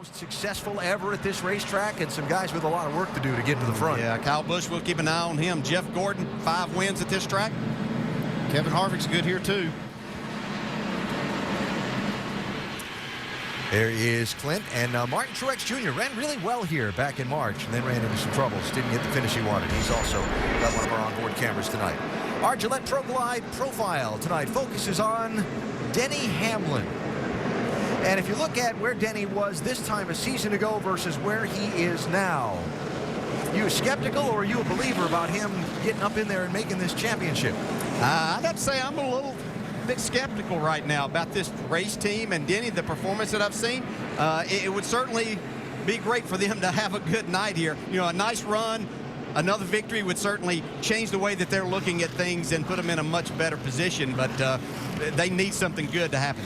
most successful ever at this racetrack, and some guys with a lot of work to do to get to the front. Yeah, Kyle Busch, we'll keep an eye on him. Jeff Gordon, 5 wins at this track. Kevin Harvick's good here too. There is Clint, and Martin Truex Jr. ran really well here back in March and then ran into some troubles. Didn't get the finish he wanted. He's also got one of our onboard cameras tonight. Our Gillette Pro Glide profile tonight focuses on Denny Hamlin. And if you look at where Denny was this time a season ago versus where he is now, you skeptical or are you a believer about him getting up in there and making this championship? I'd have to say I'm a little bit skeptical right now about this race team and Denny, the performance that I've seen. It would certainly be great for them to have a good night here. You know, a nice run, another victory would certainly change the way that they're looking at things and put them in a much better position, but they need something good to happen.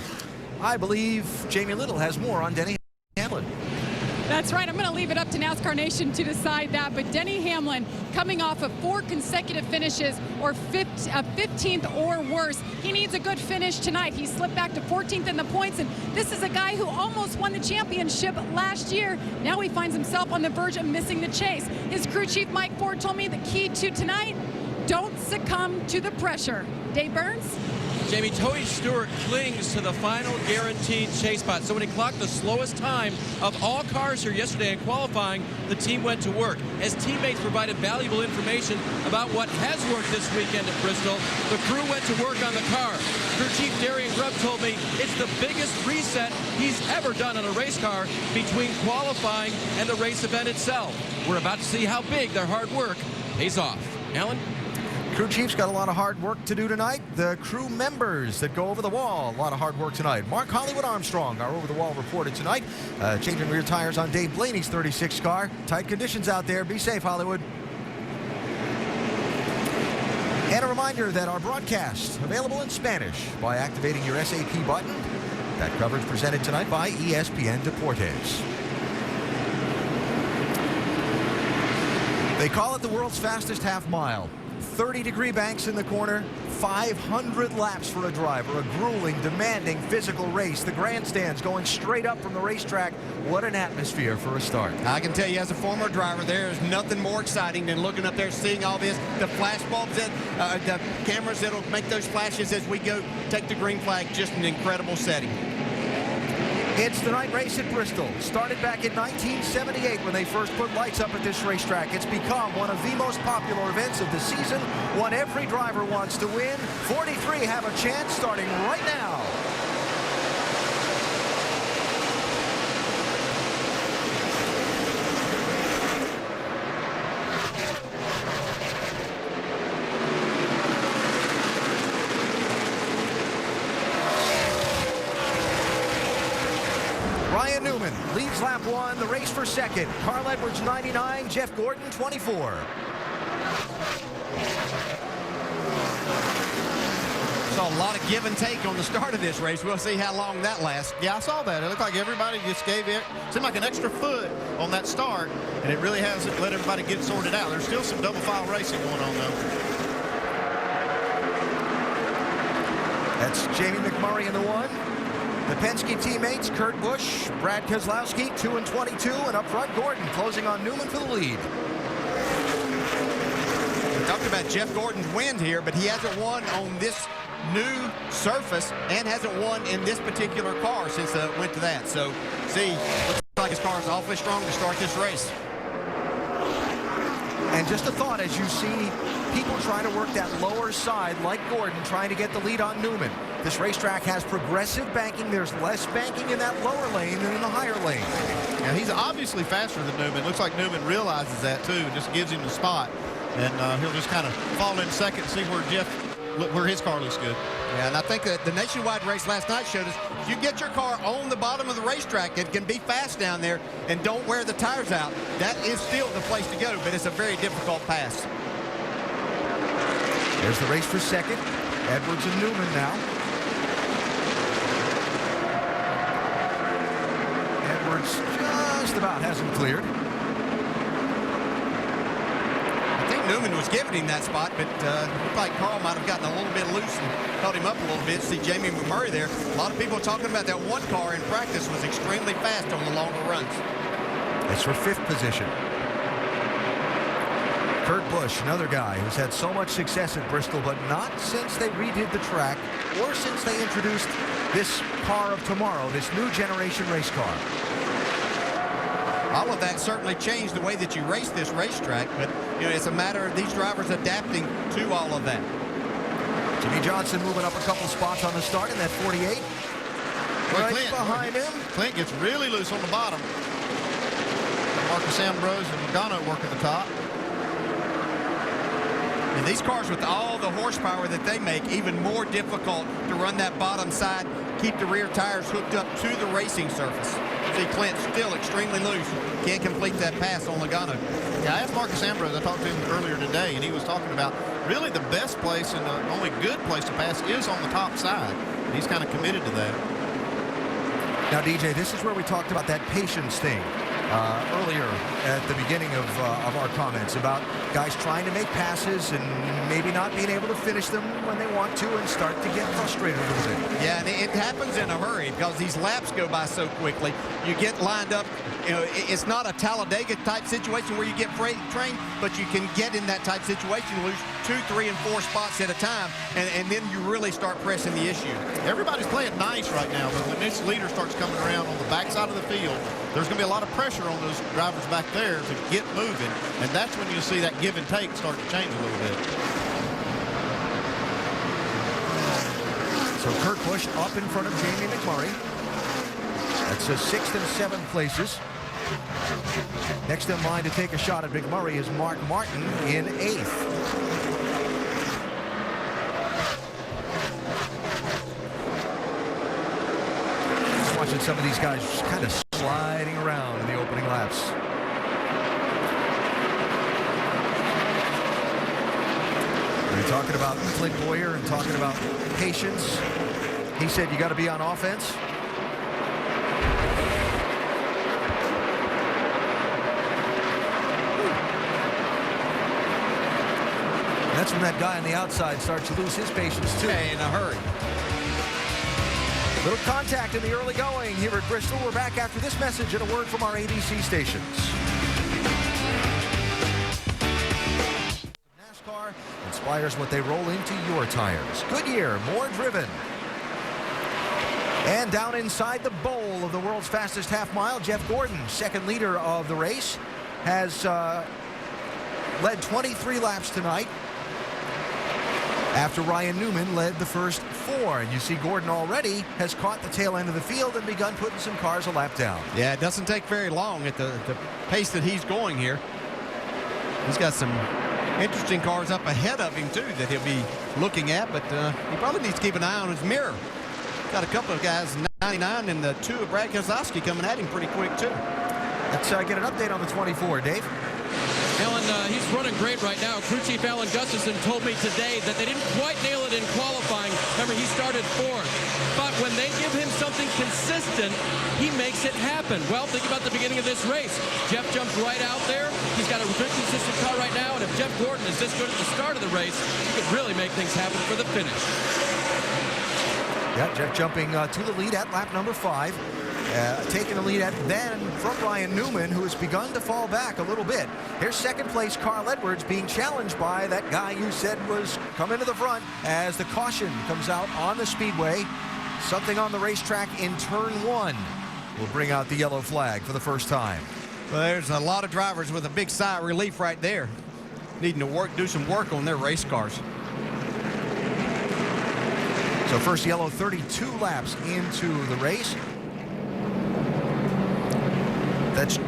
I believe Jamie Little has more on Denny Hamlin. That's right. I'm going to leave it up to NASCAR Nation to decide that. But Denny Hamlin, coming off of 4 consecutive finishes or 15th or worse, he needs a good finish tonight. He slipped back to 14th in the points, and this is a guy who almost won the championship last year. Now he finds himself on the verge of missing the chase. His crew chief, Mike Ford, told me the key to tonight, don't succumb to the pressure. Dave Burns? Jamie, Tony Stewart clings to the final guaranteed chase spot. So when he clocked the slowest time of all cars here yesterday in qualifying, the team went to work. As teammates provided valuable information about what has worked this weekend at Bristol, the crew went to work on the car. Crew Chief Darian Grubb told me it's the biggest reset he's ever done on a race car between qualifying and the race event itself. We're about to see how big their hard work pays off. Alan? Crew chief's got a lot of hard work to do tonight. The crew members that go over the wall, a lot of hard work tonight. Mark Hollywood Armstrong, our over-the-wall reporter tonight. Changing rear tires on Dave Blaney's 36 car. Tight conditions out there. Be safe, Hollywood. And a reminder that our broadcast available in Spanish by activating your SAP button. That coverage presented tonight by ESPN Deportes. They call it the world's fastest half mile. 30-degree banks in the corner, 500 laps for a driver, a grueling, demanding physical race. The grandstands going straight up from the racetrack. What an atmosphere for a start. I can tell you as a former driver, there is nothing more exciting than looking up there, seeing all this, the flash bulbs, that, the cameras that'll make those flashes as we go take the green flag. Just an incredible setting. It's the night race at Bristol. Started back in 1978 when they first put lights up at this racetrack. It's become one of the most popular events of the season, one every driver wants to win. 43 have a chance starting right now. Ryan Newman leads lap 1, the race for second. Carl Edwards 99, Jeff Gordon 24. Saw a lot of give and take on the start of this race. We'll see how long that lasts. Yeah, I saw that. It looked like everybody just gave it, seemed like an extra foot on that start, and it really hasn't let everybody get sorted out. There's still some double file racing going on, though. That's Jamie McMurray in the 1. The Penske teammates, Kurt Busch, Brad Keselowski, 2 and 22, and up front, Gordon closing on Newman for the lead. We talked about Jeff Gordon's win here, but he hasn't won on this new surface and hasn't won in this particular car since it went to that. So, see, looks like his car is awfully strong to start this race. And just a thought, as you see people trying to work that lower side, like Gordon, trying to get the lead on Newman. This racetrack has progressive banking. There's less banking in that lower lane than in the higher lane. Yeah, he's obviously faster than Newman. Looks like Newman realizes that, too, and just gives him the spot. And he'll just kind of fall in second and see where his car looks good. Yeah, and I think that the nationwide race last night showed us if you get your car on the bottom of the racetrack, it can be fast down there and don't wear the tires out. That is still the place to go, but it's a very difficult pass. There's the race for second. Edwards and Newman now. Edwards just about has him cleared. I think Newman was giving him that spot, but looked like Carl might have gotten a little bit loose and held him up a little bit. See Jamie McMurray there. A lot of people talking about that one car in practice was extremely fast on the longer runs. It's for 5th position. Kurt Busch, another guy who's had so much success at Bristol, but not since they redid the track or since they introduced this car of tomorrow, this new generation race car. All of that certainly changed the way that you race this racetrack, but it's a matter of these drivers adapting to all of that. Jimmy Johnson moving up a couple spots on the start in that 48. Right behind him. Clint gets really loose on the bottom. Marcus Ambrose and Logano work at the top. And these cars with all the horsepower that they make, even more difficult to run that bottom side, keep the rear tires hooked up to the racing surface. See Clint still extremely loose. Can't complete that pass on Logano. Yeah, I asked Marcus Ambrose, I talked to him earlier today, and he was talking about really the best place and the only good place to pass is on the top side. And he's kind of committed to that. Now, DJ, this is where we talked about that patience thing earlier at the beginning of our comments about guys trying to make passes and maybe not being able to finish them when they want to and start to get frustrated a little bit. Yeah, and it happens in a hurry because these laps go by so quickly. You get lined up. It's not a Talladega type situation where you get trained, but you can get in that type situation, lose 2, 3, and 4 spots at a time, and then you really start pressing the issue. Everybody's playing nice right now, but when this leader starts coming around on the backside of the field, there's going to be a lot of pressure on those drivers back there to get moving, and that's when you'll see that give and take start to change a little bit. So Kurt Busch up in front of Jamie McMurray. That's his 6th and 7th places. Next in line to take a shot at McMurray is Mark Martin in 8th. Just watching some of these guys just kind of sliding around in the opening laps. We're talking about Clint Boyer and talking about patience. He said you got to be on offense. That's when that guy on the outside starts to lose his patience, too. Hey, in a hurry. Little contact in the early going here at Bristol. We're back after this message and a word from our ABC stations. NASCAR inspires what they roll into your tires. Goodyear, more driven. And down inside the bowl of the world's fastest half mile, Jeff Gordon, second leader of the race, has led 23 laps tonight, after Ryan Newman led the first 4. And you see Gordon already has caught the tail end of the field and begun putting some cars a lap down. Yeah, it doesn't take very long at the pace that he's going here. He's got some interesting cars up ahead of him, too, that he'll be looking at, but he probably needs to keep an eye on his mirror. Got a couple of guys, 99 and the 2 of Brad Keselowski coming at him pretty quick, too. Let's get an update on the 24, Dave. Alan, he's running great right now. Crew Chief Alan Gustafson told me today that they didn't quite nail it in qualifying. Remember, he started 4th. But when they give him something consistent, he makes it happen. Well, think about the beginning of this race. Jeff jumped right out there. He's got a good consistent car right now. And if Jeff Gordon is this good at the start of the race, he could really make things happen for the finish. Yeah, Jeff jumping to the lead at lap number 5. Taking the lead then from Ryan Newman, who has begun to fall back a little bit. Here's second place Carl Edwards being challenged by that guy you said was coming to the front as the caution comes out on the speedway. Something on the racetrack in turn 1 will bring out the yellow flag for the first time. Well, there's a lot of drivers with a big sigh of relief right there, needing to do some work on their race cars. So first yellow, 32 laps into the race. That's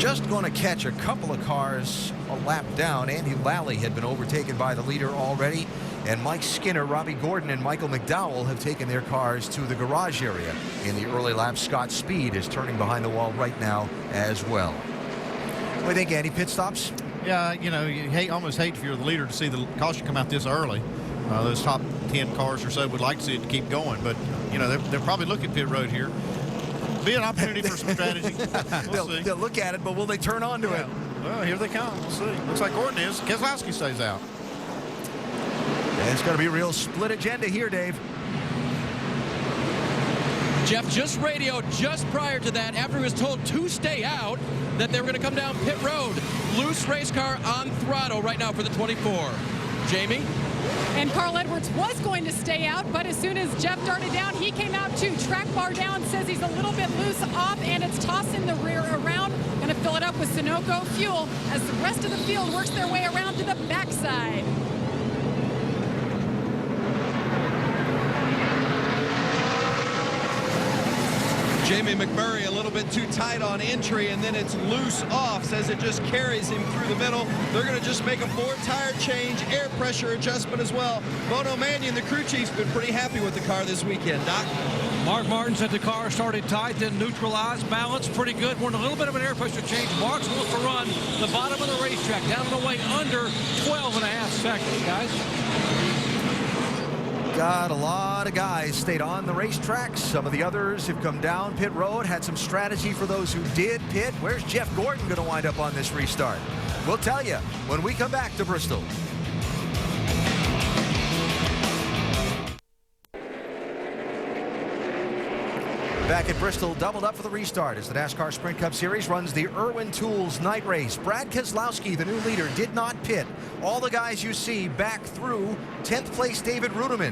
just going to catch a couple of cars a lap down. Andy Lally had been overtaken by the leader already, and Mike Skinner, Robbie Gordon, and Michael McDowell have taken their cars to the garage area in the early laps. Scott Speed is turning behind the wall right now as well. What do you think, Andy? Pit stops? Yeah, you know, you almost hate if you're the leader to see the caution come out this early. Those top 10 cars or so would like to see it to keep going, but, you know, they're probably looking at pit road here. Be an opportunity for some strategy. They'll look at it, but will they turn on to it? Well, here they come. We'll see. Looks like Gordon is. Keselowski stays out. And it's going to be a real split agenda here, Dave. Jeff just radioed just prior to that, after he was told to stay out, that they were going to come down pit road. Loose race car on throttle right now for the 24. Jamie? And Carl Edwards was going to stay out, but as soon as Jeff darted down, he came out too. Track bar down, says he's a little bit loose off, and it's tossing the rear around. Going to fill it up with Sunoco fuel as the rest of the field works their way around to the backside. Jamie McMurray a little bit too tight on entry, and then it's loose off. Says it just carries him through the middle. They're going to just make a 4-tire change, air pressure adjustment as well. Bono Mannion, the crew chief's been pretty happy with the car this weekend. Doc? Mark Martin said the car started tight, then neutralized, balanced pretty good. We're in a little bit of an air pressure change. Mark's wants to run the bottom of the racetrack, down and away under 12.5 seconds, guys. Got a lot of guys stayed on the racetrack. Some of the others have come down pit road, had some strategy for those who did pit. Where's Jeff Gordon going to wind up on this restart? We'll tell you when we come back to Bristol. Back at Bristol, doubled up for the restart as the NASCAR Sprint Cup Series runs the Irwin Tools night race. Brad Keselowski, the new leader, did not pit. All the guys you see back through 10th place David Ruderman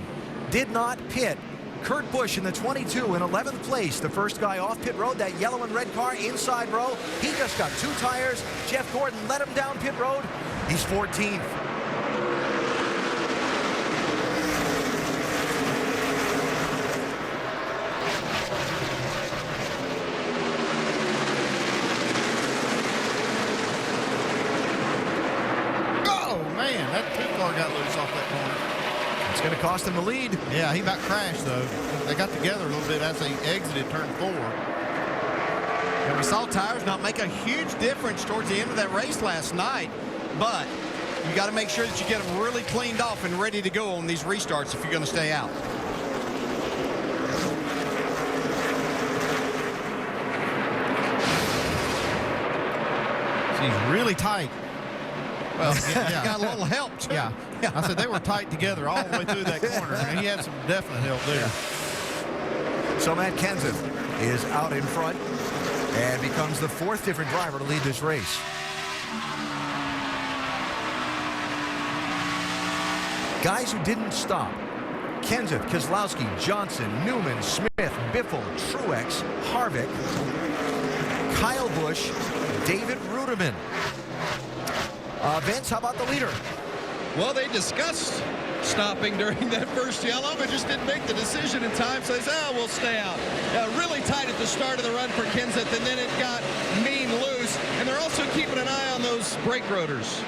did not pit. Kurt Busch in the 22 in 11th place, the first guy off pit road, that yellow and red car inside row. He just got 2 tires. Jeff Gordon let him down pit road. He's 14th. Going to cost him the lead. Yeah, he about crashed, though. They got together a little bit as they exited turn 4. And we saw tires not make a huge difference towards the end of that race last night, but you got to make sure that you get them really cleaned off and ready to go on these restarts if you're going to stay out. He's really tight. Well, yeah. Got a little help, too. Yeah. I said they were tight together all the way through that corner, and he had some definite help there. So Matt Kenseth is out in front and becomes the 4th different driver to lead this race. Guys who didn't stop: Kenseth, Keselowski, Johnson, Newman, Smith, Biffle, Truex, Harvick, Kyle Busch, David Ruderman. Vince, how about the leader? Well, they discussed stopping during that first yellow, but just didn't make the decision in time. So they said, we'll stay out. Really tight at the start of the run for Kenseth, and then it got mean loose. And they're also keeping an eye on those brake rotors.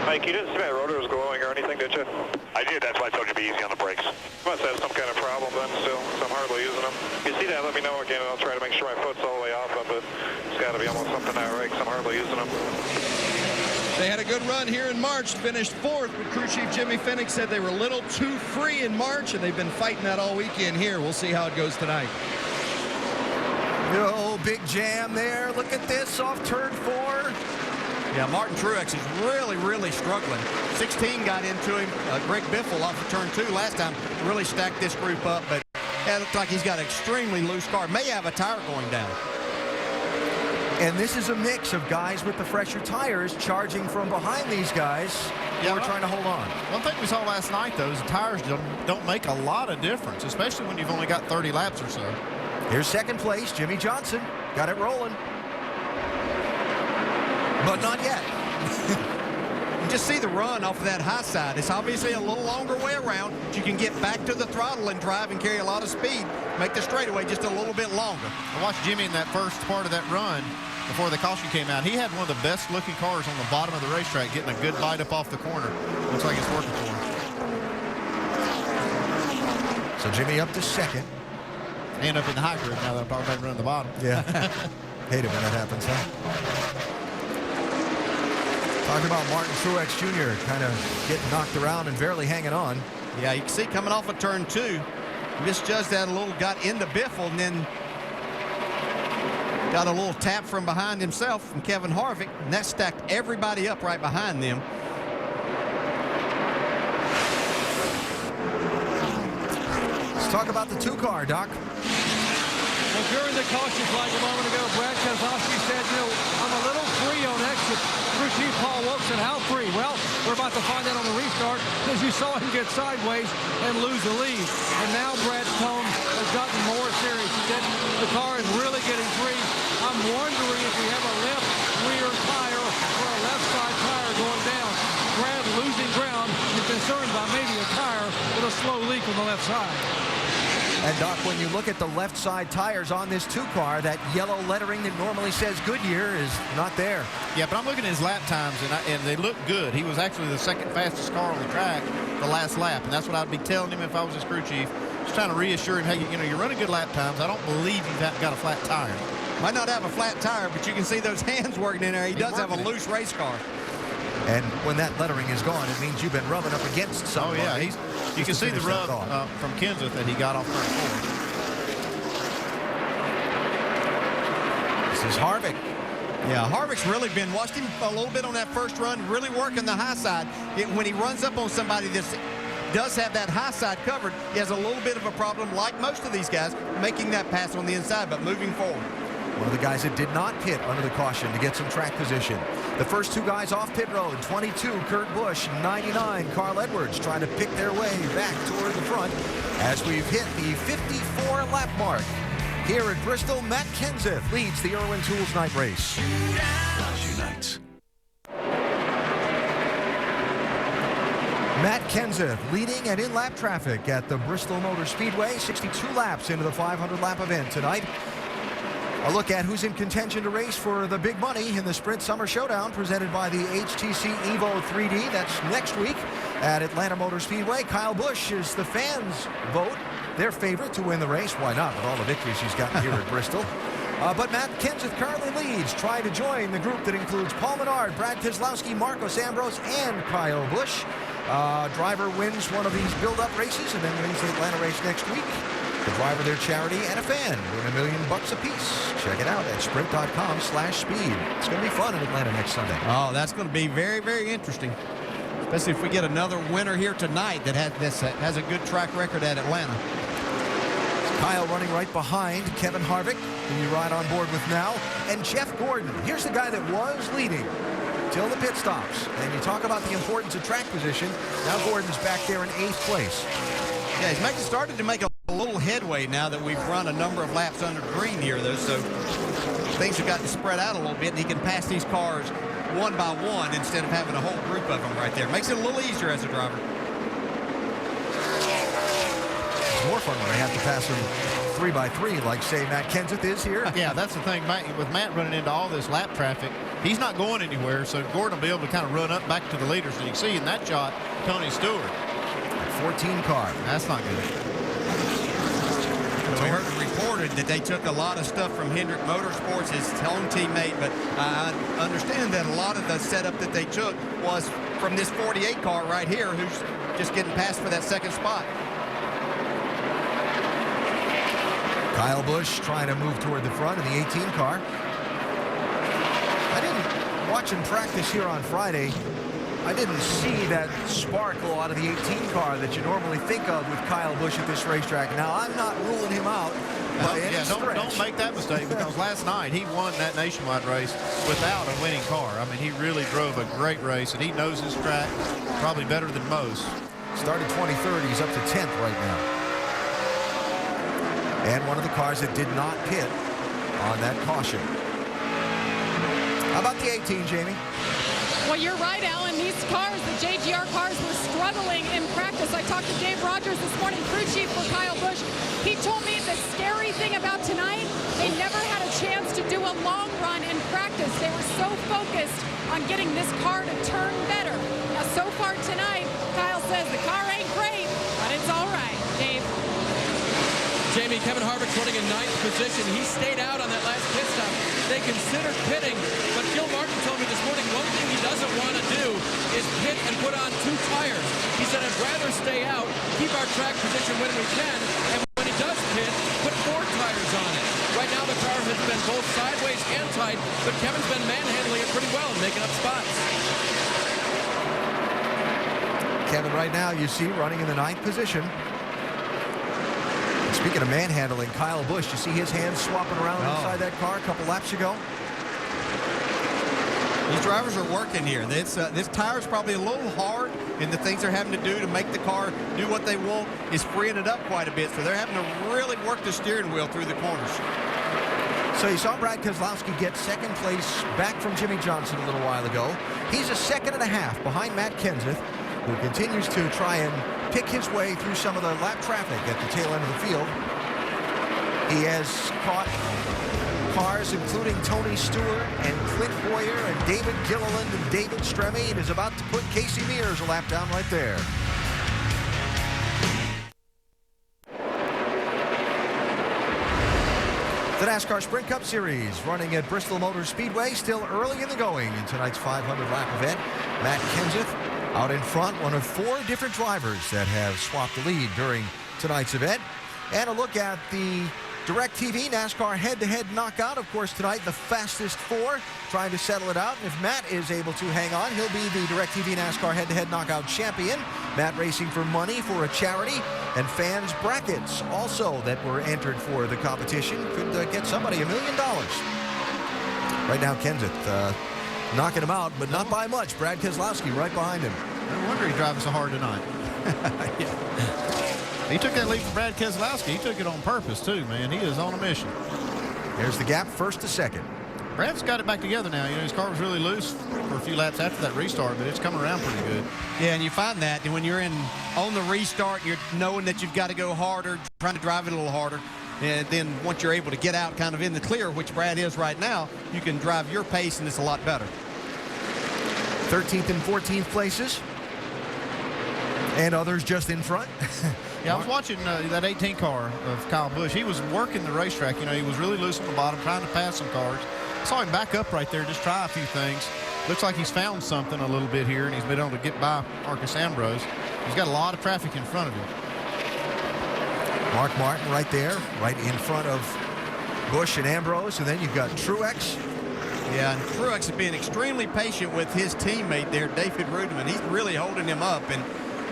Mike, you didn't see that rotor was going or anything, did you? I did. That's why I told you to be easy on the brakes. Must have some kind of problem then still, so I'm hardly using them. If you see that, let me know again, and I'll try to make sure my foot's all the way off of it. It's got to be almost something now, right, because I'm hardly using them. They had a good run here in March, finished 4th, but crew chief Jimmy Fennick said they were a little too free in March, and they've been fighting that all weekend here. We'll see how it goes tonight. Oh, big jam there. Look at this off turn 4. Yeah, Martin Truex is really, really struggling. 16 got into him. Greg Biffle off of turn 2 last time really stacked this group up, but it looks like he's got an extremely loose car. May have a tire going down. And this is a mix of guys with the fresher tires charging from behind these guys who are trying to hold on. One thing we saw last night, though, is the tires don't make a lot of difference, especially when you've only got 30 laps or so. Here's 2nd place, Jimmy Johnson. Got it rolling. But not yet. You just see the run off of that high side. It's obviously a little longer way around. You can get back to the throttle and drive and carry a lot of speed. Make the straightaway just a little bit longer. I watched Jimmy in that first part of that run before the caution came out. He had one of the best looking cars on the bottom of the racetrack, getting a good bite up off the corner. Looks like it's working for him. So Jimmy up to 2nd. And up in the high group now that I'm talking about running the bottom. Yeah. Hate it when that happens, huh? Talking about Martin Truex Jr. kind of getting knocked around and barely hanging on. Yeah, you can see coming off of turn 2, misjudged that a little, got into Biffle, and then Got a little tap from behind himself from Kevin Harvick, and that stacked everybody up right behind them. Let's talk about the 2-car, Doc. Well, during the caution flag a moment ago, Brad Keselowski said, I'm a little free on exit. Crew Chief Paul Wolf said, how free? Well, we're about to find out on the restart, as you saw him get sideways and lose the lead. And now Brad's tone has gotten more serious. He said the car is really getting free. I'm wondering if we have a left rear tire or a left side tire going down. Brad losing ground and concerned about maybe a tire with a slow leak on the left side. And, Doc, when you look at the left side tires on this 2-car, that yellow lettering that normally says Goodyear is not there. Yeah, but I'm looking at his lap times, and they look good. He was actually the second fastest car on the track the last lap, and that's what I'd be telling him if I was his crew chief. Just trying to reassure him, hey, you're running good lap times. I don't believe you've got a flat tire. Might not have a flat tire, but you can see those hands working in there. He does have a loose race car. And when that lettering is gone, it means you've been rubbing up against somebody. Oh, yeah. You can see the rub from Kenseth that he got off turn 4. This is Harvick. Yeah, Harvick's really been, watched him a little bit on that first run, really working the high side. When he runs up on somebody that does have that high side covered, he has a little bit of a problem, like most of these guys, making that pass on the inside, but moving forward. One of the guys that did not pit under the caution to get some track position. The first 2 guys off pit road, 22, Kurt Busch, 99, Carl Edwards, trying to pick their way back toward the front as we've hit the 54-lap mark. Here at Bristol, Matt Kenseth leads the Irwin Tools Night Race. Unites. Matt Kenseth leading and in lap traffic at the Bristol Motor Speedway, 62 laps into the 500-lap event tonight. A look at who's in contention to race for the big money in the Sprint Summer Showdown presented by the HTC Evo 3D. That's next week at Atlanta Motor Speedway. Kyle Busch is the fans' vote, their favorite to win the race. Why not, with all the victories he's gotten here at Bristol. But Matt Kenseth currently leads, trying to join the group that includes Paul Menard, Brad Keselowski, Marcos Ambrose, and Kyle Busch. Driver wins one of these build-up races and then wins the Atlanta race next week. The driver, their charity, and a fan win $1 million apiece. Check it out at sprint.com/speed. It's going to be fun in Atlanta next Sunday. Oh, that's going to be very, very interesting. Especially if we get another winner here tonight that has a good track record at Atlanta. Kyle running right behind Kevin Harvick, who you ride on board with now, and Jeff Gordon. Here's the guy that was leading till the pit stops. And you talk about the importance of track position. Now Gordon's back there in 8th place. Yeah, he's started to make a little headway now that we've run a number of laps under green here, though, so things have gotten spread out a little bit, and he can pass these cars one by one instead of having a whole group of them right there. Makes it a little easier as a driver. It's more fun when they have to pass them 3 by 3, like, say, Matt Kenseth is here. Yeah, that's the thing. With Matt running into all this lap traffic, he's not going anywhere, so Gordon will be able to kind of run up back to the leaders. And you can see in that shot, Tony Stewart. 14 car. That's not good. We heard it reported that they took a lot of stuff from Hendrick Motorsports, his own teammate, but I understand that a lot of the setup that they took was from this 48 car right here, who's just getting passed for that second spot. Kyle Busch trying to move toward the front in the 18 car. I didn't watch him practice here on Friday. I didn't see that sparkle out of the 18 car that you normally think of with Kyle Busch at this racetrack. Now, I'm not ruling him out by any stretch. Don't make that mistake, because last night he won that nationwide race without a winning car. I mean, he really drove a great race, and he knows his track probably better than most. Started 23rd. He's up to 10th right now. And one of the cars that did not pit on that caution. How about the 18, Jamie? Well, you're right, Alan. These cars, the JGR cars, were struggling in practice. I talked to Dave Rogers this morning, crew chief for Kyle Busch. He told me the scary thing about tonight, they never had a chance to do a long run in practice. They were so focused on getting this car to turn better. Now, so far tonight, Kyle says the car ain't great, but it's all right. Dave. Jamie, Kevin Harvick's running in 9th position. He stayed out on that last pit stop. They considered pitting, but Gil Martin told me this morning one thing he doesn't want to do is pit and put on 2 tires. He said, I'd rather stay out, keep our track position when we can, and when he does pit, put 4 tires on it. Right now the car arm has been both sideways and tight, but Kevin's been manhandling it pretty well and making up spots. Kevin right now, you see, running in the 9th position. And speaking of manhandling, Kyle Busch, you see his hands swapping around inside that car a couple laps ago? These drivers are working here. This tire's probably a little hard, and the things they're having to do to make the car do what they want is freeing it up quite a bit. So they're having to really work the steering wheel through the corners. So you saw Brad Keselowski get 2nd place back from Jimmy Johnson a little while ago. He's a 2.5 seconds behind Matt Kenseth, who continues to try and pick his way through some of the lap traffic at the tail end of the field. He has caught cars including Tony Stewart and Clint Boyer and David Gilliland and David Stremme, and is about to put Casey Mears a lap down right there. The NASCAR Sprint Cup Series running at Bristol Motor Speedway, still early in the going in tonight's 500-lap event. Matt Kenseth out in front, one of 4 different drivers that have swapped the lead during tonight's event. And a look at the DirecTV NASCAR head-to-head knockout. Of course, tonight, the fastest 4 trying to settle it out. And if Matt is able to hang on, he'll be the DirecTV NASCAR head-to-head knockout champion. Matt racing for money for a charity, and fans brackets also that were entered for the competition could get somebody $1 million. Right now, Kenseth knocking him out, but not by much. Brad Keselowski right behind him. No wonder he's driving so hard tonight. He took that lead from Brad Keselowski. He took it on purpose, too, man. He is on a mission. There's the gap, 1st to 2nd. Brad's got it back together now. You know, his car was really loose for a few laps after that restart, but it's coming around pretty good. Yeah, and you find that when you're on the restart, you're knowing that you've got to go harder, trying to drive it a little harder. And then once you're able to get out kind of in the clear, which Brad is right now, you can drive your pace, and it's a lot better. 13th and 14th places. And others just in front. Yeah, I was watching that 18 car of Kyle Busch. He was working the racetrack. You know, he was really loose on the bottom, trying to pass some cars. Saw him back up right there, just try a few things. Looks like he's found something a little bit here, and he's been able to get by Marcus Ambrose. He's got a lot of traffic in front of him. Mark Martin right there, right in front of Busch and Ambrose, and then you've got Truex. Yeah, and Truex has been extremely patient with his teammate there, David Rudiman. He's really holding him up, and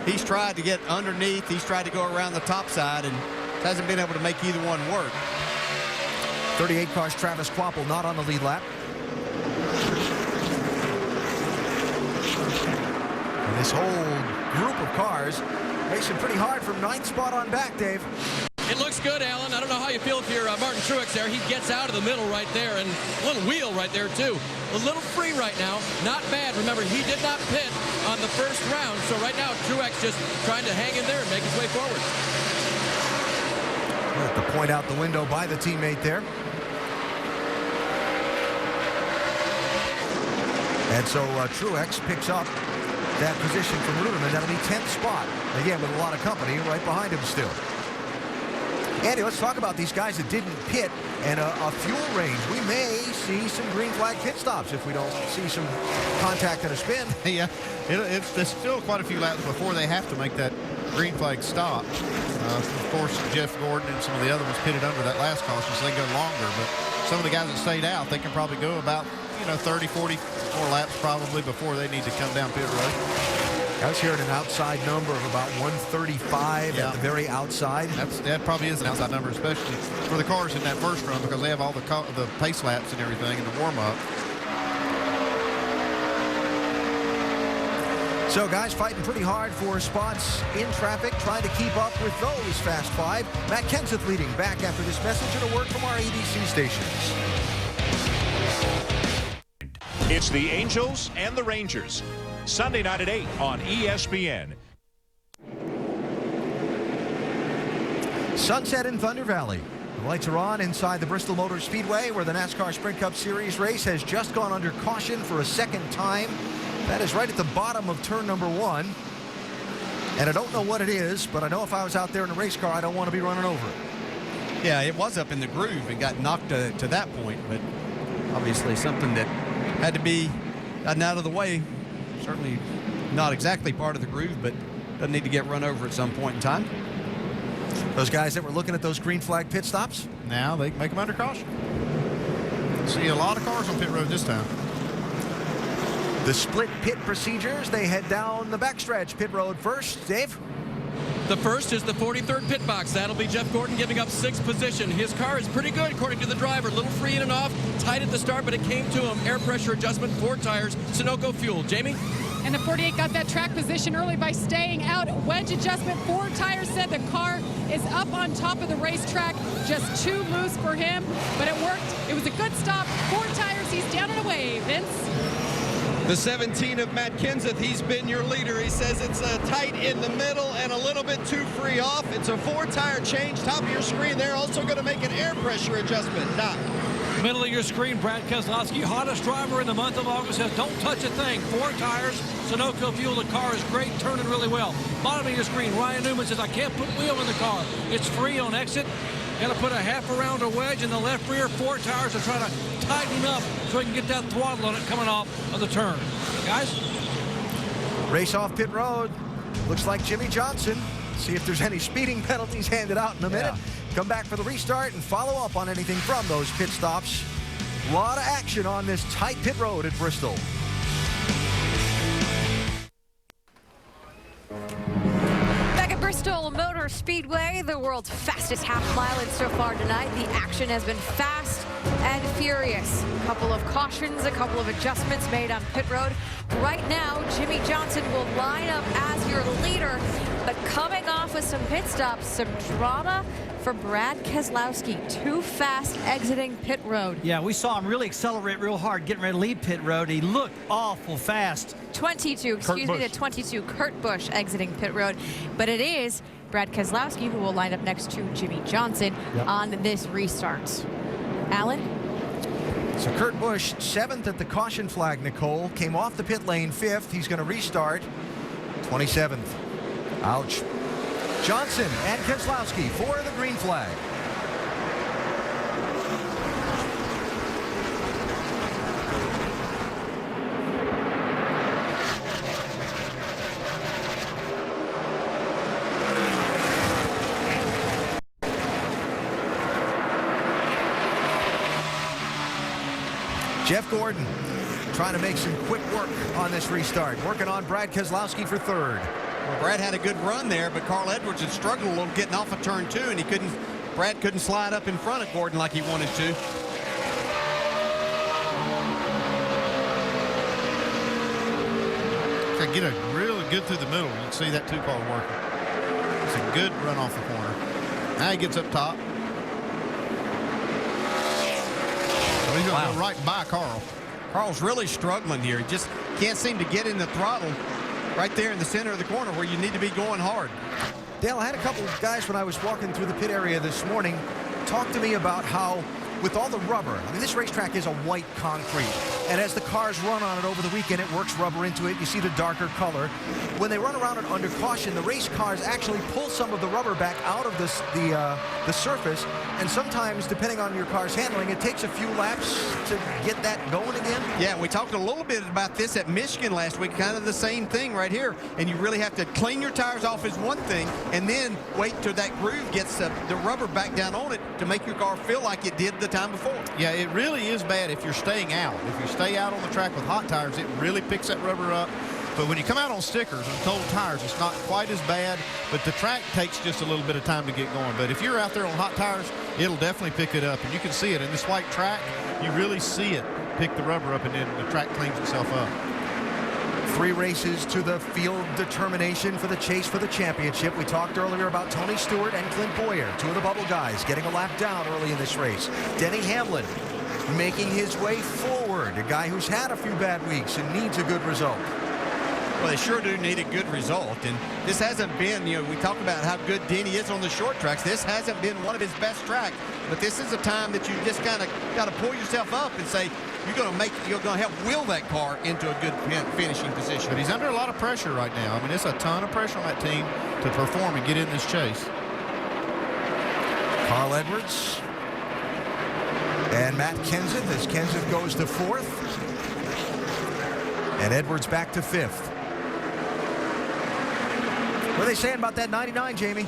he's tried to get underneath. He's tried to go around the top side and hasn't been able to make either one work. 38 cars, Travis Kvapil not on the lead lap. And this whole group of cars racing pretty hard from 9th spot on back, Dave. It looks good, Alan. I don't know how you feel if you're Martin Truex there. He gets out of the middle right there, and a little wheel right there, too. A little free right now. Not bad. Remember, he did not pit on the first round, so right now Truex just trying to hang in there and make his way forward. The point out the window by the teammate there. And so Truex picks up that position from Rudiman. That'll be 10th spot. Again, with a lot of company right behind him still. Andy, let's talk about these guys that didn't pit and a fuel range. We may see some green flag pit stops if we don't see some contact and a spin. Yeah, there's still quite a few laps before they have to make that green flag stop. Of course, Jeff Gordon and some of the other ones pitted under that last caution, so they go longer. But some of the guys that stayed out, they can probably go about 30, 40 more laps probably before they need to come down pit road. I was hearing an outside number of about 135 at the very outside. That probably is an outside number, especially for the cars in that first run, because they have all the pace laps and everything in the warm-up. So guys fighting pretty hard for spots in traffic, trying to keep up with those Fast Five. Matt Kenseth leading back after this message and a word from our ABC stations. It's the Angels and the Rangers. Sunday night at 8 on ESPN. Sunset in Thunder Valley. The lights are on inside the Bristol Motor Speedway, where the NASCAR Sprint Cup Series race has just gone under caution for a second time. That is right at the bottom of turn number 1. And I don't know what it is, but I know if I was out there in a race car, I don't want to be running over it. Yeah, it was up in the groove and got knocked to that point, but obviously something that had to be gotten out of the way. Certainly not exactly part of the groove, but doesn't need to get run over at some point in time. Those guys that were looking at those green flag pit stops? Now they make them under caution. See a lot of cars on pit road this time. The split pit procedures, they head down the backstretch. Pit road first. Dave? The first is the 43rd pit box. That'll be Jeff Gordon giving up 6th position. His car is pretty good, according to the driver. A little free in and off, tight at the start, but it came to him. Air pressure adjustment, 4 tires, Sunoco fuel. Jamie? And the 48 got that track position early by staying out. Wedge adjustment, 4 tires said the car is up on top of the racetrack. Just too loose for him, but it worked. It was a good stop. 4 tires, he's down and away. Vince? The 17 of Matt Kenseth, he's been your leader. He says it's tight in the middle and a little bit too free off. It's a 4-tire change. Top of your screen there. Also going to make an air pressure adjustment. Doc. Middle of your screen, Brad Keselowski, hottest driver in the month of August, says don't touch a thing. 4 tires, Sunoco fuel. The car is great, turning really well. Bottom of your screen, Ryan Newman says I can't put wheel in the car. It's free on exit. Got to put a half a round of wedge in the left rear. 4 tires to try to tighten up so he can get that throttle on it coming off of the turn. Guys? Race off pit road. Looks like Jimmy Johnson. See if there's any speeding penalties handed out in a minute. Come back for the restart and follow up on anything from those pit stops. A lot of action on this tight pit road at Bristol. Bristol Motor Speedway, the world's fastest half mile, and so far tonight the action has been fast and furious. A couple of cautions, a couple of adjustments made on pit road. Right now, Jimmy Johnson will line up as your leader, but coming off with some pit stops, some drama for Brad Keselowski. Too fast exiting pit road. Yeah, we saw him really accelerate real hard, getting ready to leave pit road. He looked awful fast. 22, excuse me, the 22, Kurt Busch exiting pit road. But it is Brad Keselowski who will line up next to Jimmy Johnson on this restart. Alan? So Kurt Busch, 7th at the caution flag, Nicole. Came off the pit lane, 5th. He's going to restart, 27th. Ouch. Johnson and Keselowski for the green flag. Jeff Gordon trying to make some quick work on this restart. Working on Brad Keselowski for 3rd. Well, Brad had a good run there, but Carl Edwards had struggled a little getting off of turn 2, and Brad couldn't slide up in front of Gordon like he wanted to. To get a really good through the middle, you can see that 2-car working. It's a good run off the corner. Now he gets up top. So he's going to go right by Carl. Carl's really struggling here. He just can't seem to get in the throttle right there in the center of the corner where you need to be going hard. Dale, I had a couple of guys when I was walking through the pit area this morning talk to me about how with all the rubber, I mean, this racetrack is a white concrete, and as the cars run on it over the weekend, it works rubber into it. You see the darker color. When they run around it under caution, the race cars actually pull some of the rubber back out of the surface, and sometimes, depending on your car's handling, it takes a few laps to get that going again. Yeah, we talked a little bit about this at Michigan last week, kind of the same thing right here, and you really have to clean your tires off is one thing, and then wait till that groove gets the rubber back down on it to make your car feel like it did the time before. Yeah, it really is bad if you're staying out. If you stay out on the track with hot tires, it really picks that rubber up. But when you come out on stickers and cold tires, it's not quite as bad, but the track takes just a little bit of time to get going. But if you're out there on hot tires, it'll definitely pick it up, and you can see it in this white track. You really see it pick the rubber up, and then the track cleans itself up. 3 races to the field determination for the chase for the championship. We talked earlier about Tony Stewart and Clint Boyer, 2 of the bubble guys, getting a lap down early in this race. Denny Hamlin making his way forward, a guy who's had a few bad weeks and needs a good result. Well, they sure do need a good result, and this hasn't been, we talk about how good Denny is on the short tracks. This hasn't been one of his best tracks, but this is a time that you just kind of got to pull yourself up and say, you're going to help wheel that car into a good finishing position. But he's under a lot of pressure right now. I mean, it's a ton of pressure on that team to perform and get in this chase. Carl Edwards and Matt Kenseth as Kenseth goes to 4th. And Edwards back to 5th. What are they saying about that 99, Jamie?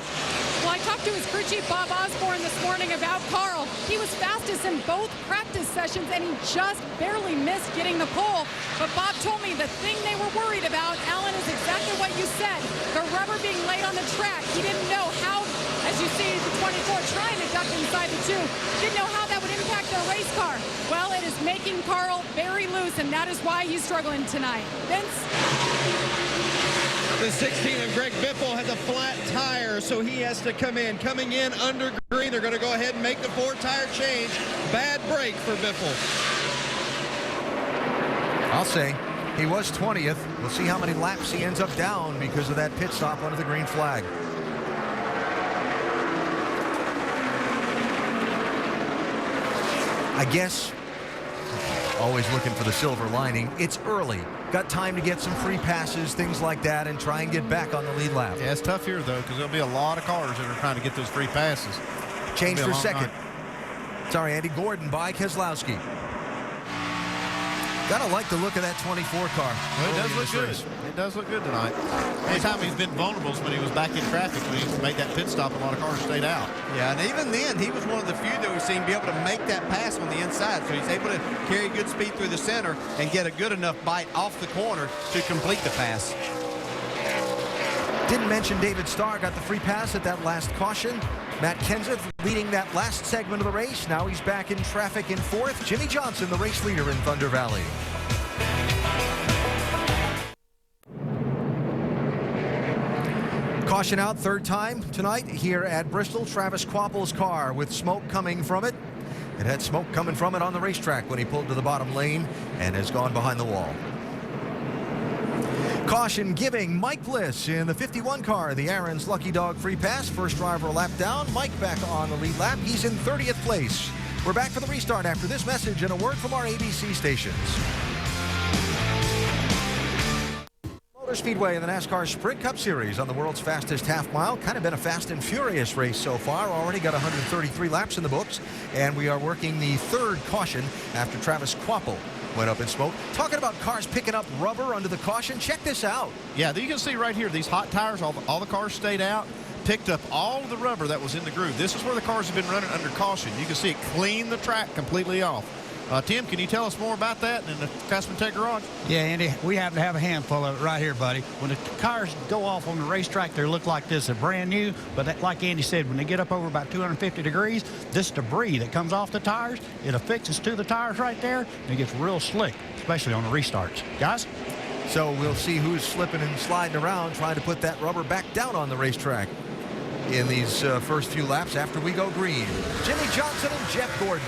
Well, I talked to his crew chief, Bob Osborne, this morning about Carl. He was fastest in both practice sessions, and he just barely missed getting the pole. But Bob told me the thing they were worried about, Alan, is exactly what you said. The rubber being laid on the track. He didn't know how, as you see the 24 trying to duck inside the 2, didn't know how that would impact their race car. Well, it is making Carl very loose, and that is why he's struggling tonight. Vince? The 16 of Greg Biffle has a flat tire, so he has to come in. Coming in under green, they're going to go ahead and make the 4-tire change. Bad break for Biffle. I'll say he was 20th. We'll see how many laps he ends up down because of that pit stop under the green flag. I guess, always looking for the silver lining, it's early. Got time to get some free passes, things like that, and try and get back on the lead lap. Yeah, it's tough here, though, because there'll be a lot of cars that are trying to get those free passes. Change for second. Night. Sorry, Andy Gordon by Keselowski. Gotta like the look of that 24 car. Well, it does look good. It does look good tonight. Anytime he's been vulnerable is when he was back in traffic, when he made that pit stop, a lot of cars stayed out. Yeah, and even then, he was one of the few that we've seen be able to make that pass on the inside. So he's able to carry good speed through the center and get a good enough bite off the corner to complete the pass. Didn't mention David Starr got the free pass at that last caution. Matt Kenseth leading that last segment of the race. Now he's back in traffic in 4th. Jimmy Johnson, the race leader in Thunder Valley. Caution out, 3rd time tonight here at Bristol. Travis Quapple's car with smoke coming from it. It had smoke coming from it on the racetrack when he pulled to the bottom lane and has gone behind the wall. Caution giving Mike Bliss in the 51 car, the Aaron's Lucky Dog free pass. First driver a lap down. Mike back on the lead lap. He's in 30th place. We're back for the restart after this message and a word from our ABC stations. Motor Speedway in the NASCAR Sprint Cup Series on the world's fastest half mile. Kind of been a fast and furious race so far. Already got 133 laps in the books. And we are working the 3rd caution after Travis Quapple went up in smoke. Talking about cars picking up rubber under the caution. Check this out. Yeah, you can see right here, these hot tires, all the cars stayed out, picked up all of the rubber that was in the groove. This is where the cars have been running under caution. You can see it cleaned the track completely off. Tim, can you tell us more about that in the Custom Tech Garage? Yeah, Andy, we happen to have a handful of it right here, buddy. When the cars go off on the racetrack, they look like this. They're brand new, but that, like Andy said, when they get up over about 250 degrees, this debris that comes off the tires, it affixes to the tires right there, and it gets real slick, especially on the restarts. Guys? So we'll see who's slipping and sliding around trying to put that rubber back down on the racetrack in these first few laps after we go green. Jimmy Johnson and Jeff Gordon.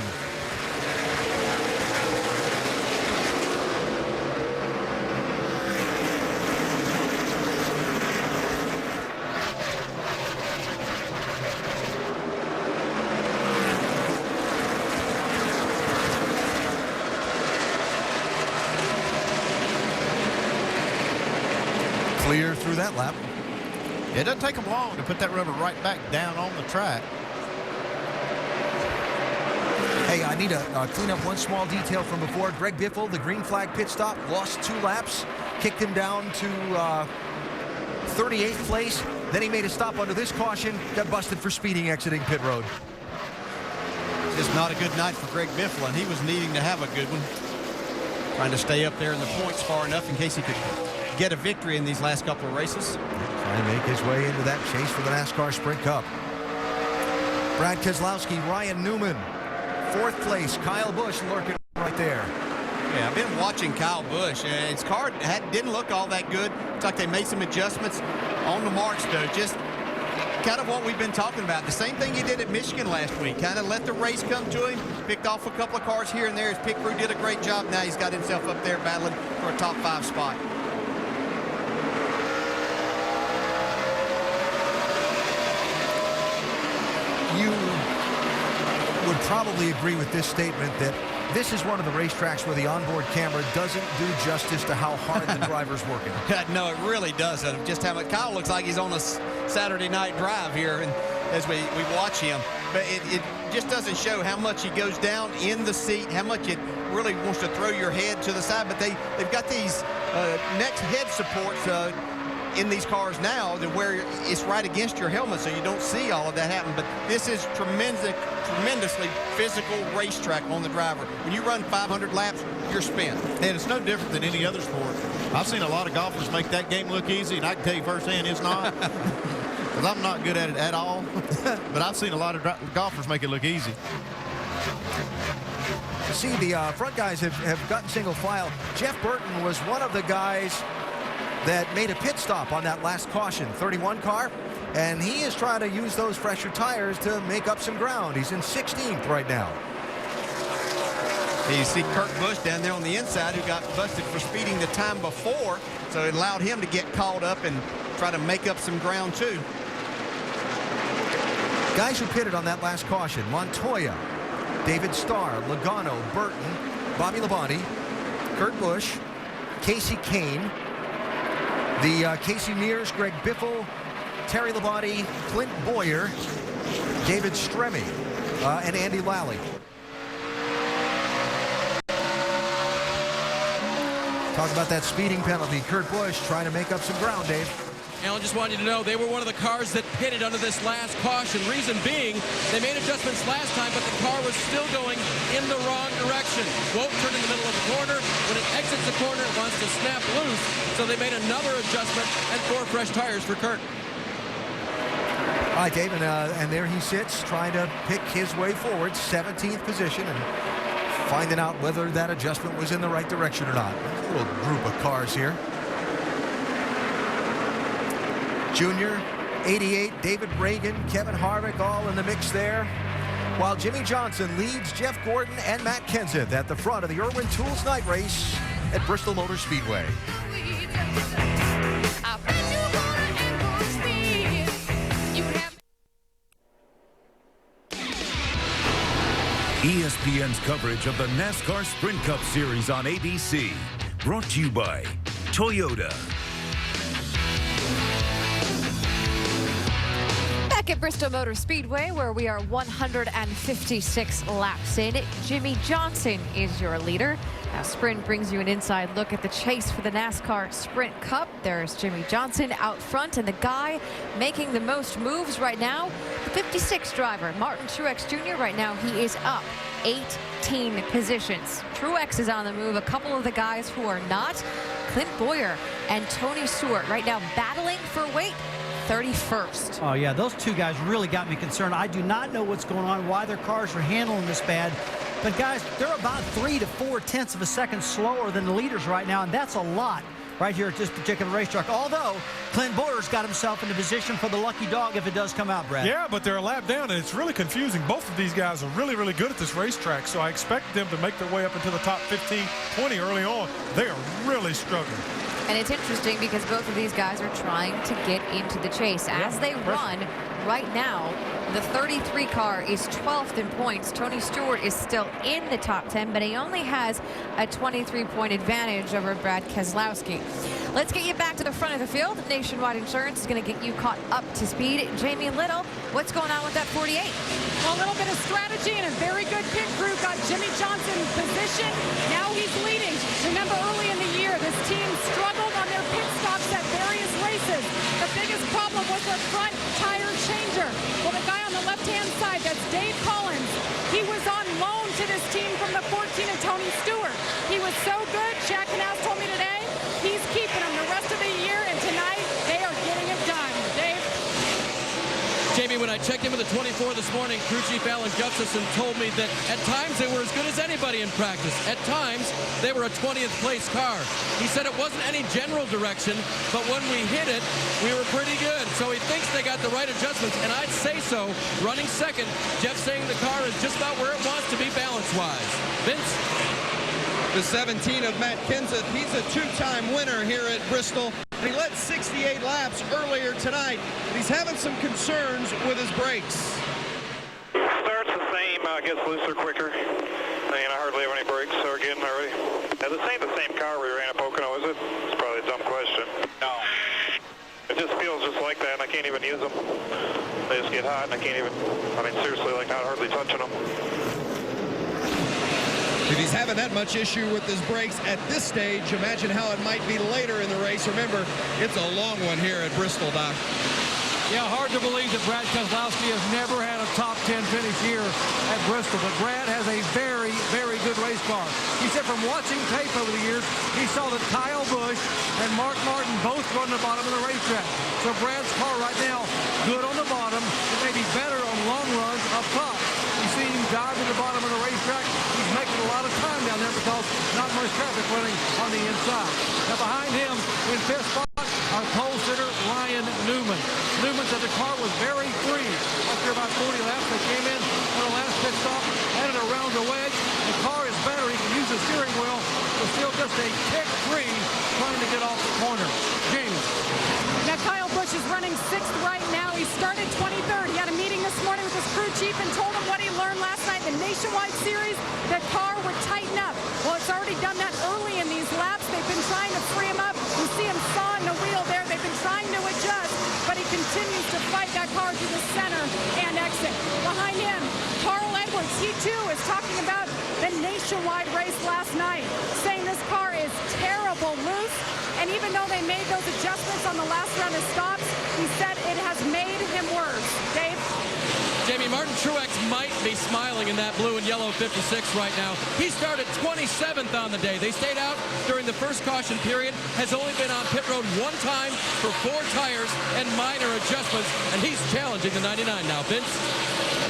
Clear through that lap. It doesn't take them long to put that rubber right back down on the track. Hey, I need to clean up one small detail from before. Greg Biffle, the green flag pit stop, lost 2 laps, kicked him down to 38th place. Then he made a stop under this caution, got busted for speeding exiting pit road. Just not a good night for Greg Biffle, and he was needing to have a good one. Trying to stay up there in the points far enough in case he could get a victory in these last couple of races. Trying to make his way into that chase for the NASCAR Sprint Cup. Brad Keselowski, Ryan Newman, 4th place. Kyle Busch lurking right there. Yeah, I've been watching Kyle Busch. His car didn't look all that good. Looks like they made some adjustments on the marks, though. Just kind of what we've been talking about. The same thing he did at Michigan last week. Kind of let the race come to him. Picked off a couple of cars here and there. His pit crew did a great job. Now he's got himself up there battling for a top 5 spot. You would probably agree with this statement that this is one of the racetracks where the onboard camera doesn't do justice to how hard the driver's working. No, it really doesn't. Just how much Kyle looks like he's on a Saturday night drive here, and as we watch him. But it just doesn't show how much he goes down in the seat, how much it really wants to throw your head to the side. But they've got these neck head supports in these cars now that where it's right against your helmet, so you don't see all of that happen. But this is tremendously physical racetrack on the driver. When you run 500 laps, you're spent. And it's no different than any other sport. I've seen a lot of golfers make that game look easy, and I can tell you firsthand it's not. Because I'm not good at it at all. But I've seen a lot of golfers make it look easy. See, the front guys have gotten single file. Jeff Burton was one of the guys that made a pit stop on that last caution, 31 car, and he is trying to use those fresher tires to make up some ground. He's in 16th right now. You see Kurt Busch down there on the inside, who got busted for speeding the time before, so it allowed him to get caught up and try to make up some ground too. Guys who pitted on that last caution: Montoya, David Starr, Logano, Burton, Bobby Labonte, Kurt Busch, Casey Kane, the Casey Mears, Greg Biffle, Terry Labonte, Clint Boyer, David Stremme, and Andy Lally. Talk about that speeding penalty. Kurt Busch trying to make up some ground, Dave. Alan, just wanted you to know they were one of the cars that pitted under this last caution. Reason being, they made adjustments last time, but the car was still going in the wrong direction. Won't turn in the middle of the corner. When it exits the corner, it wants to snap loose. So they made another adjustment and 4 fresh tires for Kurt. All right, Dave, and there he sits trying to pick his way forward, 17th position, and finding out whether that adjustment was in the right direction or not. There's a little group of cars here. Junior, 88, David Reagan, Kevin Harvick, all in the mix there. While Jimmy Johnson leads Jeff Gordon and Matt Kenseth at the front of the Irwin Tools Night Race at Bristol Motor Speedway. ESPN's coverage of the NASCAR Sprint Cup Series on ABC. Brought to you by Toyota. Back at Bristol Motor Speedway, where we are 156 laps in, Jimmy Johnson is your leader. Now, Sprint brings you an inside look at the chase for the NASCAR Sprint Cup. There's Jimmy Johnson out front, and the guy making the most moves right now, the 56 driver, Martin Truex Jr. Right now, he is up 18 positions. Truex is on the move. A couple of the guys who are not, Clint Boyer and Tony Stewart, right now battling for weight. 31st. Oh, yeah, those two guys really got me concerned. I do not know what's going on, why their cars are handling this bad. But, guys, they're about 3 to 4 tenths of a second slower than the leaders right now, and that's a lot right here at this particular racetrack. Although, Clint Boyer's got himself into position for the lucky dog if it does come out, Brad. Yeah, but they're a lap down, and it's really confusing. Both of these guys are really, really good at this racetrack, so I expect them to make their way up into the top 15, 20 early on. They are really struggling. And it's interesting because both of these guys are trying to get into the chase. As they run right now, the 33 car is 12th in points. Tony Stewart is still in the top 10, but he only has a 23-point advantage over Brad Keselowski. Let's get you back to the front of the field. Nationwide Insurance is going to get you caught up to speed. Jamie Little, what's going on with that 48? Well, a little bit of strategy and a very good pit crew got Jimmy Johnson in position. Now he's leading. Remember, early in the year, this team struggled on their pit stops at various races. The biggest problem was their front tire changer. Well, the guy on the left-hand side, that's Dave Collins. He was on loan to this team from the 14 of Tony Stewart. He was so good, Jack Knaus told me today, he's keeping him the rest of the year, and tonight they are getting it done. Dave? Jamie, when I checked in with the 24 this morning, crew chief Alan Gustafson told me that at times they were as good as anybody in practice. At times, they were a 20th place car. He said it wasn't any general direction, but when we hit it, we were pretty good. So he thinks they got the right adjustments, and I'd say so. Running second, Jeff saying the car is just about where it wants to be balance-wise. Vince? The 17 of Matt Kenseth, he's a two-time winner here at Bristol. He led 68 laps earlier tonight. He's having some concerns with his brakes. Starts the same, gets looser quicker. I hardly have any brakes, so we're getting already. Now, this ain't the same car we ran at Pocono, is it? It's probably a dumb question. No. It just feels just like that, and I can't even use them. They just get hot, and I can't even, seriously, like, not hardly touching them. If he's having that much issue with his brakes at this stage, imagine how it might be later in the race. Remember, it's a long one here at Bristol, Doc. Yeah, hard to believe that Brad Keselowski has never had a top 10 finish here at Bristol, but Brad has a very, very good race car. He said from watching tape over the years, he saw that Kyle Busch and Mark Martin both run the bottom of the racetrack. So Brad's car right now, good on the bottom, it may be better on long runs up top. You see him dive to the bottom of the racetrack. He's making a lot of time down there because not much traffic running on the inside. Now behind him in fifth spot, our pole sitter, Ryan Newman. Newman said the car was very free. After about 40 laps, they came in on the last pit stop, headed around the wedge. The car is better. He can use the steering wheel, but still just a tick free trying to get off the corner. Jamie. Now Kyle Busch is running 6th right now. He started 23rd. He had a meeting this morning with his crew chief and told him what he learned last night in the Nationwide Series. The car would tighten up. Well, it's already done that early in these laps. They've been trying to free him up. You see him sawing the wheel there. They've been trying to adjust, but he continues to fight that car through the center and exit. Behind him, Carl Edwards, he too is talking about the Nationwide race last night, saying this car is terrible loose. And even though they made those adjustments on the last round of stops, he said it has made him worse. Dave? Jamie, Martin Truex might be smiling in that blue and yellow 56 right now. He started 27th on the day. They stayed out during the first caution period, has only been on pit road one time for 4 tires and minor adjustments, and he's challenging the 99 now. Vince?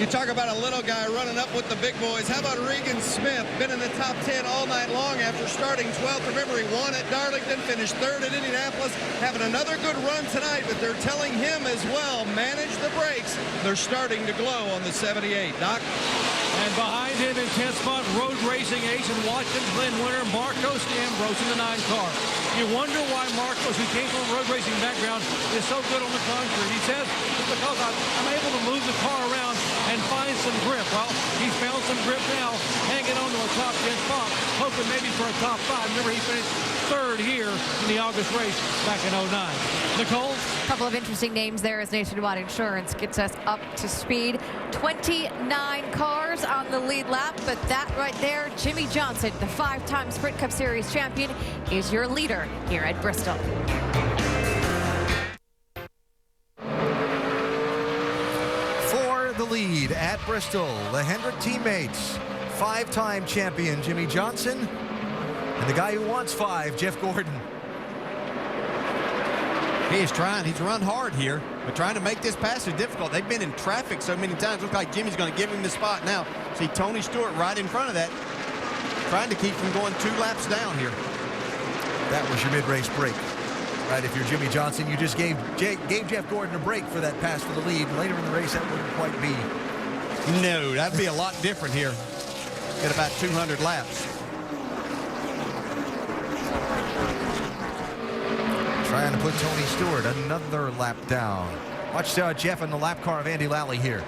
You talk about a little guy running up with the big boys. How about Regan Smith? Been in the top 10 all night long after starting 12th. Remember, he won at Darlington, finished 3rd at Indianapolis, having another good run tonight, but they're telling him as well, manage the brakes. They're starting to glow on the 78. Doc? And behind him in 10th spot, road racing ace and Watkins Glen winner Marcos Ambrose in the 9 car. You wonder why Marcos, who came from a road racing background, is so good on the concrete. He says, it's because I'm able to move the car around and find some grip. Well, he's found some grip now, hanging on to a top 10 spot, hoping maybe for a top 5. Remember, he finished 3rd here in the August race back in 09. Nicole? A couple of interesting names there as Nationwide Insurance gets us up to speed. 29 cars on the lead lap, but that right there, Jimmie Johnson, the 5-time Sprint Cup Series champion, is your leader here at Bristol. For the lead at Bristol, the Hendrick teammates, 5-time champion Jimmie Johnson, and the guy who wants 5, Jeff Gordon. He is trying. He's run hard here, but trying to make this passage difficult. They've been in traffic so many times. Looks like Jimmy's going to give him the spot now. See Tony Stewart right in front of that, trying to keep from going 2 laps down here. That was your mid-race break. Right, if you're Jimmie Johnson, you just gave Jeff Gordon a break for that pass for the lead. Later in the race, that wouldn't quite be. No, that'd be a lot different here. Get about 200 laps. Trying to put Tony Stewart another lap down. Watch Jeff in the lap car of Andy Lally here.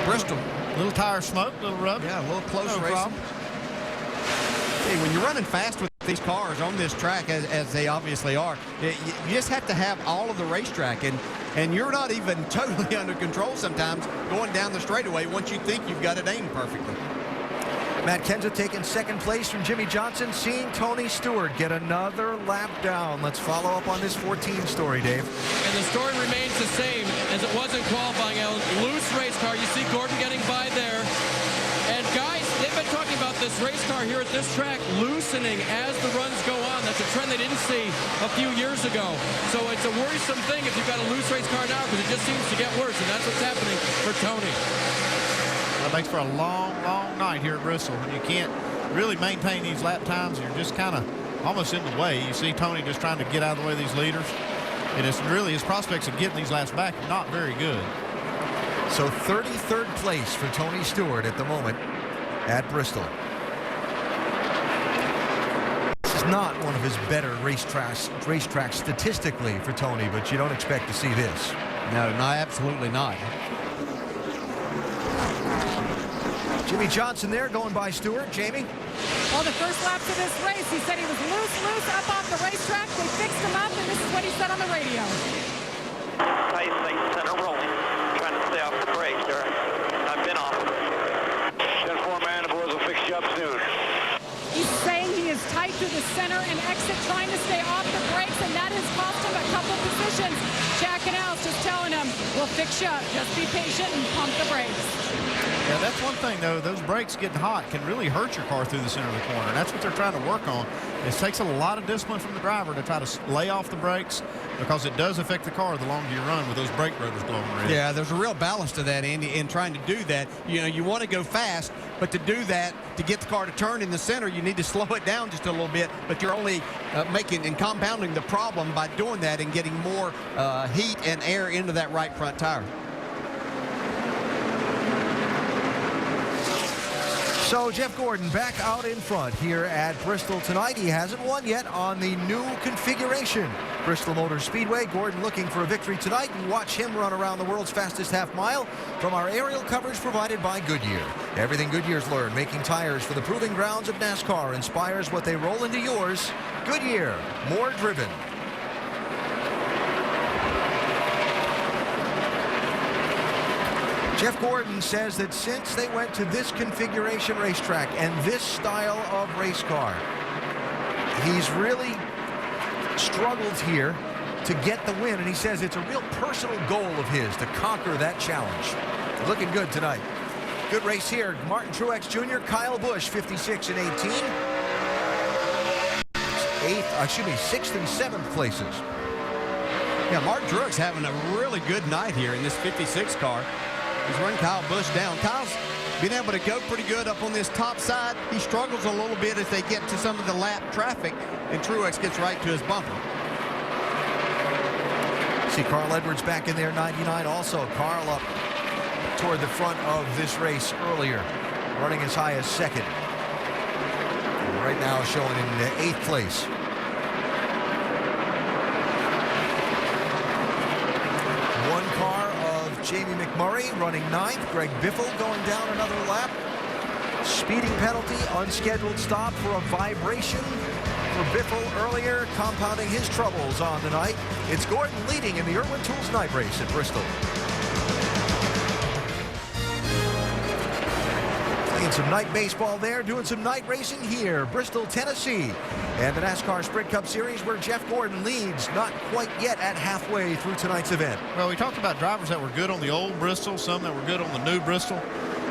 Bristol. Little tire smoke, little rub. Yeah, a little close no racing. problem. Hey, when you're running fast with these cars on this track, as they obviously are, you just have to have all of the racetrack, and you're not even totally under control sometimes going down the straightaway once you think you've got it aimed perfectly. Matt Kenseth taking 2nd place from Jimmie Johnson, seeing Tony Stewart get another lap down. Let's follow up on this 14 story, Dave. And the story remains the same as it was in qualifying. A loose race car. You see Gordon getting by there. And guys, they've been talking about this race car here at this track loosening as the runs go on. That's a trend they didn't see a few years ago. So it's a worrisome thing if you've got a loose race car now, because it just seems to get worse, and that's what's happening for Tony. That makes for a long, long night here at Bristol. You can't really maintain these lap times. You're just kind of almost in the way. You see Tony just trying to get out of the way of these leaders. And it's really his prospects of getting these laps back not very good. So 33rd place for Tony Stewart at the moment at Bristol. This is not one of his better racetracks statistically for Tony, but you don't expect to see this. No, absolutely not. Jimmie Johnson there going by Stewart. Jamie? Well, the first lap of this race, he said he was loose up off the racetrack. They fixed him up, and this is what he said on the radio. Tight thing, center rolling. Trying to stay off the brakes there. I've been off. fix you up. Just be patient and pump the brakes. Yeah, that's one thing, though. Those brakes getting hot can really hurt your car through the center of the corner. And that's what they're trying to work on. It takes a lot of discipline from the driver to try to lay off the brakes, because it does affect the car the longer you run with those brake rotors glowing red. Yeah, there's a real balance to that, Andy, in trying to do that. You know, you want to go fast, but to do that, to get the car to turn in the center, you need to slow it down just a little bit, but you're only making and compounding the problem by doing that and getting more heat and air into that right front tire. So Jeff Gordon back out in front here at Bristol tonight. He hasn't won yet on the new configuration. Bristol Motor Speedway. Gordon looking for a victory tonight. And watch him run around the world's fastest half mile from our aerial coverage provided by Goodyear. Everything Goodyear's learned, making tires for the proving grounds of NASCAR, inspires what they roll into yours. Goodyear, more driven. Jeff Gordon says that since they went to this configuration racetrack and this style of race car, he's really struggled here to get the win, and he says it's a real personal goal of his to conquer that challenge. Looking good tonight. Good race here. Martin Truex Jr., Kyle Busch, 56 and 18. 6th and 7th places. Yeah, Martin Truex having a really good night here in this 56 car. He's run Kyle Busch down. Kyle's been able to go pretty good up on this top side. He struggles a little bit as they get to some of the lap traffic, and Truex gets right to his bumper. See Carl Edwards back in there, 99 also. Carl up toward the front of this race earlier, running as high as second. And right now showing in 8th place. One car of Jamie McMurray running 9th. Greg Biffle going down another lap. Speeding penalty, unscheduled stop for a vibration for Biffle earlier, compounding his troubles on the night. It's Gordon leading in the Irwin Tools night race at Bristol. Playing some night baseball there, doing some night racing here, Bristol, Tennessee. And the NASCAR Sprint Cup Series, where Jeff Gordon leads, not quite yet at halfway through tonight's event. Well, we talked about drivers that were good on the old Bristol, some that were good on the new Bristol.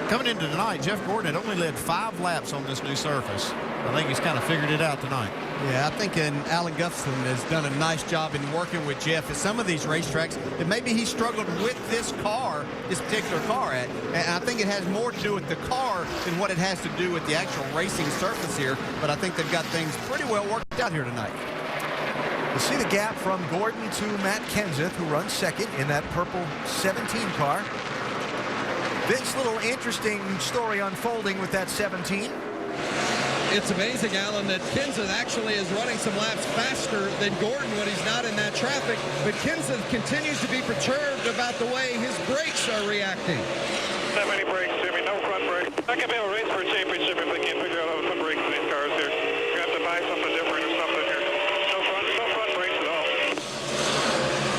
Coming into tonight, Jeff Gordon had only led 5 laps on this new surface. I think he's kind of figured it out tonight. Yeah, I think Alan Gustafson has done a nice job in working with Jeff at some of these racetracks that maybe he struggled with this car, this particular car at. And I think it has more to do with the car than what it has to do with the actual racing surface here. But I think they've got things pretty well worked out here tonight. You'll see the gap from Gordon to Matt Kenseth, who runs second in that purple 17 car. Vince, little interesting story unfolding with that 17. It's amazing, Alan, that Kenseth actually is running some laps faster than Gordon when he's not in that traffic, but Kenseth continues to be perturbed about the way his brakes are reacting. Not many brakes, Jimmy, no front brakes. I can be able to race for a championship if they can't figure out how to put brakes in these cars here. We're going to have to buy something different or something here. No front brakes at all.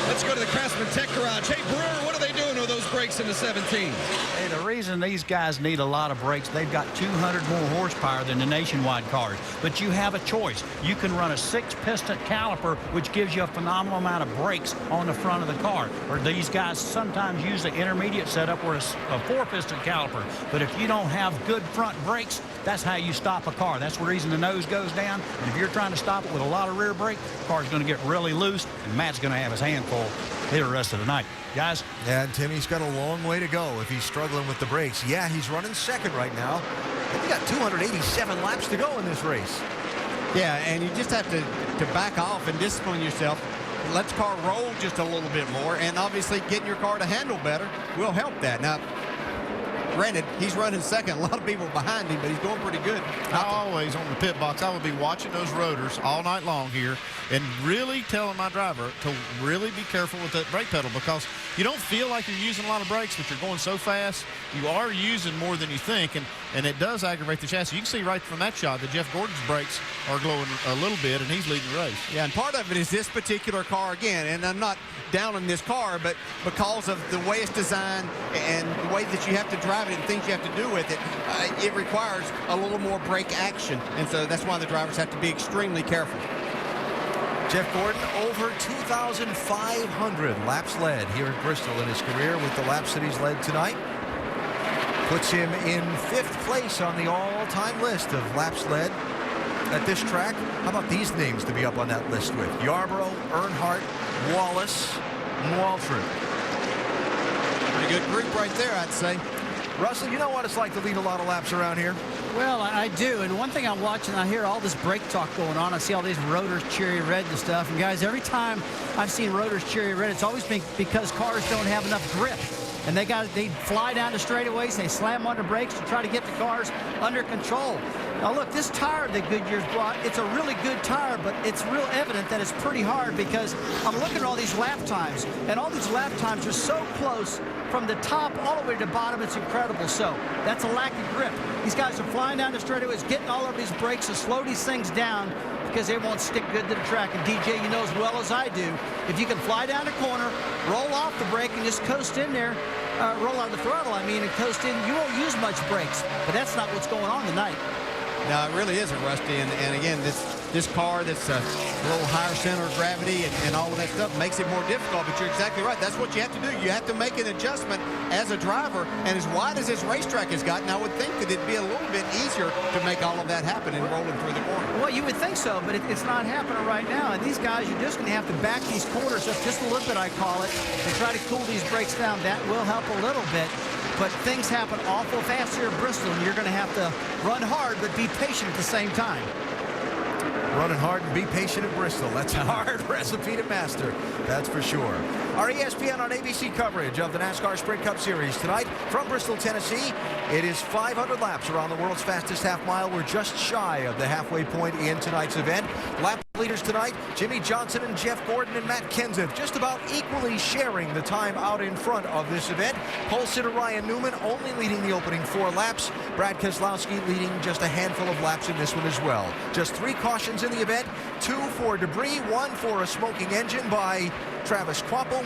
Let's go to the Craftsman Tech Garage. Hey, Brewer, what are they doing with those brakes in the 17? Hey, the reason these guys need a lot of brakes, they've got 200 more horsepower than the Nationwide cars. But you have a choice. You can run a 6-piston caliper, which gives you a phenomenal amount of brakes on the front of the car. Or these guys sometimes use the intermediate setup where it's a 4-piston caliper. But if you don't have good front brakes, that's how you stop a car. That's the reason the nose goes down. And if you're trying to stop it with a lot of rear brake, the car's going to get really loose, and Matt's going to have his hand full here the rest of the night. Guys? Yeah, and Timmy's got a long way to go if he's struggling with the brakes. Yeah, he's running second right now. He got 287 laps to go in this race. Yeah, and you just have to back off and discipline yourself. Let the car roll just a little bit more, and obviously getting your car to handle better will help that. Now, granted, he's running second. A lot of people behind him, but he's going pretty good. Always on the pit box, I would be watching those rotors all night long here and really telling my driver to really be careful with that brake pedal, because you don't feel like you're using a lot of brakes, but you're going so fast. You are using more than you think, and it does aggravate the chassis. You can see right from that shot that Jeff Gordon's brakes are glowing a little bit, and he's leading the race. Yeah, and part of it is this particular car again, and I'm not down on this car, but because of the way it's designed and the way that you have to drive it and things you have to do with it, it requires a little more brake action, and so that's why the drivers have to be extremely careful. Jeff Gordon over 2,500 laps led here in Bristol in his career with the laps that he's led tonight. Puts him in 5th place on the all-time list of laps led at this track. How about these names to be up on that list with? Yarborough, Earnhardt, Wallace, and Waltrip. Pretty good group right there, I'd say. Russell, you know what it's like to lead a lot of laps around here? Well, I do. And one thing I'm watching, I hear all this brake talk going on. I see all these rotors cherry red and stuff. And guys, every time I've seen rotors cherry red, it's always been because cars don't have enough grip. And they fly down the straightaways, they slam on the brakes to try to get the cars under control. Now look, this tire that Goodyear's brought, it's a really good tire, but it's real evident that it's pretty hard because I'm looking at all these lap times, and all these lap times are so close from the top all the way to the bottom. It's incredible. So that's a lack of grip. These guys are flying down the straightaways, getting all of these brakes to slow these things down because they won't stick good to the track. And DJ, you know as well as I do, if you can fly down the corner, roll off the brake, and just coast in there, roll out the throttle, and coast in, you won't use much brakes. But that's not what's going on tonight. No, it really isn't, Rusty. And again, this car that's a little higher center of gravity and all of that stuff makes it more difficult. But you're exactly right. That's what you have to do. You have to make an adjustment as a driver. And as wide as this racetrack has gotten, I would think that it'd be a little bit easier to make all of that happen and rolling through the corner. Well, you would think so, but it's not happening right now. And these guys, you're just going to have to back these corners up just a little bit, I call it, and try to cool these brakes down. That will help a little bit. But things happen awful fast here in Bristol, and you're going to have to run hard but be patient at the same time. Running hard and be patient at Bristol. That's a hard recipe to master, that's for sure. Our ESPN on ABC coverage of the NASCAR Sprint Cup Series tonight from Bristol, Tennessee. It is 500 laps around the world's fastest half mile. We're just shy of the halfway point in tonight's event. Lap leaders tonight, Jimmy Johnson and Jeff Gordon and Matt Kenseth, just about equally sharing the time out in front of this event. Pole sitter Ryan Newman only leading the opening 4 laps. Brad Keselowski leading just a handful of laps in this one as well. Just 3 cautions in the event, 2 for debris, 1 for a smoking engine by Travis Kvapil.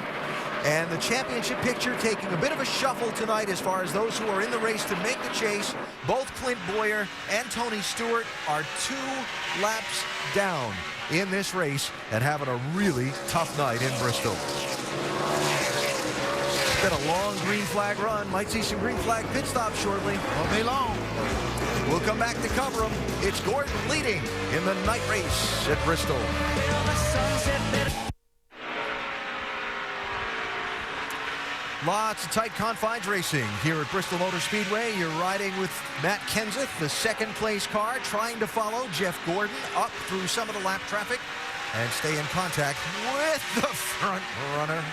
And the championship picture taking a bit of a shuffle tonight as far as those who are in the race to make the chase. Both Clint Boyer and Tony Stewart are 2 laps down in this race and having a really tough night in Bristol. It's been a long green flag run. Might see some green flag pit stops shortly. Won't be long. We'll come back to cover them. It's Gordon leading in the night race at Bristol. Lots of tight confines racing here at Bristol Motor Speedway. You're riding with Matt Kenseth, the 2nd place car, trying to follow Jeff Gordon up through some of the lap traffic and stay in contact with the front runner.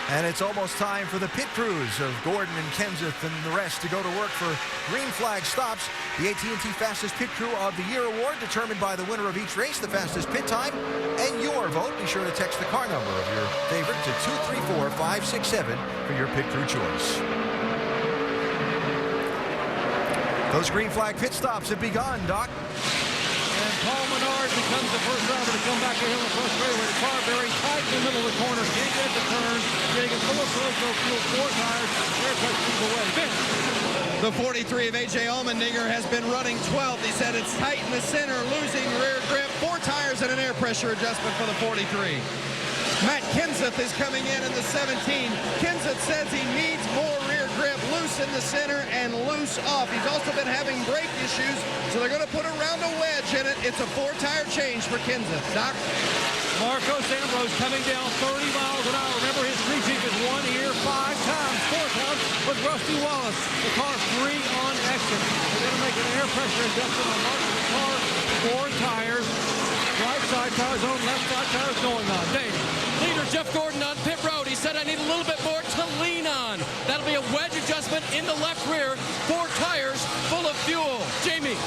And it's almost time for the pit crews of Gordon and Kenseth and the rest to go to work for green flag stops. The AT&T Fastest Pit Crew of the Year award determined by the winner of each race, the fastest pit time, and your vote. Be sure to text the car number of your favorite to 234-567 for your pit crew choice. Those green flag pit stops have begun, Doc. And Paul Menard becomes the first driver to come back here on the first straightaway. The car very tight in the middle of the corner. Can't get the turn. Getting it full of close, no fuel, 4 tires. Air pressure away. Vince. The 43 of A.J. Allmendinger has been running 12th. He said it's tight in the center, losing rear grip. 4 tires and an air pressure adjustment for the 43. Matt Kenseth is coming in the 17. Kenseth says he needs more rear grip, loose in the center and loose off. He's also been having brake issues, so they're going to put a round of wedge in it. It's a 4-tire change for Kenseth. Doc? Marcos Ambrose coming down 30 miles an hour. Remember, his crew chief is 1 here 5 times, 4 times with Rusty Wallace. The car 3 on exit. They're going to make an air pressure adjustment on Marcos' car. 4 tires. Right side tires on, left side tires going on. Dave. Leader Jeff Gordon on pit road. He said, I need a little bit more to lean on. That'll be a wedge adjustment in the left rear. 4 tires full of fuel. Jamie.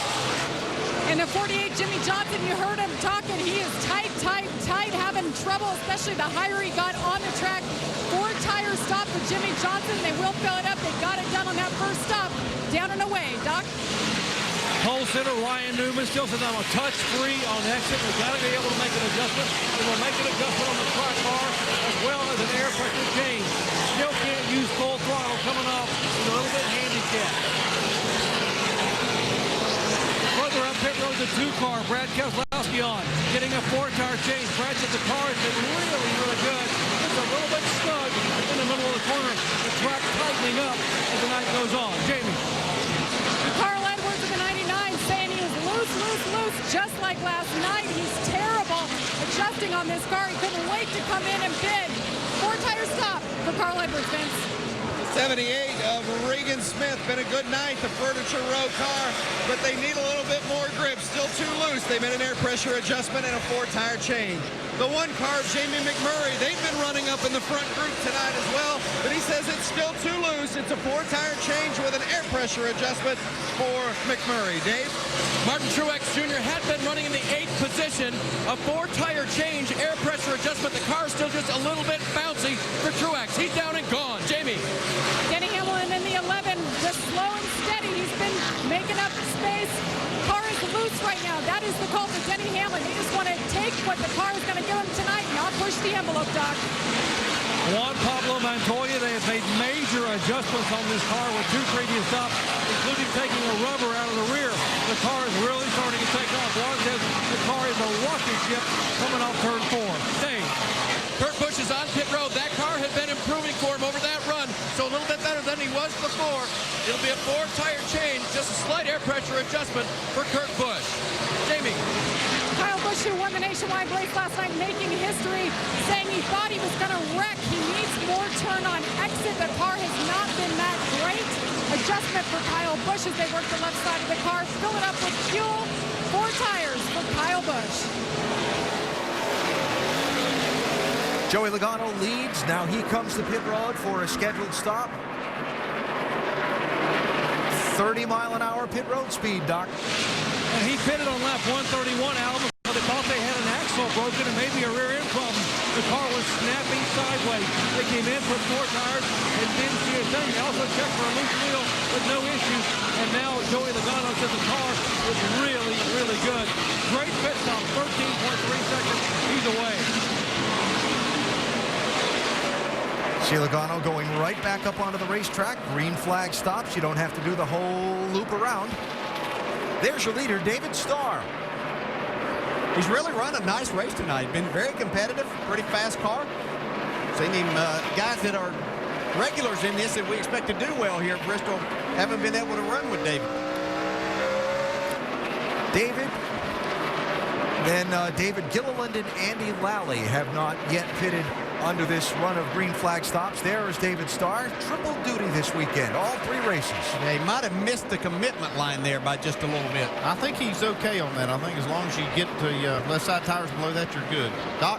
In the 48, Jimmy Johnson, you heard him talking. He is tight, having trouble, especially the higher he got on the track. 4 tires stop with Jimmy Johnson. They will fill it up. They got it done on that first stop. Down and away, Doc. Pole sitter Ryan Newman still says I'm a touch free on exit. We've got to be able to make an adjustment. We will make an adjustment on the track bar as well as an air pressure change. Still can't use full throttle coming off. He's a little bit handicapped. Further up pit road, the 2 car. Brad Keselowski on. getting a 4-tire change. Brad said the car has been really, really good. It's a little bit snug in the middle of the corner. The track tightening up as the night goes on. Jamie. Carl Edwards of the 99 saying he was loose, loose, loose, just like last night. He's terrible adjusting on this car. He couldn't wait to come in and bid. 4-tire stop for Carl Edwards, Vince. 78 of Regan Smith. Been a good night, the Furniture Row car, but they need a little bit more grip. Still too loose. They made an air pressure adjustment and a 4-tire change. The one car, Jamie McMurray, they've been running up in the front group tonight as well, but he says it's still too loose. It's a 4-tire change with an air pressure adjustment for McMurray. Dave? Martin Truex Jr. had been running in the 8th position. A 4-tire change, air pressure adjustment. The car's still just a little bit bouncy for Truex. He's down and gone. Jamie. Denny Hamlin in the 11, just slow and steady. He's been making up space. Car is loose right now. That is the call for Denny Hamlin. They just want to take what the car is going to give him tonight, not push the envelope, Doc. Juan Pablo Montoya, they have made major adjustments on this car with 2 previous stops, including taking a rubber out of the rear. The car is really starting to take off. Juan says the car is a rocket ship coming off turn 4. Dave. Kurt Busch is on pit road. That car had been improving for him over that run, so a little bit better than he was before. It'll be a 4-tire change, just a slight air pressure adjustment for Kurt Busch. Jamie. Kyle Busch, who won the nationwide race last night, making history, saying he thought he was going to wreck. He needs more turn on exit. The car has not been that great. Adjustment for Kyle Busch as they work the left side of the car. Fill it up with fuel. 4 tires for Kyle Busch. Joey Logano leads. Now he comes to pit road for a scheduled stop. 30-mile-an-hour pit road speed, Doc. And he pitted on lap 131, Alvin. They thought they had an axle broken and maybe a rear end problem. The car was snapping sideways. They came in, put 4 tires, and didn't see a thing. They also checked for a loose wheel with no issues. And now Joey Logano said the car is really, really good. Great pit stop, 13.3 seconds. He's away. See Logano going right back up onto the racetrack. Green flag stops. You don't have to do the whole loop around. There's your leader, David Starr. He's really run a nice race tonight. Been very competitive, pretty fast car. Seen him, guys that are regulars in this that we expect to do well here at Bristol haven't been able to run with David. Then David Gilliland and Andy Lally have not yet pitted under this run of green flag stops. There is David Starr. Triple duty this weekend, all 3 races. Yeah, he might have missed the commitment line there by just a little bit. I think he's okay on that. I think as long as you get to left side tires below that, you're good. Doc?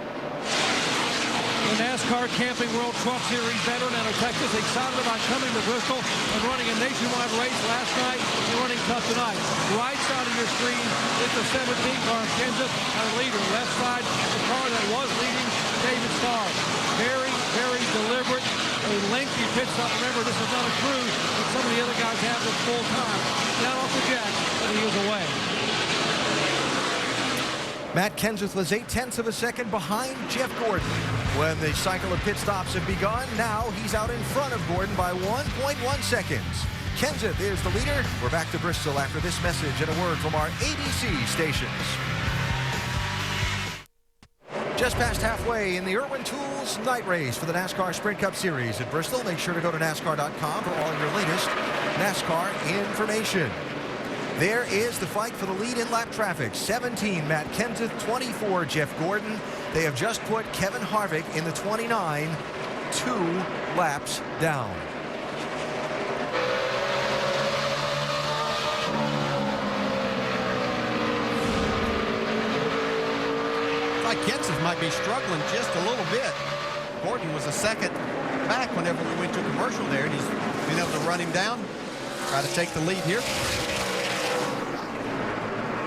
The NASCAR Camping World Truck Series veteran out of Texas, excited about coming to Bristol and running a nationwide race last night and running tough tonight. Right side of your screen is the 17 car, Kansas, our leader. Left side, the car that was leading, David Starr. Very, very deliberate, a lengthy pit stop. Remember, this is not a cruise that some of the other guys have this full time. Down off the jack, and he was away. Matt Kenseth was 0.8 of a second behind Jeff Gordon when the cycle of pit stops have begun. Now he's out in front of Gordon by 1.1 seconds. Kenseth is the leader. We're back to Bristol after this message and a word from our ABC stations. Just past halfway in the Irwin Tools night race for the NASCAR Sprint Cup Series at Bristol. Make sure to go to NASCAR.com for all your latest NASCAR information. There is the fight for the lead in lap traffic. 17, Matt Kenseth. 24, Jeff Gordon. They have just put Kevin Harvick in the 29, 2 laps down. Like Kenseth might be struggling just a little bit. Gordon was a second back whenever we went to commercial there, and he's been able to run him down. Try to take the lead here.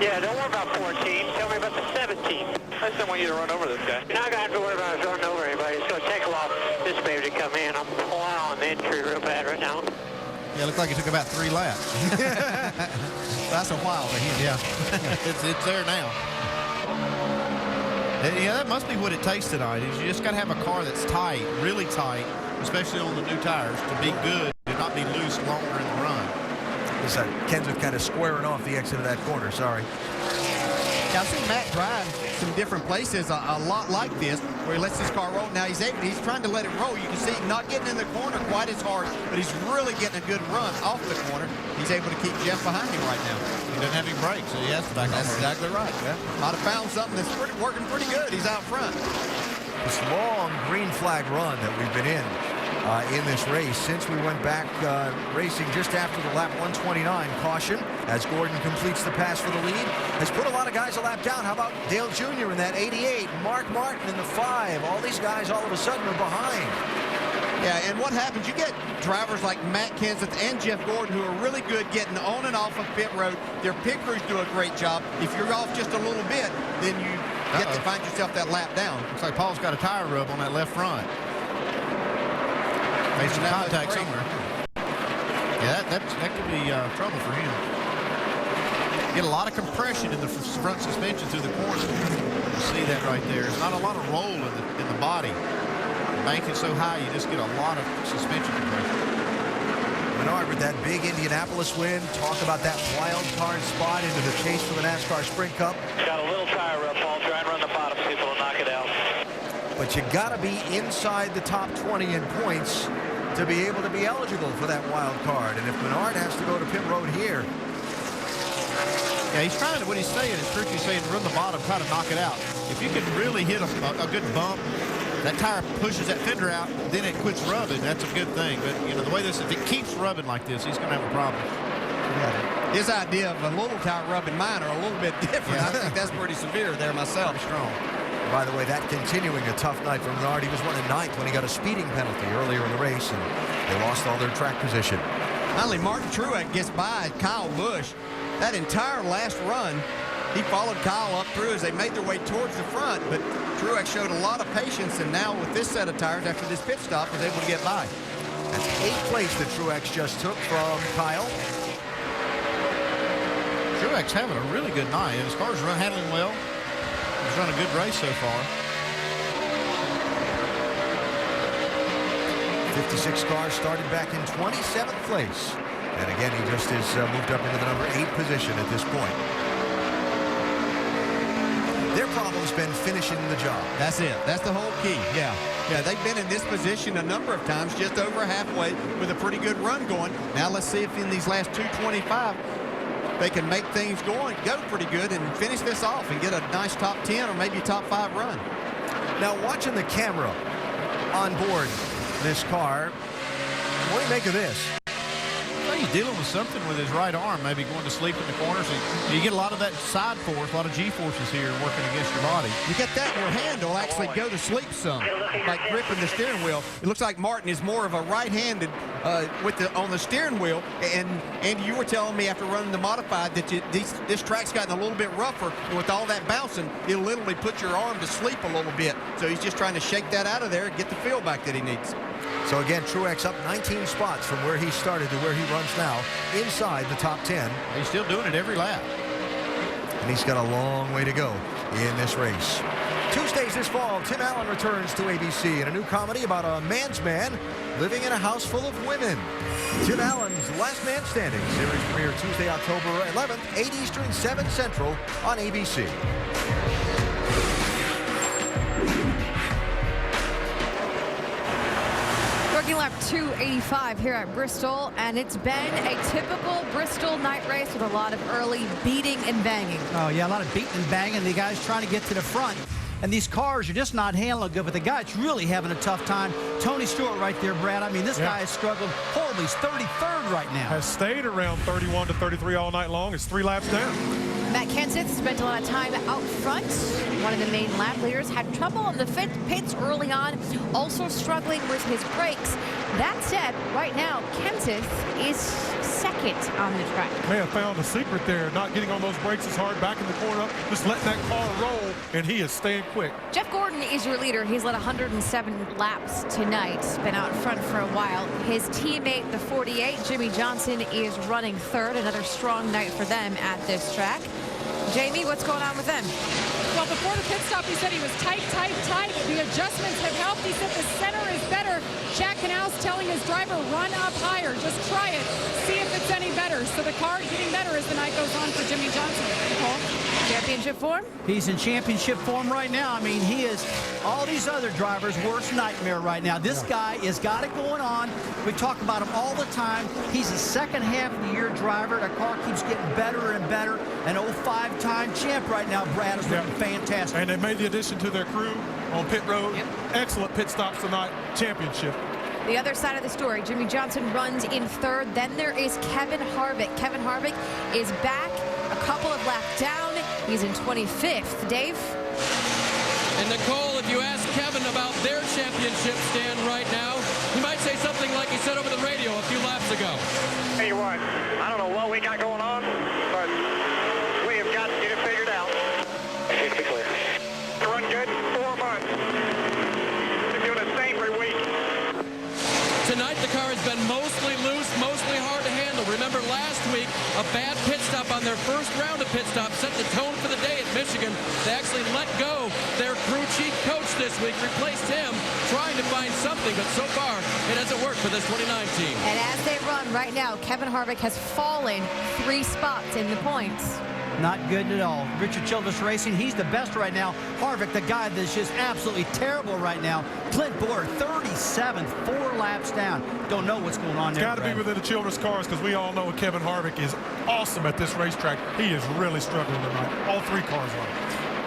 Yeah, don't worry about 14. Tell me about the 17. I just don't want you to run over this guy. You're not going to have to worry about us running over anybody. It's going to take a while for this baby to come in. I'm plowing the entry real bad right now. Yeah, it looks like it took about 3 laps. That's a while for him. Yeah, it's there now. Yeah, that must be what it takes tonight. Is you just got to have a car that's tight, really tight, especially on the new tires, to be good, to not be loose longer in the run. Kenseth kind of squaring off the exit of that corner. Sorry. Yeah, I've seen Matt drive some different places, a lot like this, where he lets his car roll. Now he's trying to let it roll. You can see not getting in the corner quite as hard, but he's really getting a good run off the corner. He's able to keep Jeff behind him right now. He doesn't have any brakes, so he has to back off. That's exactly right. Yeah. Might have found something that's working pretty good. He's out front. This long green flag run that we've been in this race since we went back racing just after the lap 129 caution as Gordon completes the pass for the lead has put a lot of guys a lap down. How about Dale Jr. in that 88, Mark Martin in the 5? All these guys all of a sudden are behind. Yeah, and what happens, you get drivers like Matt Kenseth and Jeff Gordon who are really good getting on and off of pit road. Their pit crews do a great job. If you're off just a little bit, then you get to find yourself that lap down. Looks like Paul's got a tire rub on that left front. Made some contact somewhere. Yeah, that could be trouble for him. Get a lot of compression in the front suspension through the corner. You see that right there. There's not a lot of roll in the body. The bank is so high, you just get a lot of suspension compression. Menard with that big Indianapolis win. Talk about that wild card spot into the chase for the NASCAR Sprint Cup. Got a little tire rub, Paul. Try and run the bottom, see if it'll knock it out. But you got to be inside the top 20 in points to be able to be eligible for that wild card. And if Menard has to go to pit road here. Yeah, he's trying to, what he's saying is, Trucci's saying, run the bottom, try to knock it out. If you can really hit a good bump, that tire pushes that fender out, then it quits rubbing. That's a good thing. But, you know, the way this, if it keeps rubbing like this, he's going to have a problem. Yeah. His idea of a little tire rubbing mine are a little bit different. Yeah. I think that's pretty severe there myself. Strong. By the way, that continuing a tough night for Menard. He was running 9th when he got a speeding penalty earlier in the race, and they lost all their track position. Finally, Martin Truex gets by Kyle Busch. That entire last run, he followed Kyle up through as they made their way towards the front, but Truex showed a lot of patience, and now with this set of tires after this pit stop was able to get by. That's 8th place that Truex just took from Kyle. Truex having a really good night, and his car's handling well. He's run a good race so far. 56 cars started back in 27th place. And again, he just is moved up into the number 8 position at this point. Their problem's been finishing the job. That's it. That's the whole key. Yeah. Yeah, they've been in this position a number of times, just over halfway with a pretty good run going. Now let's see if in these last 225 they can make things go pretty good and finish this off and get a nice top 10 or maybe top 5 run. Now watching the camera on board this car, what do you make of this? Well, he's dealing with something with his right arm, maybe going to sleep in the corner. So you get a lot of that side force, a lot of G-forces here working against your body. You get that, your hand will actually go to sleep some, like gripping the steering wheel. It looks like Martin is more of a right-handed on the steering wheel. And Andy, you were telling me after running the modified that this track's gotten a little bit rougher, and with all that bouncing, it'll literally put your arm to sleep a little bit. So he's just trying to shake that out of there and get the feel back that he needs. So again, Truex up 19 spots from where he started to where he runs now, inside the top 10. He's still doing it every lap. And he's got a long way to go in this race. Tuesdays this fall, Tim Allen returns to ABC in a new comedy about a man's man living in a house full of women. Tim Allen's Last Man Standing series premiere Tuesday, October 11th, 8 Eastern, 7 Central on ABC. Working lap 285 here at Bristol, and it's been a typical Bristol night race with a lot of early beating and banging. Oh, yeah, a lot of beating and banging. The guys trying to get to the front. And these cars are just not handling good, but the guy's really having a tough time. Tony Stewart right there, Brad. I mean, this guy has struggled horribly. He's 33rd right now. Has stayed around 31 to 33 all night long. It's 3 laps down. Matt Kenseth spent a lot of time out front. One of the main lap leaders had trouble on the pits early on, also struggling with his brakes. That said, right now, Kenseth is second on the track. May have found a secret there, not getting on those brakes as hard, back in the corner, just letting that car roll, and he is staying quick. Jeff Gordon is your leader. He's led 107 laps tonight. Been out front for a while. His teammate, the 48, Jimmy Johnson, is running third. Another strong night for them at this track. Jamie, what's going on with them? Well, before the pit stop, he said he was tight. The adjustments have helped. He said the center is better. Jack Canals telling his driver, run up higher. Just try it. See if it's any better. So the car getting better as the night goes on for Jimmy Johnson. Nicole? Championship form? He's in championship form right now. I mean, he is all these other drivers' worst nightmare right now. This guy has got it going on. We talk about him all the time. He's a second half of the year driver. The car keeps getting better and better. An 05-time champ right now. Brad is looking fantastic. And they made the addition to their crew on pit road. Yep. Excellent pit stops tonight. Championship. The other side of the story, Jimmy Johnson runs in third. Then there is Kevin Harvick. Kevin Harvick is back a couple of laps down. He's in 25th. Dave? And Nicole, if you ask Kevin about their championship stand right now, he might say something like he said over the radio a few laps ago. Tell you what, I don't know what we got going on, but we have got to get it figured out. It's clear. Run good 4 months. Been doing the same every week. Tonight, the car has been mostly loose, mostly hard to handle. Remember last week, a bad pit stop on their first round of pit stops set the tone for the day at Michigan. They actually let go their crew chief coach this week, replaced him, trying to find something, but so far, it hasn't worked for this 29 team. And as they run right now, Kevin Harvick has fallen 3 spots in the points. Not good at all. Richard Childress Racing, he's the best right now. Harvick, the guy that's just absolutely terrible right now. Clint Boyer, 37th, 4 laps down. Don't know what's going on there. It's got to be within the Childress cars because we all know Kevin Harvick is awesome at this racetrack. He is really struggling tonight. All 3 cars are.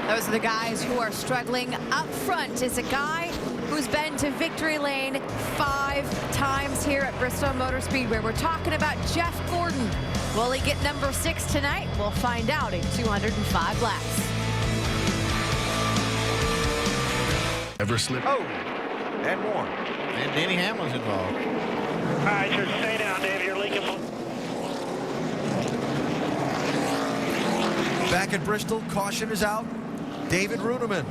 Those are the guys who are struggling. Up front is a guy who's been to victory lane 5 times here at Bristol Motor Speedway. We're talking about Jeff Gordon. Will he get number 6 tonight? We'll find out in 205 laps. Ever slip? Oh, and more. And Denny Hamlin's involved. All right, just stay down, Dave. You're leaking. Back at Bristol, caution is out. David Runeman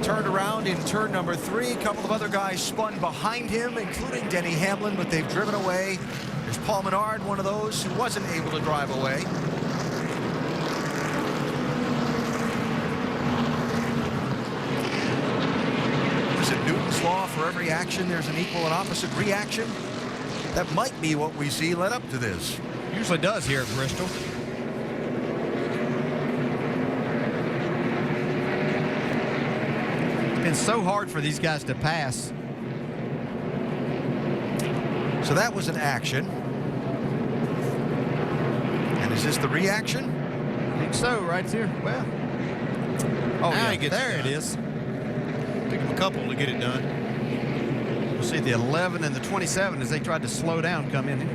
turned around in turn number 3. A couple of other guys spun behind him, including Denny Hamlin, but they've driven away. There's Paul Menard, one of those who wasn't able to drive away. Is it Newton's law? For every action, there's an equal and opposite reaction? That might be what we see led up to this. Usually does here at Bristol. It's been so hard for these guys to pass. So that was an action. And is this the reaction? I think so, right here. Well, oh, Now yeah, he gets there it it done. is. Took him a couple to get it done. We'll see the 11 and the 27 as they tried to slow down come in.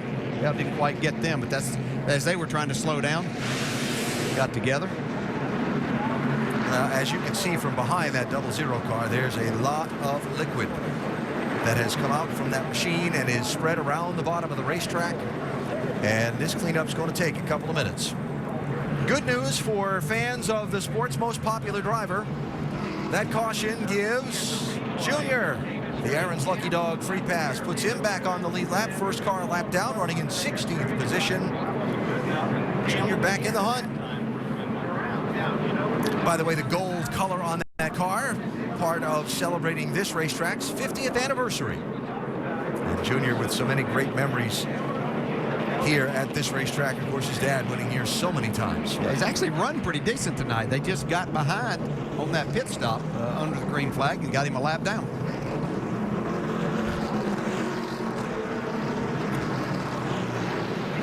Well, didn't quite get them, but that's as they were trying to slow down. Got together. As you can see from behind that 00 car, there's a lot of liquid that has come out from that machine and is spread around the bottom of the racetrack. And this cleanup's going to take a couple of minutes. Good news for fans of the sport's most popular driver. That caution gives Junior the Aaron's Lucky Dog free pass. Puts him back on the lead lap. First car lap down, running in 16th position. Junior back in the hunt. By the way, the gold color on that car, part of celebrating this racetrack's 50th anniversary. And Junior with so many great memories here at this racetrack. Of course, his dad winning here so many times. Yeah, he's actually run pretty decent tonight. They just got behind on that pit stop under the green flag and got him a lap down.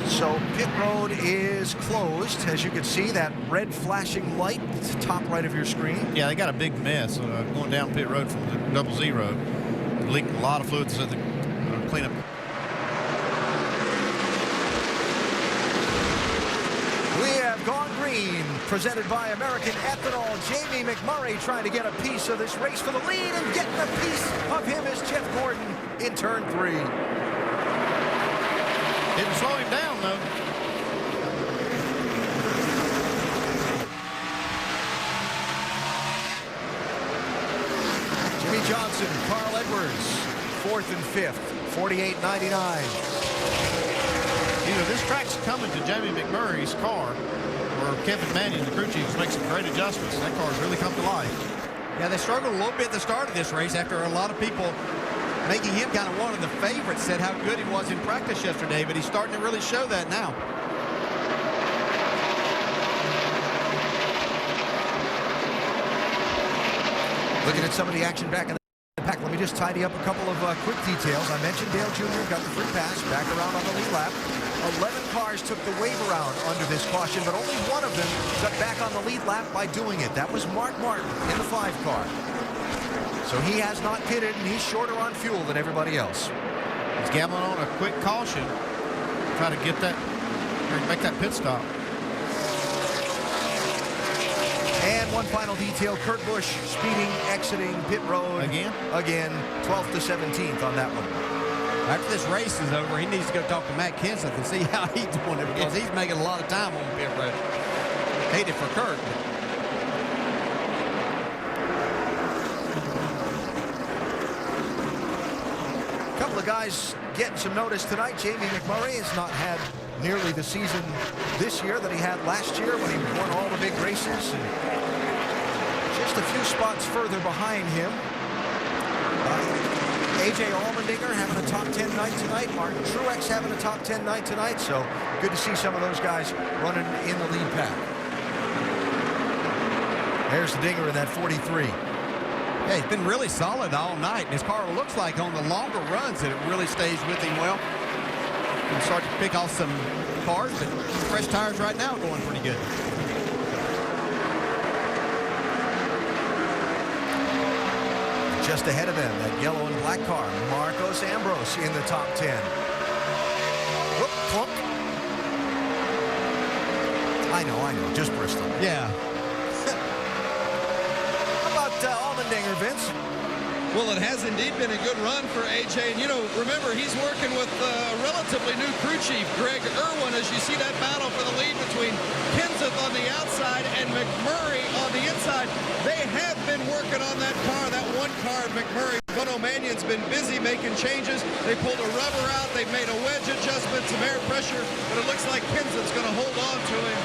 So pit road is closed. As you can see, that red flashing light at the top right of your screen. Yeah, they got a big mess going down pit road from the 00. Leaked a lot of fluids at the cleanup. We have gone green, presented by American Ethanol. Jamie McMurray trying to get a piece of this race for the lead, and getting a piece of him is Jeff Gordon in turn 3. Didn't slow him down, though. Jimmy Johnson, Carl Edwards, 4th and 5th, 48.99. You know, this track's coming to Jamie McMurray's car, where Kevin Mannion, the crew chief, makes some great adjustments. That car's really come to life. Yeah, they struggled a little bit at the start of this race after a lot of people making him kind of one of the favorites, said how good he was in practice yesterday, but he's starting to really show that now. Looking at some of the action back in the pack, let me just tidy up a couple of quick details. I mentioned Dale Jr. got the free pass back around on the lead lap. 11 cars took the wave around under this caution, but only one of them got back on the lead lap by doing it. That was Mark Martin in the 5 car. So he has not pitted, and he's shorter on fuel than everybody else. He's gambling on a quick caution. Try to get that, or make that pit stop. And one final detail, Kurt Busch speeding, exiting pit road. Again? Again, 12th to 17th on that one. After this race is over, he needs to go talk to Matt Kenseth and see how he's doing it, because he's making a lot of time on pit road. Hate it for Kurt. A couple of guys getting some notice tonight. Jamie McMurray has not had nearly the season this year that he had last year when he won all the big races. And just a few spots further behind him. A.J. Allmendinger having a top 10 night tonight. Martin Truex having a top 10 night tonight. So good to see some of those guys running in the lead pack. There's the Dinger in that 43. Yeah, he's been really solid all night. And his car looks like on the longer runs that it really stays with him well. And start to pick off some cars, but fresh tires right now going pretty good. Just ahead of them, that yellow and black car, Marcos Ambrose in the top 10. Whoop, clunk. I know, just Bristol. Yeah. How about Allmendinger, Vince? Well, it has indeed been a good run for A.J. And, you know, remember, he's working with a relatively new crew chief, Greg Irwin, as you see that battle for the lead between Kenseth on the outside and McMurray on the inside. They have been working on that car, that one car, McMurray. Bono Mannion's been busy making changes. They pulled a rubber out. They've made a wedge adjustment, some air pressure, but it looks like Kenseth's going to hold on to him,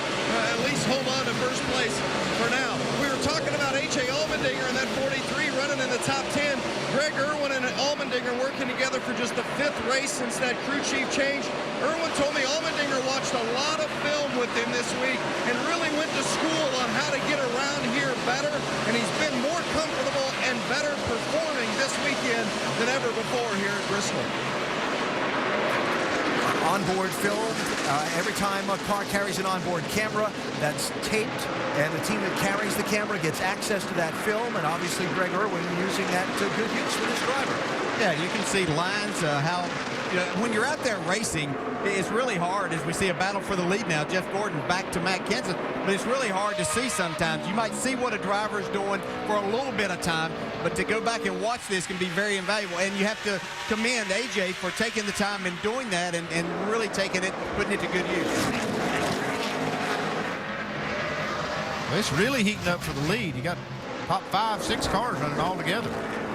at least hold on to first place for now. We were talking about A.J. Allmendinger in that 43 running in the top 10. Greg Irwin and Allmendinger working together for just the 5th race since that crew chief change. Irwin told me Allmendinger watched a lot of film with him this week and really went to school on how to get around here better, and he's been more comfortable and better performing this weekend than ever before here at Bristol. Onboard film. Every time a car carries an onboard camera, that's taped, and the team that carries the camera gets access to that film, and obviously Greg Irwin using that to good use with his driver. Yeah, you can see lines, how, you know, when you're out there racing, it's really hard as we see a battle for the lead now. Jeff Gordon back to Matt Kenseth, but it's really hard to see sometimes. You might see what a driver is doing for a little bit of time, but to go back and watch this can be very invaluable. And you have to commend AJ for taking the time and doing that and really taking it, putting it to good use. Well, it's really heating up for the lead. You got top 5, 6 cars running all together.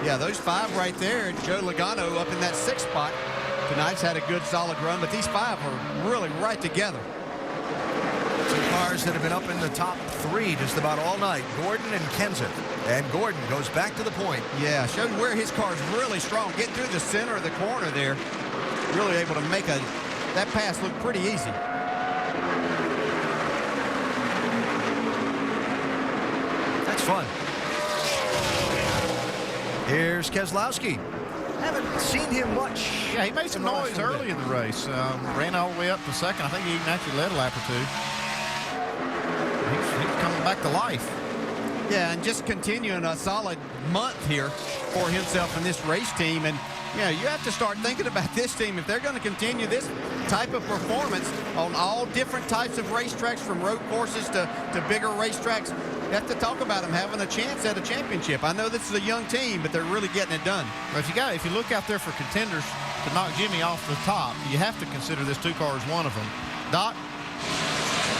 Yeah, those 5 right there. Joe Logano up in that 6th spot. Tonight's had a good solid run, but these 5 are really right together. Two cars that have been up in the top 3 just about all night, Gordon and Kenseth. And Gordon goes back to the point. Yeah, showed where his car's really strong. Getting through the center of the corner there. Really able to make that pass look pretty easy. That's fun. Here's Keselowski. Haven't seen him much. Yeah, he made some noise early in the race. Ran all the way up to second. I think he even actually led a lap or 2. He's coming back to life. Yeah, and just continuing a solid month here for himself and this race team. And, you know, you have to start thinking about this team. If they're going to continue this type of performance on all different types of racetracks, from road courses to bigger racetracks, you have to talk about them having a chance at a championship. I know this is a young team, but they're really getting it done. But if you look out there for contenders to knock Jimmy off the top, you have to consider this 2 car as one of them. Doc?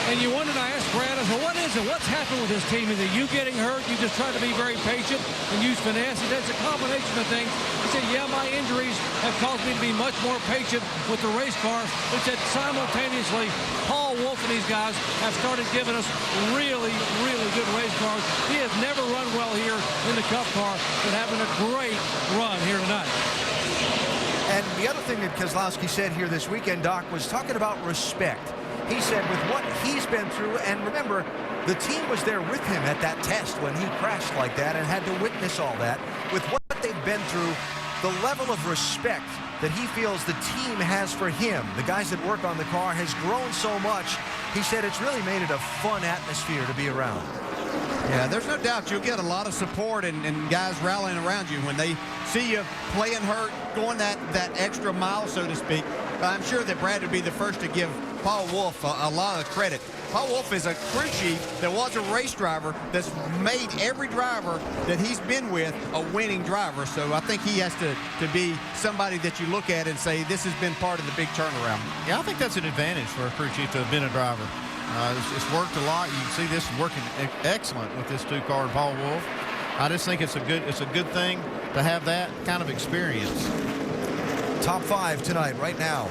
And you wondered, I asked Brad, I said, what is it? What's happened with this team? Is it you getting hurt? You just try to be very patient and use finesse? He said, it's a combination of things. He said, yeah, my injuries have caused me to be much more patient with the race car. He said, simultaneously, Paul Wolf and these guys have started giving us really, really good race cars. He has never run well here in the Cup car, but having a great run here tonight. And the other thing that Keselowski said here this weekend, Doc, was talking about respect. he said with what he's been through, and remember, the team was there with him at that test when he crashed like that and had to witness all that. With what they've been through, the level of respect that he feels the team has for him, the guys that work on the car, has grown so much. He said it's really made it a fun atmosphere to be around. Yeah, there's no doubt you'll get a lot of support and guys rallying around you when they see you playing hurt, going that extra mile, so to speak. I'm sure that Brad would be the first to give Paul Wolf a lot of credit. Paul Wolf is a crew chief that was a race driver that's made every driver that he's been with a winning driver. So I think he has to be somebody that you look at and say, this has been part of the big turnaround. Yeah, I think that's an advantage for a crew chief to have been a driver. It's worked a lot. You can see this working excellent with this two-car and Paul Wolf. I just think it's a good thing to have that kind of experience. Top 5 tonight, right now,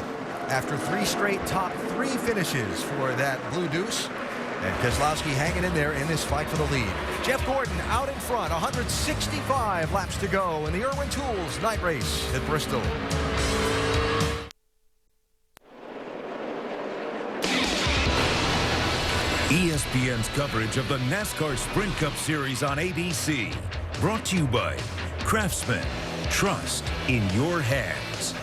after 3 straight top 3 finishes for that Blue Deuce. And Keselowski hanging in there in this fight for the lead. Jeff Gordon out in front, 165 laps to go in the Irwin Tools night race at Bristol. ESPN's coverage of the NASCAR Sprint Cup Series on ABC. Brought to you by Craftsman. Trust in your hands.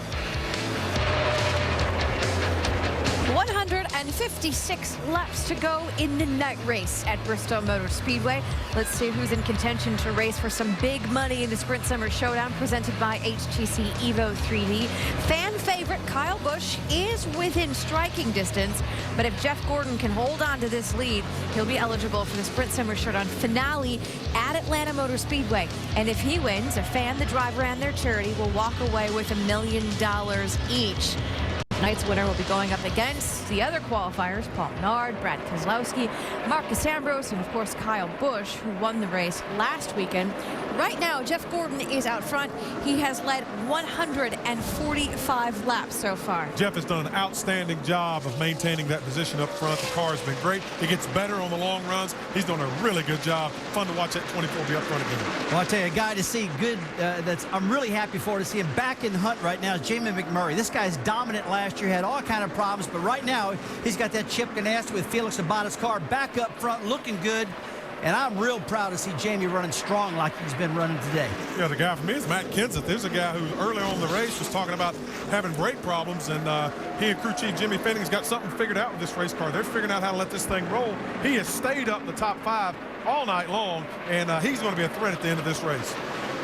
156 laps to go in the night race at Bristol Motor Speedway. Let's see who's in contention to race for some big money in the Sprint Summer Showdown presented by HTC Evo 3D. Fan favorite Kyle Busch is within striking distance, but if Jeff Gordon can hold on to this lead, he'll be eligible for the Sprint Summer Showdown finale at Atlanta Motor Speedway. And if he wins, a fan, the driver, and their charity will walk away with $1 million each. Tonight's winner will be going up against the other qualifiers, Paul Menard, Brad Keselowski, Marcus Ambrose, and of course Kyle Busch, who won the race last weekend. Right now, Jeff Gordon is out front. He has led 145 laps so far. Jeff has done an outstanding job of maintaining that position up front. The car has been great. It gets better on the long runs. He's done a really good job. Fun to watch that 24 be up front again. Well, I tell you, a guy to see good, I'm really happy for to see him back in the hunt right now is Jamie McMurray. This guy's dominant last year, had all kind of problems, but right now he's got that chip ganassi with Felix Abata's car back up front, looking good. And I'm real proud to see Jamie running strong like he's been running today. Yeah, the guy for me is Matt Kenseth. There's a guy who early on in the race was talking about having brake problems, and he and crew chief Jimmy Fenning's got something figured out with this race car. They're figuring out how to let this thing roll. He has stayed up in the top 5 all night long, and he's going to be a threat at the end of this race.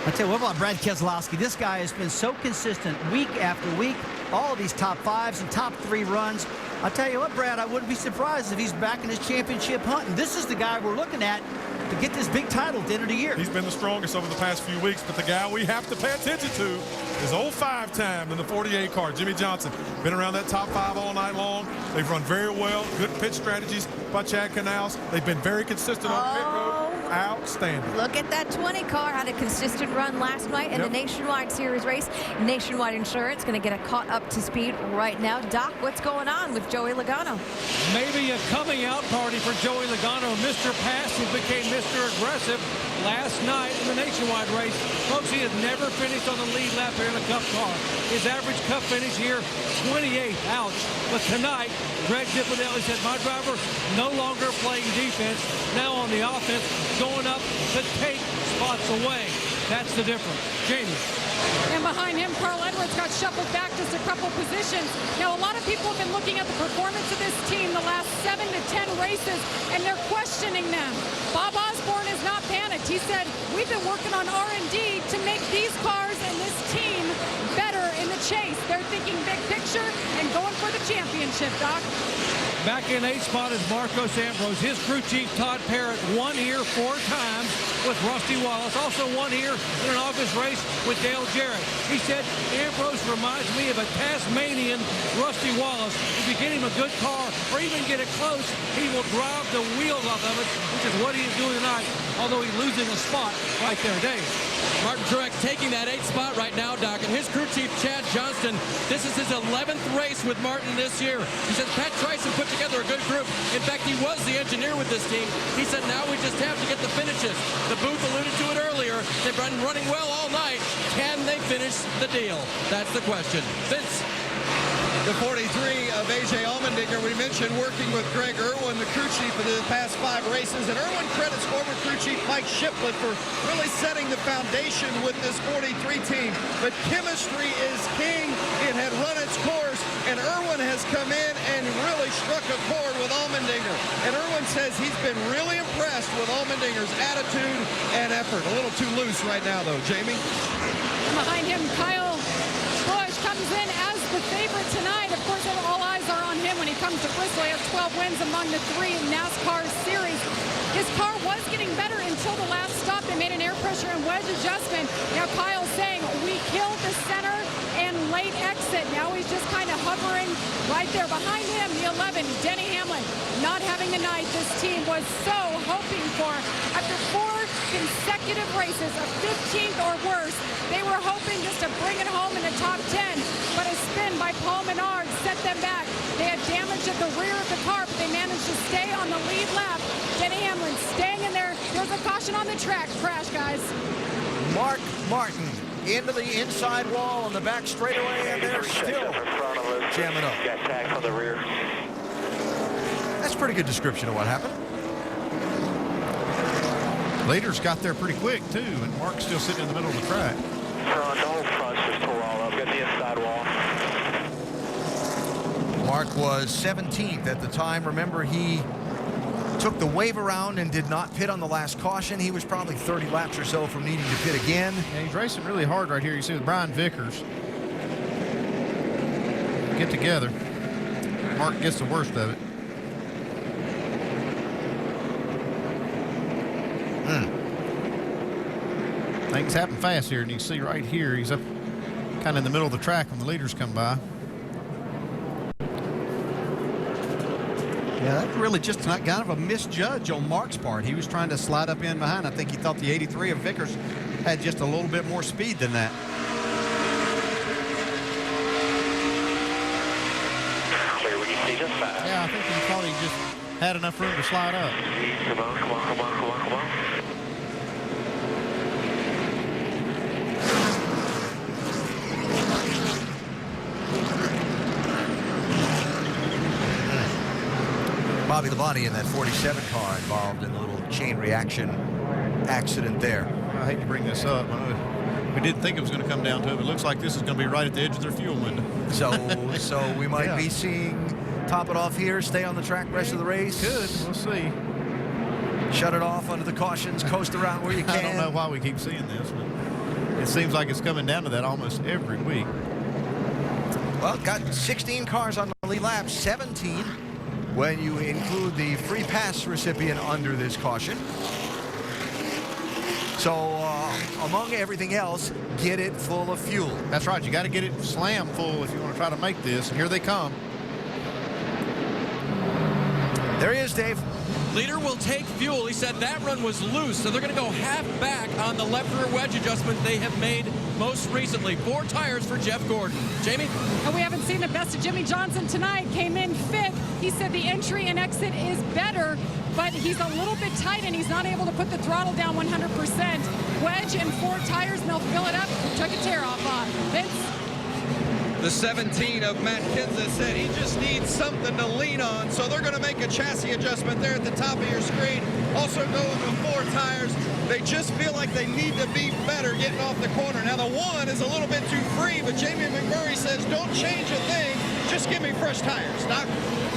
I tell you, what about Brad Keselowski? This guy has been so consistent week after week. All of these top 5s and top 3 runs. I'll tell you what, Brad, I wouldn't be surprised if he's back in his championship hunt. And this is the guy we're looking at to get this big title at the end of the year. He's been the strongest over the past few weeks, but the guy we have to pay attention to is old 5-time in the 48 car, Jimmy Johnson. Been around that top 5 all night long. They've run very well. Good pitch strategies by Chad Canals. They've been very consistent on pit road. Outstanding. Look at that 20 car. Had a consistent run last night in the Nationwide Series race. Nationwide Insurance going to get it caught up to speed right now. Doc, what's going on with Joey Logano? Maybe a coming out party for Joey Logano. Mr. Passive became Mr. Aggressive last night in the Nationwide race. Folks, he has never finished on the lead lap here in a Cup car. His average Cup finish here, 28. Ouch. But tonight, Greg Dippodelli said, my driver no longer playing defense, now on the offense, going up to take spots away. That's the difference. Jamie. And behind him, Carl Edwards got shuffled back just a couple positions. Now, a lot of people have been looking at the performance of this team the last 7 to 10 races, and they're questioning them. Bob Osborne is not panicked. He said, we've been working on R&D to make these cars and this team better in the chase. They're thinking big picture and going for the championship, Doc. Back in 8th spot is Marcos Ambrose. His crew chief, Todd Parrott, won here 4 times with Rusty Wallace. Also won here in an August race with Dale Jarrett. He said, Ambrose reminds me of a Tasmanian Rusty Wallace. If you get him a good car or even get it close, he will drive the wheels off of it, which is what he's doing tonight, although he's losing a spot right there, Dave. Martin Truex taking that 8th spot right now, Doc, and his crew chief, Chad Johnston, this is his 11th race with Martin this year. He says Pat Tryson put together a good group. In fact, he was the engineer with this team. He said now we just have to get the finishes. The booth alluded to it earlier. They've been running well all night. Can they finish the deal? That's the question. Vince. The 43 of A.J. Allmendinger, we mentioned working with Greg Irwin, the crew chief for the past 5 races. And Irwin credits former crew chief Mike Shiplett for really setting the foundation with this 43 team. But chemistry is king. It had run its course, and Irwin has come in and really struck a chord with Allmendinger. And Irwin says he's been really impressed with Allmendinger's attitude and effort. A little too loose right now, though. Jamie? And behind him, Kyle Busch comes in as the favorite tonight. Of course, all eyes are on him when he comes to Bristol. He has 12 wins among the 3 NASCAR series. His car was getting better until the last stop. They made an air pressure and wedge adjustment. Now Kyle's saying, we killed the center and late exit. Now he's just kind of hovering right there. Behind him, the 11, Denny Hamlin. Not having the night this team was so hoping for. After 4 consecutive races of 15th or worse, they were hoping just to bring it home in the top 10, but a spin by Paul Menard set them back. They had damage at the rear of the car, but they managed to stay on the lead lap. Denny Hamlin staying in there. There's a caution on the track. Crash, guys. Mark Martin into the inside wall on the back straightaway, and they're still jamming up. Got tagged on the rear. That's a pretty good description of what happened. Leaders got there pretty quick, too, and Mark's still sitting in the middle of the track. Front, the whole front's just tore all up. Got the inside wall. Mark was 17th at the time. Remember, he took the wave around and did not pit on the last caution. He was probably 30 laps or so from needing to pit again. Yeah, he's racing really hard right here. You see with Brian Vickers. Get together. Mark gets the worst of it. Things happen fast here, and you can see right here, he's up kind of in the middle of the track when the leaders come by. Yeah, that's really just kind of a misjudge on Mark's part. He was trying to slide up in behind. I think he thought the 83 of Vickers had just a little bit more speed than that. Clear when you see just fast. Yeah, I think he thought he just had enough room to slide up. Come on, come on, come on, come on, come on. Bobby Labonte in that 47 car involved in the little chain reaction accident there. I hate to bring this up. We didn't think it was going to come down to it, but it looks like this is going to be right at the edge of their fuel window. So we might be seeing top it off here, stay on the track rest of the race. Good. We'll see. Shut it off under the cautions, coast around where you can. I don't know why we keep seeing this, but it seems like it's coming down to that almost every week. Well, got 16 cars on the lead lap, 17 when you include the free pass recipient under this caution. So among everything else, get it full of fuel. That's right. You got to get it slam full if you want to try to make this. And here they come. There he is, Dave. Leader will take fuel. He said that run was loose, so they're going to go half back on the left rear wedge adjustment they have made most recently. 4 tires for Jeff Gordon. Jamie? And we haven't seen the best of Jimmy Johnson tonight. Came in 5th. He said the entry and exit is better, but he's a little bit tight and he's not able to put the throttle down 100%. Wedge and 4 tires, and they'll fill it up. Took a tear off on. Vince? The 17 of Matt Kenseth said he just needs something to lean on, so they're going to make a chassis adjustment there at the top of your screen. Also going with 4 tires. They just feel like they need to be better getting off the corner. Now the 1 is a little bit too free, but Jamie McMurray says don't change a thing, just give me fresh tires. Doc?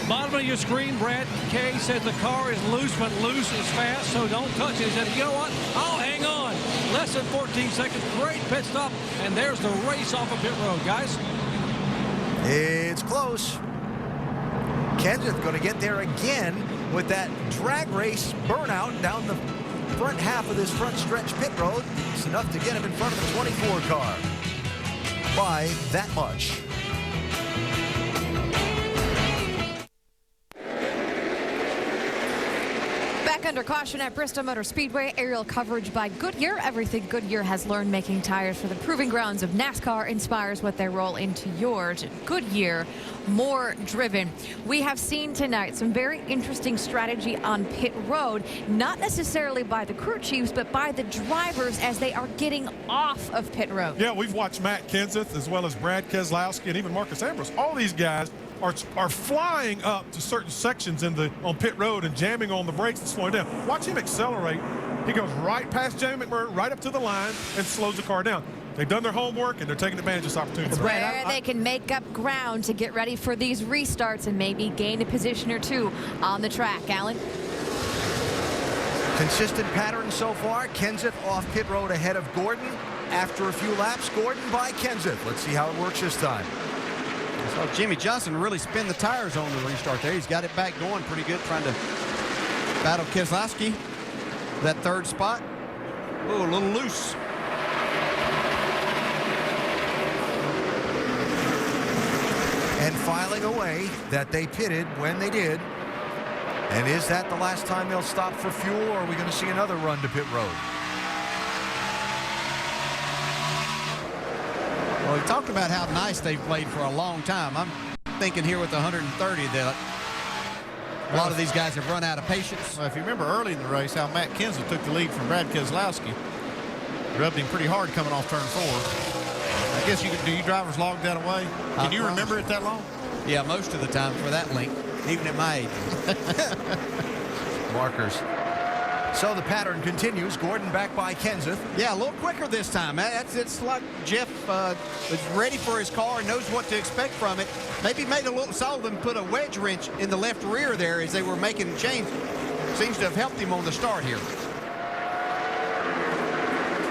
Bottom of your screen, Brad Kay said the car is loose, but loose is fast, so don't touch it. He said, you know what? I'll hang on. Less than 14 seconds. Great pit stop, and there's the race off of pit road, guys. It's close. Kenseth going to get there again with that drag race burnout down the front half of this front stretch pit road. It's enough to get him in front of the 24 car by that much. Back Back under caution at Bristol Motor Speedway, aerial coverage by Goodyear. Everything Goodyear has learned making tires for the proving grounds of NASCAR inspires what they roll into yours. Goodyear, more driven. We have seen tonight some very interesting strategy on pit road, not necessarily by the crew chiefs, but by the drivers as they are getting off of pit road. Yeah, we've watched Matt Kenseth as well as Brad Keselowski and even Marcus Ambrose. All these guys are flying up to certain sections on pit road and jamming on the brakes and slowing down. Watch him accelerate. He goes right past Jamie McMurray, right up to the line, and slows the car down. They've done their homework, and they're taking advantage of this opportunity. Where they can make up ground to get ready for these restarts and maybe gain a position or two on the track. Alan? Consistent pattern so far. Kenseth off pit road ahead of Gordon. After a few laps, Gordon by Kenseth. Let's see how it works this time. So Jimmy Johnson really spin the tires on the restart there. He's got it back going pretty good, trying to battle Keselowski. That third spot. Oh, a little loose. And filing away that they pitted when they did. And is that the last time they'll stop for fuel, or are we going to see another run to pit road? Well, we talked about how nice they've played for a long time. I'm thinking here with 130 that a lot of these guys have run out of patience. Well, if you remember early in the race how Matt Kenseth took the lead from Brad Keselowski, rubbed him pretty hard coming off turn 4. I guess do you drivers log that away? Can you remember it that long? Yeah, most of the time for that length, even at my age. Markers. So the pattern continues. Gordon back by Kenseth. Yeah, a little quicker this time. It's like Jeff is ready for his car and knows what to expect from it. Maybe made a little, saw them put a wedge wrench in the left rear there as they were making the change. Seems to have helped him on the start here.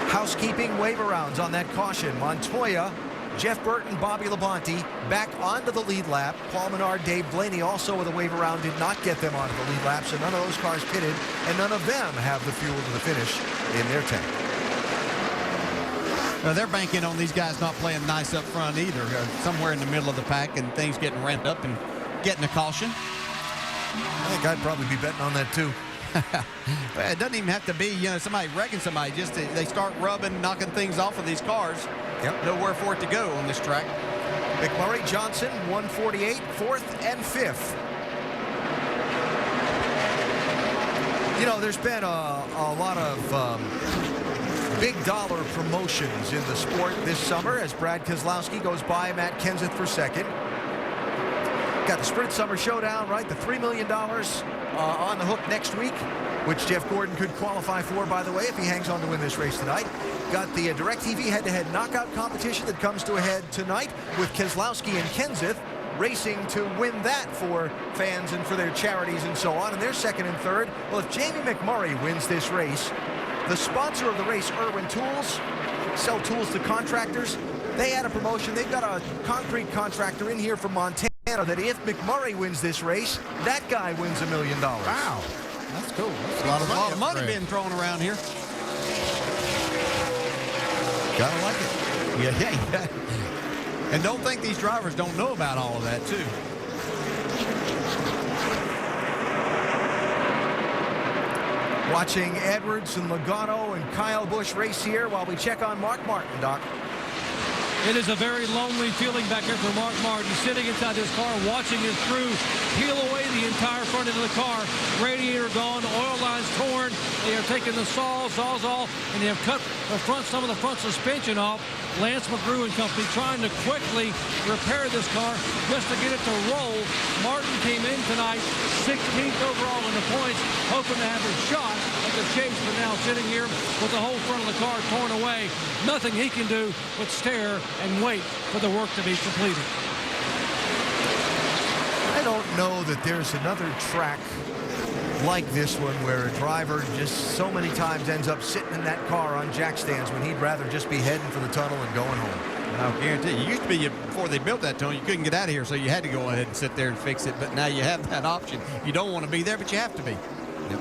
Housekeeping waiver rounds on that caution. Montoya, Jeff Burton, Bobby Labonte back onto the lead lap. Paul Menard, Dave Blaney also with a waiver round did not get them onto the lead lap, so none of those cars pitted, and none of them have the fuel to the finish in their tank. They're banking on these guys not playing nice up front either. Somewhere in the middle of the pack and things getting ramped up and getting a caution. I think I'd probably be betting on that too. It doesn't even have to be, somebody wrecking somebody. Just they start rubbing, knocking things off of these cars. Yep. Nowhere for it to go on this track. McMurray, Johnson, 148, 4th and 5th. There's been a lot of big dollar promotions in the sport this summer as Brad Keselowski goes by Matt Kenseth for second. Got the Sprint Summer Showdown, right? The $3 million on the hook next week, which Jeff Gordon could qualify for, by the way, if he hangs on to win this race tonight. Got the DirecTV head-to-head knockout competition that comes to a head tonight with Keselowski and Kenseth racing to win that for fans and for their charities and so on. And they're second and third. Well, if Jamie McMurray wins this race, the sponsor of the race, Irwin Tools, sell tools to contractors. They had a promotion. They've got a concrete contractor in here from Montana that if McMurray wins this race, that guy wins $1 million. Wow. That's cool. That's a lot of money being thrown around here. Gotta like it. Yeah. And don't think these drivers don't know about all of that, too. Watching Edwards and Logano and Kyle Busch race here while we check on Mark Martin, Doc. It is a very lonely feeling back here for Mark Martin, sitting inside his car, watching his crew peel away the entire front end of the car. Radiator gone, oil lines torn. They are taking the saws off, and they have cut some of the front suspension off. Lance McGrew and company trying to quickly repair this car just to get it to roll. Martin came in tonight 16th overall in the points, hoping to have a shot at the chase, but now sitting here with the whole front of the car torn away. Nothing he can do but stare and wait for the work to be completed. I don't know that there's another track like this one where a driver just so many times ends up sitting in that car on jack stands when he'd rather just be heading for the tunnel and going home. I'll guarantee you, used to be before they built that tunnel, you couldn't get out of here, so you had to go ahead and sit there and fix it. But now you have that option. You don't want to be there, but you have to be. Yep.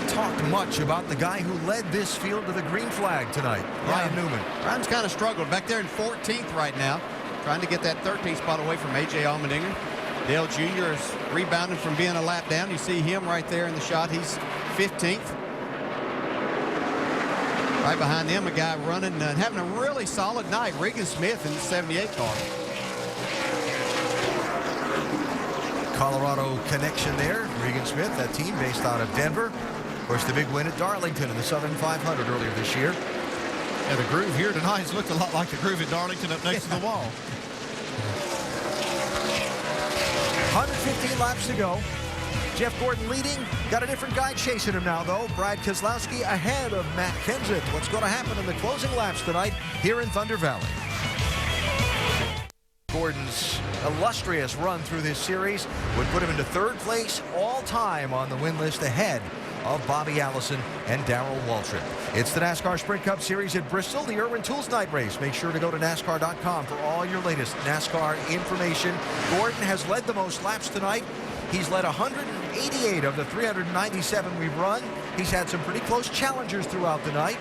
Talked much about the guy who led this field to the green flag tonight, Ryan Newman. Ryan's kind of struggled back there in 14th right now. trying to get that 13th spot away from A.J. Allmendinger. Dale Jr. is rebounding from being a lap down. You see him right there in the shot. He's 15th. Right behind them, a guy running and having a really solid night, Regan Smith in the 78 car. Colorado connection there. Regan Smith, that team based out of Denver. Of course, the big win at Darlington in the Southern 500 earlier this year. Yeah, the groove here tonight has looked a lot like the groove at Darlington up next to the wall. 115 laps to go. Jeff Gordon leading. Got a different guy chasing him now, though. Brad Keselowski ahead of Matt Kenseth. What's going to happen in the closing laps tonight here in Thunder Valley? Gordon's illustrious run through this series would put him into third place all time on the win list ahead of Bobby Allison and Darrell Waltrip. It's the NASCAR Sprint Cup Series at Bristol, the Irwin Tools Night Race. Make sure to go to NASCAR.com for all your latest NASCAR information. Gordon has led the most laps tonight. He's led 188 of the 397 we've run. He's had some pretty close challengers throughout the night.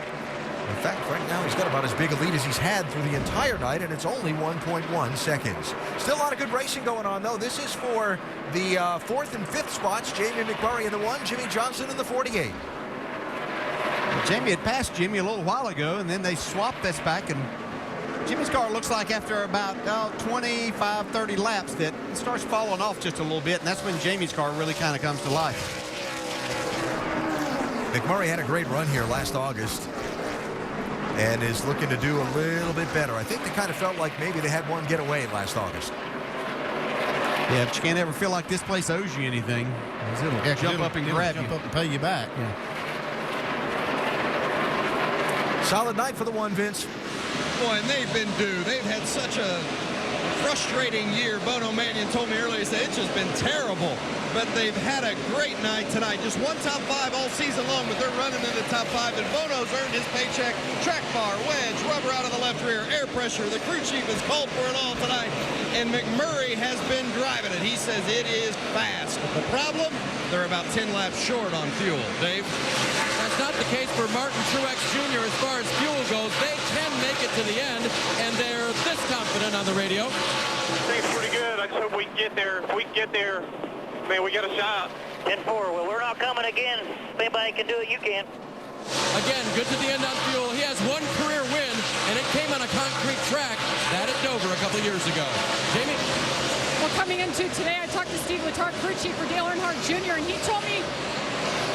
In fact, right now he's got about as big a lead as he's had through the entire night, and it's only 1.1 seconds. Still a lot of good racing going on, though. This is for the 4th and 5th spots. Jamie McMurray in the 1, Jimmy Johnson in the 48. Well, Jamie had passed Jimmy a little while ago, and then they swapped this back, and Jimmy's car looks like after about 25, 30 laps that it starts falling off just a little bit, and that's when Jamie's car really kind of comes to life. McMurray had a great run here last August and is looking to do a little bit better. I think they kind of felt like maybe they had one getaway last August. Yeah, but you can't ever feel like this place owes you anything. It'll jump up and grab you. Jump up and pay you back. Yeah. Solid night for the 1, Vince. Boy, and they've been due. They've had such a frustrating year. Bono Mannion told me earlier, he said it's just been terrible. But they've had a great night tonight. Just one top 5 all season long, but they're running in the top 5. And Bono's earned his paycheck. Track bar, wedge, rubber out of the left rear, air pressure. The crew chief has called for it all tonight. And McMurray has been driving it. He says it is fast. The problem, they're about 10 laps short on fuel. Dave? That's not the case for Martin Truex Jr. as far as fuel goes. They can make it to the end, and they're this confident on the radio. I think it's pretty good. I just hope we can get there. If we can get there, man, we got a shot. 10-4. Well, we're not coming again. If anybody can do it, you can. Again, good to the end on fuel. He has one career win, and it came on a concrete track. That at Dover a couple years ago. Jamie? Well, coming into today, I talked to Steve Letarte, crew chief for Dale Earnhardt Jr., and he told me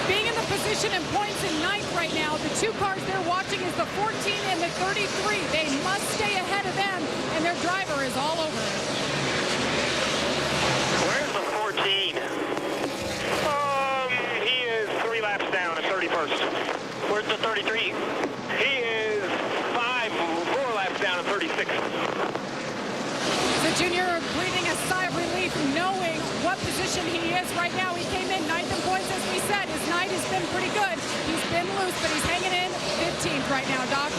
being in the position and points in 9th right now, the 2 cars they're watching is the 14 and the 33. They must stay ahead of them, and their driver is all over it. Where's the 14? He is 3 laps down at 31st. Where's the 33? He is 4 laps down at 36th. The junior breathing a sigh of relief knowing what position he is right now. He came in 9th in points, as we said. His night has been pretty good. He's been loose, but he's hanging in 15th right now, Doc.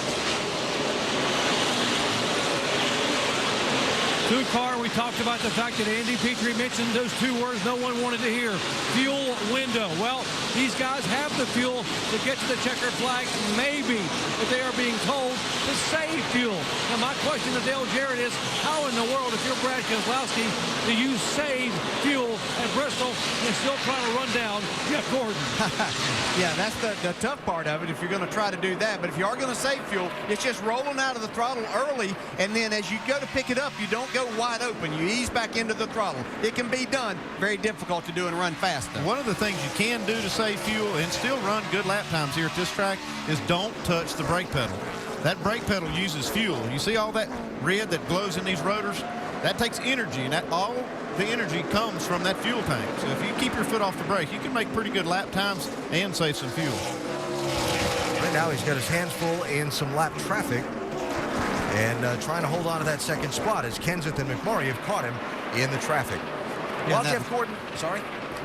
2 car, we talked about the fact that Andy Petrie mentioned those 2 words no one wanted to hear. Fuel window. Well, these guys have the fuel to get to the checkered flag, maybe, but they are being told to save fuel. Now, my question to Dale Jarrett is, how in the world, if you're Brad Keselowski, do you save fuel at Bristol and still try to run down Jeff Gordon? Yeah, that's the tough part of it if you're going to try to do that. But if you are going to save fuel, it's just rolling out of the throttle early, and then as you go to pick it up, you don't go wide open. You ease back into the throttle. It can be done. Very difficult to do and run fast, though. One of the things you can do to save fuel and still run good lap times here at this track is don't touch the brake pedal. That brake pedal uses fuel. You see all that red that glows in these rotors? That takes energy, and all the energy comes from that fuel tank. So if you keep your foot off the brake, you can make pretty good lap times and save some fuel. Right now he's got his hands full in some lap traffic and trying to hold on to that 2nd spot as Kenseth and McMurray have caught him in the traffic. Yeah, While Jeff Gordon, sorry?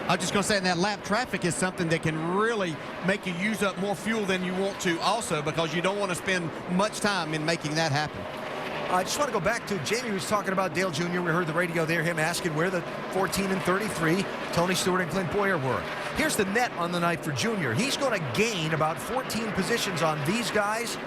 I was just going to say, that lap traffic is something that can really make you use up more fuel than you want to also, because you don't want to spend much time in making that happen. I just want to go back to Jamie was talking about Dale Jr. We heard the radio there, him asking where the 14 and 33, Tony Stewart and Clint Boyer were. Here's the net on the night for Junior. He's going to gain about 14 positions on these guys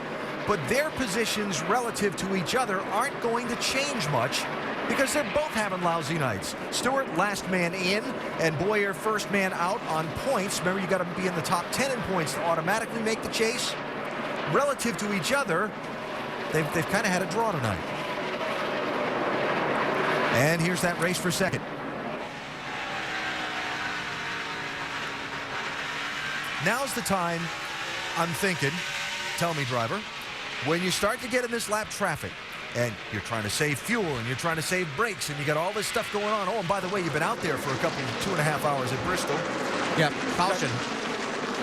but their positions relative to each other aren't going to change much because they're both having lousy nights. Stewart, last man in, and Boyer, first man out on points. Remember, you got to be in the top 10 in points to automatically make the chase. Relative to each other, they've kind of had a draw tonight. And here's that race for second. Now's the time, I'm thinking, tell me, driver, when you start to get in this lap traffic and you're trying to save fuel and you're trying to save brakes and you got all this stuff going on. Oh, and by the way, you've been out there for a couple, 2.5 hours at Bristol. Yeah, caution.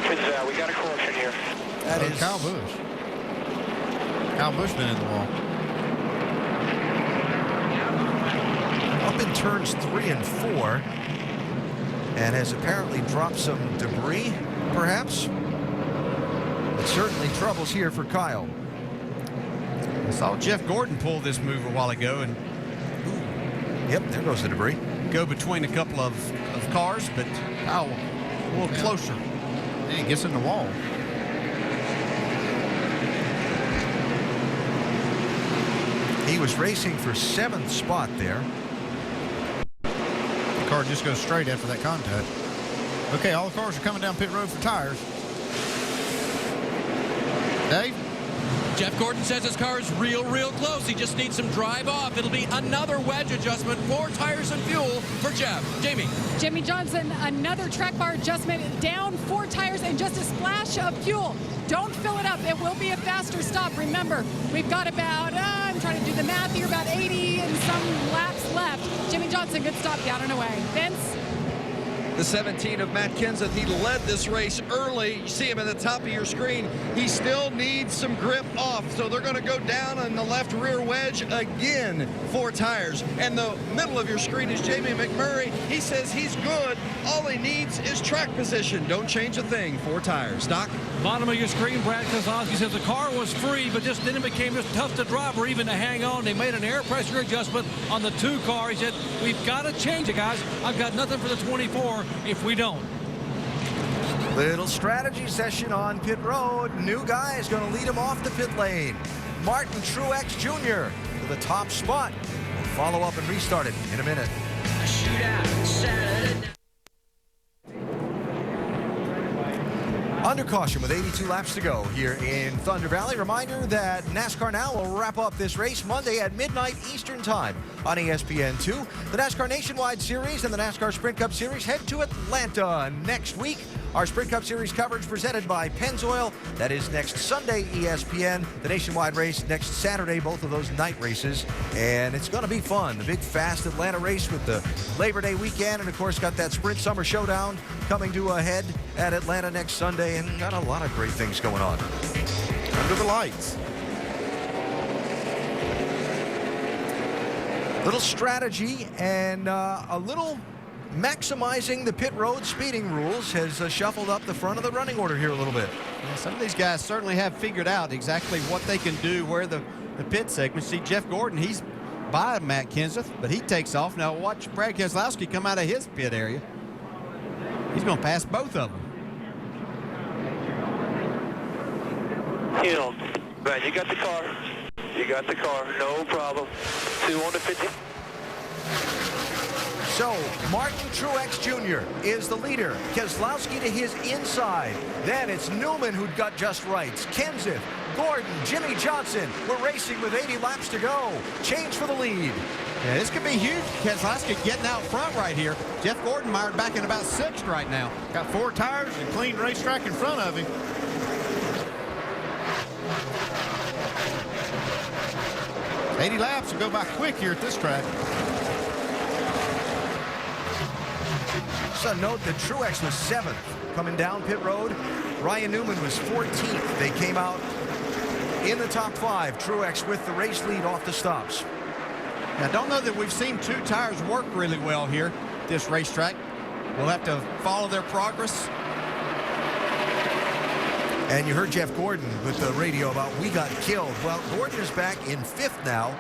We got a caution here. That is Kyle Busch. Kyle Busch been in the wall. up in turns 3 and 4 and has apparently dropped some debris, perhaps. But certainly troubles here for Kyle. I saw Jeff Gordon pull this move a while ago and yep, there goes the debris. Go between a couple of cars, but Kyle a little closer. And he gets in the wall. He was racing for 7th spot there. The car just goes straight after that contact. Okay, all the cars are coming down pit road for tires. Dave? Jeff Gordon says his car is real close. He just needs some drive off. It'll be another wedge adjustment, 4 tires and fuel for Jeff. Jamie. Jimmy Johnson, another track bar adjustment, down 4 tires and just a splash of fuel. Don't fill it up. It will be a faster stop. Remember, we've got about, I'm trying to do the math here, about 80 and some laps left. Jimmy Johnson, good stop down and away. Vince? The 17 of Matt Kenseth, he led this race early. You see him at the top of your screen. He still needs some grip off, so they're going to go down on the left rear wedge again, 4 tires. And the middle of your screen is Jamie McMurray. He says he's good. All he needs is track position. Don't change a thing, 4 tires. Doc? Bottom of your screen, Brad Keselowski says the car was free, but then it became just tough to drive or even to hang on. They made an air pressure adjustment on the 2 car. He said, we've got to change it, guys. I've got nothing for the 24 if we don't. Little strategy session on pit road. New guy is going to lead him off the pit lane. Martin Truex Jr. to the top spot. We'll follow up and restart it in a minute. Under caution with 82 laps to go here in Thunder Valley. Reminder that NASCAR Now will wrap up this race Monday at midnight Eastern Time on ESPN2. The NASCAR Nationwide Series and the NASCAR Sprint Cup Series head to Atlanta next week. Our Sprint Cup Series coverage presented by Pennzoil. That is next Sunday, ESPN. The Nationwide race next Saturday, both of those night races. And it's going to be fun. The big, fast Atlanta race with the Labor Day weekend. And, of course, got that Sprint Summer Showdown coming to a head at Atlanta next Sunday. And got a lot of great things going on. Under the lights. Little strategy and a little maximizing the pit road speeding rules has shuffled up the front of the running order here a little bit. Yeah, some of these guys certainly have figured out exactly what they can do, where the pit segments. See, Jeff Gordon, he's by Matt Kenseth, but he takes off. Now watch Brad Keselowski come out of his pit area. He's going to pass both of them. Right, you got the car. You got the car, no problem. 2 on to 50. So, Martin Truex Jr. is the leader. Keselowski to his inside. Then it's Newman who got just right. Kenseth, Gordon, Jimmy Johnson. We're racing with 80 laps to go. Change for the lead. Yeah, this could be huge. Keselowski getting out front right here. Jeff Gordon mired back in about 6th right now. Got 4 tires and clean racetrack in front of him. – 80 laps will go by quick here at this track. So note that Truex was 7th coming down pit road. Ryan Newman was 14th. They came out in the top 5. Truex with the race lead off the stops. Now, I don't know that we've seen 2 tires work really well here, this racetrack. We'll have to follow their progress. And you heard Jeff Gordon with the radio about we got killed. Well, Gordon is back in 5th now,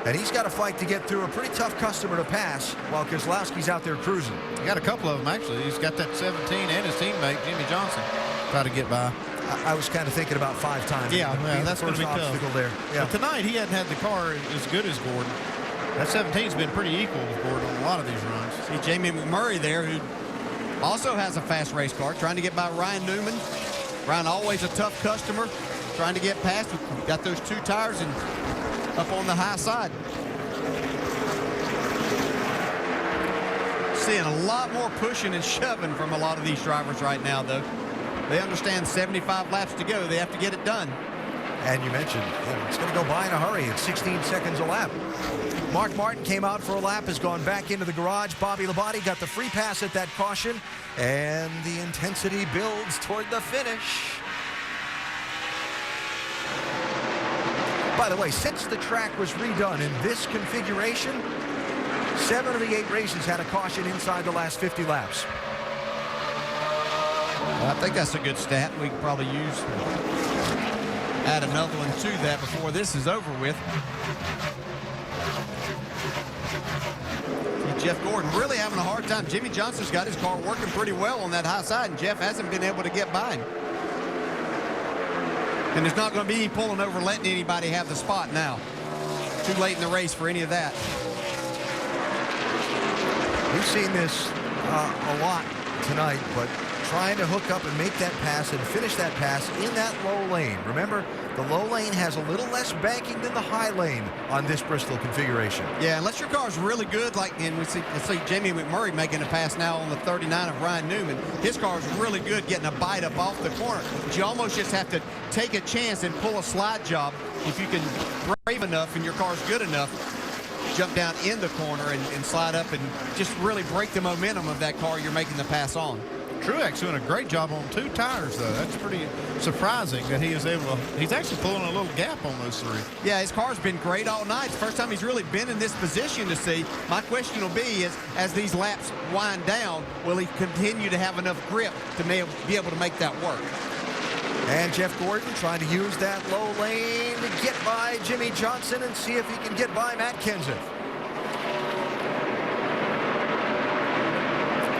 and he's got to fight to get through a pretty tough customer to pass while Keselowski's out there cruising. He got a couple of them, actually. He's got that 17 and his teammate, Jimmy Johnson, try to get by. I was kind of thinking about 5 times. Yeah, being that's the going to first be tough. obstacle there. Yeah. But tonight he hadn't had the car as good as Gordon. That 17's been pretty equal with Gordon on a lot of these runs. See Jamie McMurray there, who also has a fast race car, trying to get by Ryan Newman. Ryan, always a tough customer, trying to get past. Got those 2 tires and up on the high side. Seeing a lot more pushing and shoving from a lot of these drivers right now, though. They understand 75 laps to go. They have to get it done. And you mentioned it's going to go by in a hurry. It's 16 seconds a lap. Mark Martin came out for a lap, has gone back into the garage. Bobby Labonte got the free pass at that caution, and the intensity builds toward the finish. By the way, since the track was redone in this configuration, 7 of the 8 races had a caution inside the last 50 laps. Well, I think that's a good stat. We could probably add another one to that before this is over with. See, Jeff Gordon really having a hard time. Jimmy Johnson's got his car working pretty well on that high side, and Jeff hasn't been able to get by him. And there's not going to be any pulling over, letting anybody have the spot now. Too late in the race for any of that. We've seen this a lot tonight, but trying to hook up and make that pass and finish that pass in that low lane. Remember, the low lane has a little less banking than the high lane on this Bristol configuration. Yeah, unless your car's really good, and we see Jamie McMurray making a pass now on the 39 of Ryan Newman. His car's really good getting a bite up off the corner. But you almost just have to take a chance and pull a slide job. If you can brave enough and your car's good enough, jump down in the corner and slide up and just really break the momentum of that car you're making the pass on. Truex doing a great job on 2 tires, though. That's pretty surprising that he is able to. He's actually pulling a little gap on those 3. Yeah, his car's been great all night. It's the first time he's really been in this position to see. My question will be is, as these laps wind down, will he continue to have enough grip to be able to make that work? And Jeff Gordon trying to use that low lane to get by Jimmy Johnson and see if he can get by Matt Kenseth.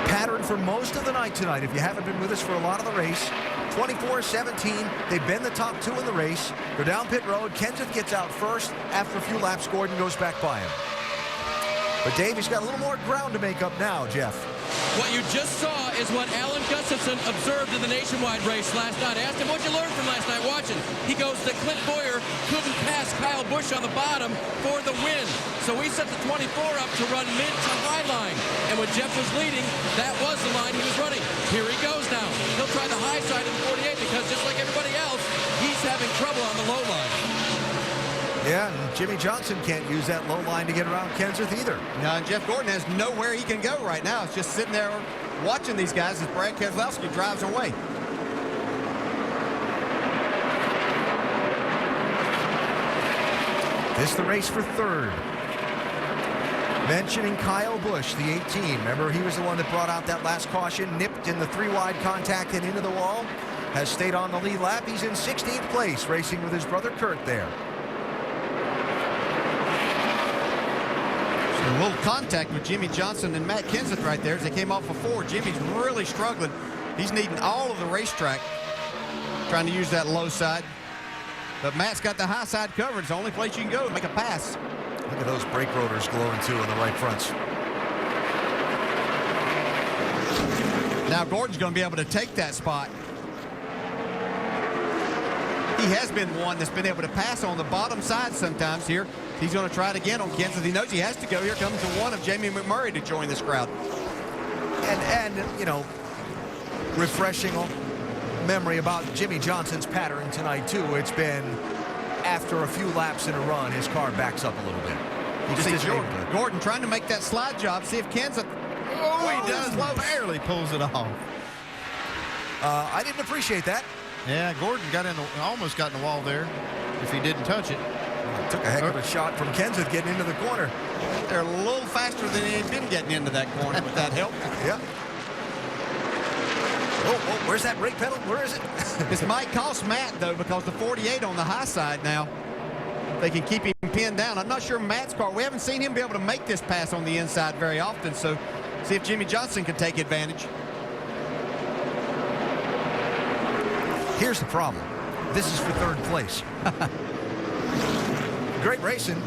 Pattern for most of the night tonight, if you haven't been with us for a lot of the race. 24-17, they've been the top 2 in the race. They're down pit road. Kenseth gets out first. After a few laps, Gordon goes back by him. But Dave, he's got a little more ground to make up now, Jeff. What you just saw is what Alan Gustafson observed in the Nationwide race last night. I asked him, what'd you learn from last night watching? He goes that Clint Boyer couldn't pass Kyle Busch on the bottom for the win. So we set the 24 up to run mid to high line. And when Jeff was leading, that was the line he was running. Here he goes now. He'll try the high side in 48 because just like everybody else, he's having trouble on the low line. Yeah, and Jimmy Johnson can't use that low line to get around Kenseth either. No, and Jeff Gordon has nowhere he can go right now. It's just sitting there watching these guys as Brad Keselowski drives away. This is the race for 3rd. Mentioning Kyle Busch, the 18. Remember, he was the one that brought out that last caution, nipped in the 3-wide contact and into the wall. Has stayed on the lead lap. He's in 16th place, racing with his brother Kurt there. A little contact with Jimmy Johnson and Matt Kenseth right there as they came off of 4. Jimmy's really struggling. He's needing all of the racetrack, trying to use that low side. But Matt's got the high side covered. It's the only place you can go to make a pass. Look at those brake rotors glowing too on the right fronts. Now Gordon's going to be able to take that spot. He has been one that's been able to pass on the bottom side sometimes here. He's going to try it again on Kenseth. He knows he has to go. Here comes the one of Jamie McMurray to join this crowd. And you know, refreshing memory about Jimmy Johnson's pattern tonight too. It's been after a few laps in a run, his car backs up a little bit. He just isn't able to. Gordon trying to make that slide job. See if Kenseth. Oh, he does. Barely pulls it off. I didn't appreciate that. Yeah, Gordon almost got in the wall there if he didn't touch it. Took a heck of a shot from Kenseth getting into the corner. They're a little faster than he had been getting into that corner with that help. Yeah. Oh, where's that brake pedal? Where is it? This might cost Matt, though, because the 48 on the high side now, they can keep him pinned down. I'm not sure Matt's car, we haven't seen him be able to make this pass on the inside very often, so see if Jimmy Johnson can take advantage. Here's the problem. This is for third place. Great racing.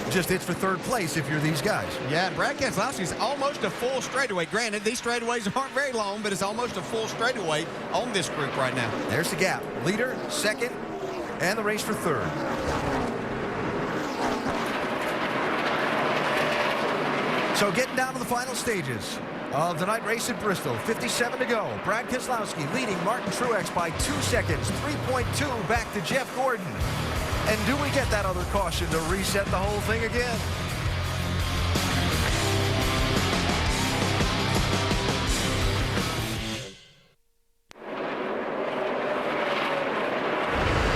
Just it's for third place if you're these guys. Yeah, and Brad Keselowski's almost a full straightaway. Granted, these straightaways aren't very long, but it's almost a full straightaway on this group right now. There's the gap. Leader, second, and the race for third. So getting down to the final stages of the night race at Bristol. 57 to go. Brad Keselowski leading Martin Truex by 2 seconds. 3.2 back to Jeff Gordon. And do we get that other caution to reset the whole thing again?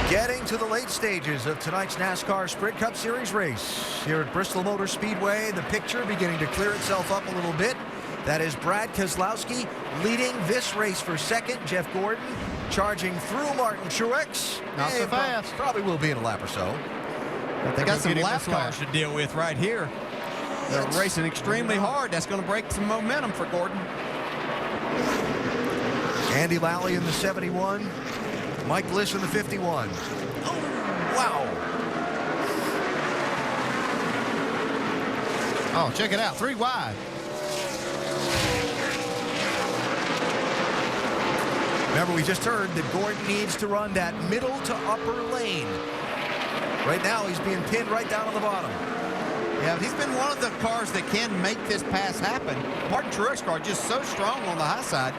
Getting to the late stages of tonight's NASCAR Sprint Cup Series race. Here at Bristol Motor Speedway, the picture beginning to clear itself up a little bit. That is Brad Keselowski leading this race for second. Jeff Gordon charging through Martin Truex. Not so fast. Probably will be in a lap or so. But they got some lap cars to deal with right here. They're racing extremely hard. That's going to break some momentum for Gordon. Andy Lally in the 71. Mike Bliss in the 51. Oh, wow. Oh, check it out. 3 wide. Remember, we just heard that Gordon needs to run that middle to upper lane. Right now, he's being pinned right down on the bottom. Yeah, he's been one of the cars that can make this pass happen. Martin Truex car just so strong on the high side.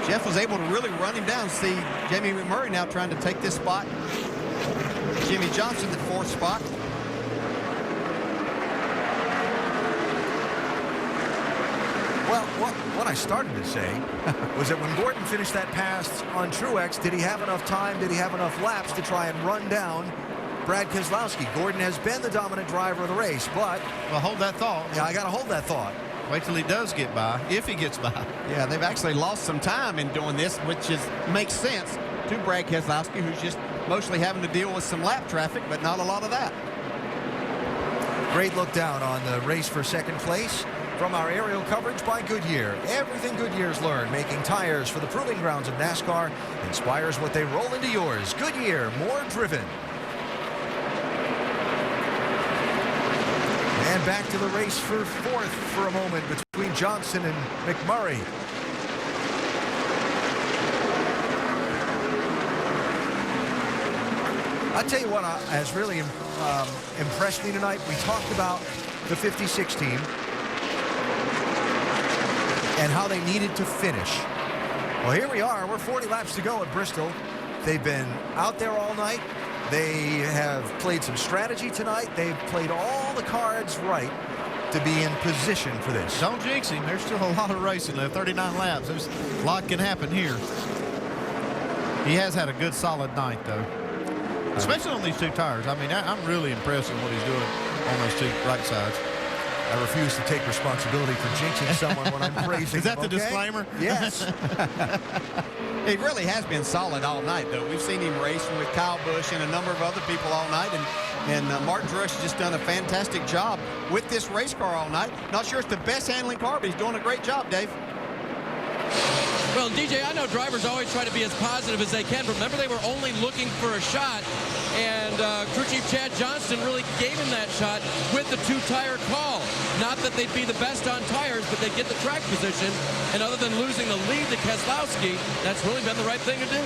Jeff was able to really run him down. See Jamie McMurray now trying to take this spot. Jimmy Johnson, the 4th spot. Well, what I started to say was that when Gordon finished that pass on Truex, did he have enough time, did he have enough laps to try and run down Brad Keselowski? Gordon has been the dominant driver of the race, but... Well, hold that thought. Yeah, I got to hold that thought. Wait till he does get by, if he gets by. Yeah, they've actually lost some time in doing this, which makes sense to Brad Keselowski, who's just mostly having to deal with some lap traffic, but not a lot of that. Great look down on the race for second place from our aerial coverage by Goodyear. Everything Goodyear's learned making tires for the proving grounds of NASCAR inspires what they roll into yours. Goodyear, more driven. And back to the race for fourth for a moment between Johnson and McMurray. I'll tell you what has really impressed me tonight. We talked about the 56 team and how they needed to finish. Well, here we are. We're 40 laps to go at Bristol. They've been out there all night. They have played some strategy tonight. They've played all the cards right to be in position for this. Don't jinx him. There's still a lot of racing left. 39 laps. There's a lot can happen here. He has had a good, solid night, though. Especially on these 2 tires. I mean, I'm really impressed with what he's doing on those 2 right sides. I refuse to take responsibility for jinxing someone when I'm praising Is that them, the disclaimer? Yes. He really has been solid all night, though. We've seen him racing with Kyle Busch and a number of other people all night, and Martin Truex has just done a fantastic job with this race car all night. Not sure it's the best handling car, but he's doing a great job, Dave. Well, DJ, I know drivers always try to be as positive as they can, but remember they were only looking for a shot, and crew chief Chad Johnston really gave him that shot with the 2-tire call. Not that they'd be the best on tires, but they'd get the track position, and other than losing the lead to Keselowski, that's really been the right thing to do.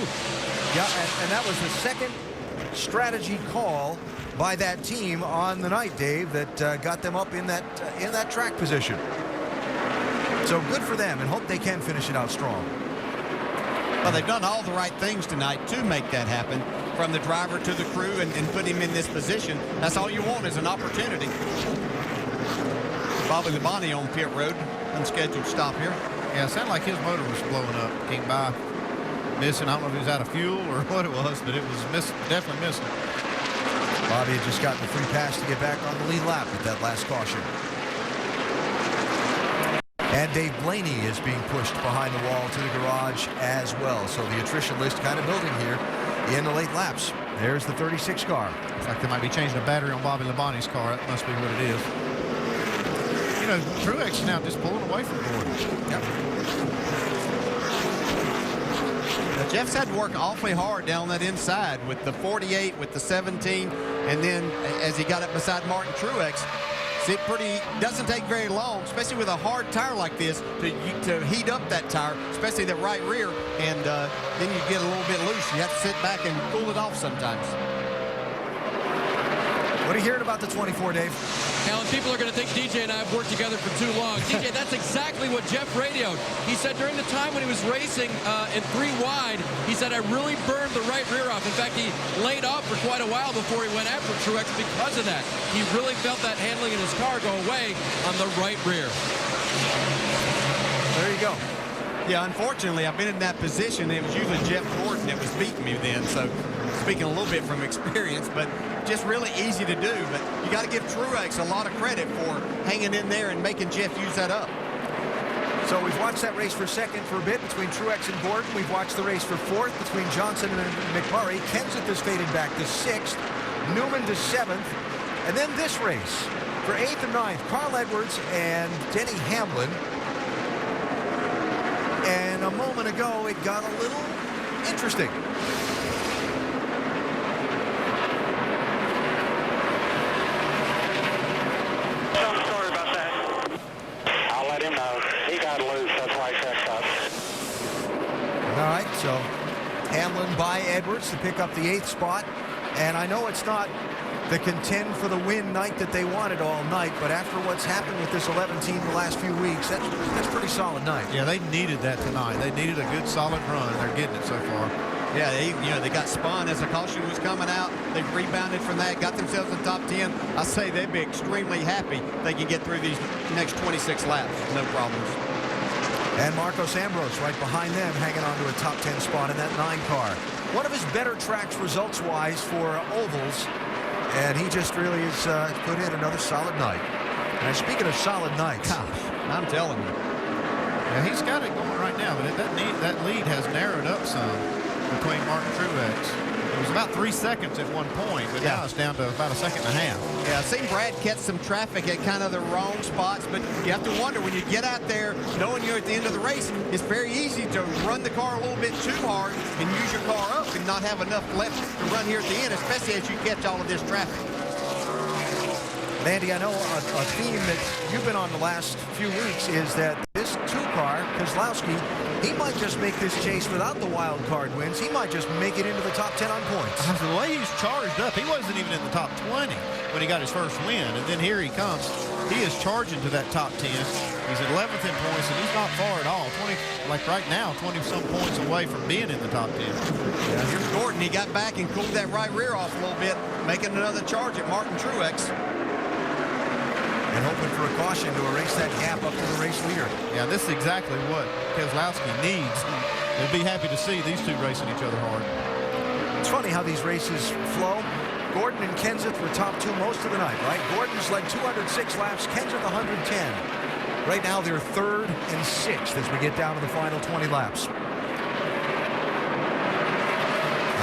Yeah, and that was the second strategy call by that team on the night, Dave, that got them up in that track position. So good for them, and hope they can finish it out strong. Well, they've done all the right things tonight to make that happen, from the driver to the crew, and put him in this position. That's all you want is an opportunity. Bobby Labonte on pit road, unscheduled stop here. Yeah, it sounded like his motor was blowing up. Came by missing. I don't know if he was out of fuel or what it was, but it was definitely missing. Bobby had just gotten a free pass to get back on the lead lap with that last caution. And Dave Blaney is being pushed behind the wall to the garage as well. So the attrition list kind of building here in the late laps. There's the 36 car. Looks like they might be changing a battery on Bobby Labonte's car. That must be what it is. You know, Truex now just pulling away from Gordon. Yeah. But Jeff's had to work awfully hard down that inside with the 48, with the 17, and then as he got up beside Martin Truex, it doesn't take very long, especially with a hard tire like this, to heat up that tire, especially the right rear, and then you get a little bit loose. You have to sit back and cool it off sometimes. What are you hearing about the 24, Dave? Alan, people are going to think DJ and I have worked together for too long. DJ, that's exactly what Jeff radioed. He said during the time when he was racing in 3 wide, he said, I really burned the right rear off. In fact, he laid off for quite a while before he went after Truex because of that. He really felt that handling in his car go away on the right rear. There you go. Yeah, unfortunately, I've been in that position. It was usually Jeff Gordon that was beating me then, so speaking a little bit from experience, but just really easy to do. But you got to give Truex a lot of credit for hanging in there and making Jeff use that up. So we've watched that race for second for a bit between Truex and Gordon. We've watched the race for fourth between Johnson and McMurray. Kenseth has faded back to sixth, Newman to seventh, and then this race for eighth and ninth, Carl Edwards and Denny Hamlin. And a moment ago, it got a little interesting. Sorry about that. I'll let him know. He got loose. That's why he checked up. All right, so Hamlin by Edwards to pick up the 8th spot. And I know it's not the contend for the win night that they wanted all night, but after what's happened with this 11 team the last few weeks, that's a pretty solid night. Yeah, they needed that tonight. They needed a good solid run, and they're getting it so far. Yeah, they got spun as the caution was coming out. They rebounded from that, got themselves in the top 10. I say they'd be extremely happy they can get through these next 26 laps, no problems. And Marcos Ambrose right behind them, hanging on to a top 10 spot in that 9 car. One of his better tracks results-wise for ovals, and he just really has put in another solid night. And speaking of solid nights, gosh, I'm telling you. Yeah, he's got it going right now, but that lead has narrowed up some between Martin Truex. It was about 3 seconds at one point, but now it's down to about a second and a half. Yeah, I've seen Brad catch some traffic at kind of the wrong spots, but you have to wonder when you get out there knowing you're at the end of the race, it's very easy to run the car a little bit too hard and use your car up and not have enough left to run here at the end, especially as you catch all of this traffic. Andy, I know a theme that you've been on the last few weeks is that this 2-car, Keselowski, he might just make this chase without the wild card wins. He might just make it into the top 10 on points. The way he's charged up, he wasn't even in the top 20 when he got his first win, and then here he comes. He is charging to that top 10. He's at 11th in points, and he's not far at all. 20, like right now, 20-some points away from being in the top 10. Yeah, here's Gordon. He got back and cooled that right rear off a little bit, making another charge at Martin Truex. And hoping for a caution to erase that gap up to the race leader. Yeah, this is exactly what Keselowski needs. They'd be happy to see these two racing each other hard. It's funny how these races flow. Gordon and Kenseth were top 2 most of the night, right? Gordon's led 206 laps, Kenseth 110. Right now they're 3rd and 6th as we get down to the final 20 laps.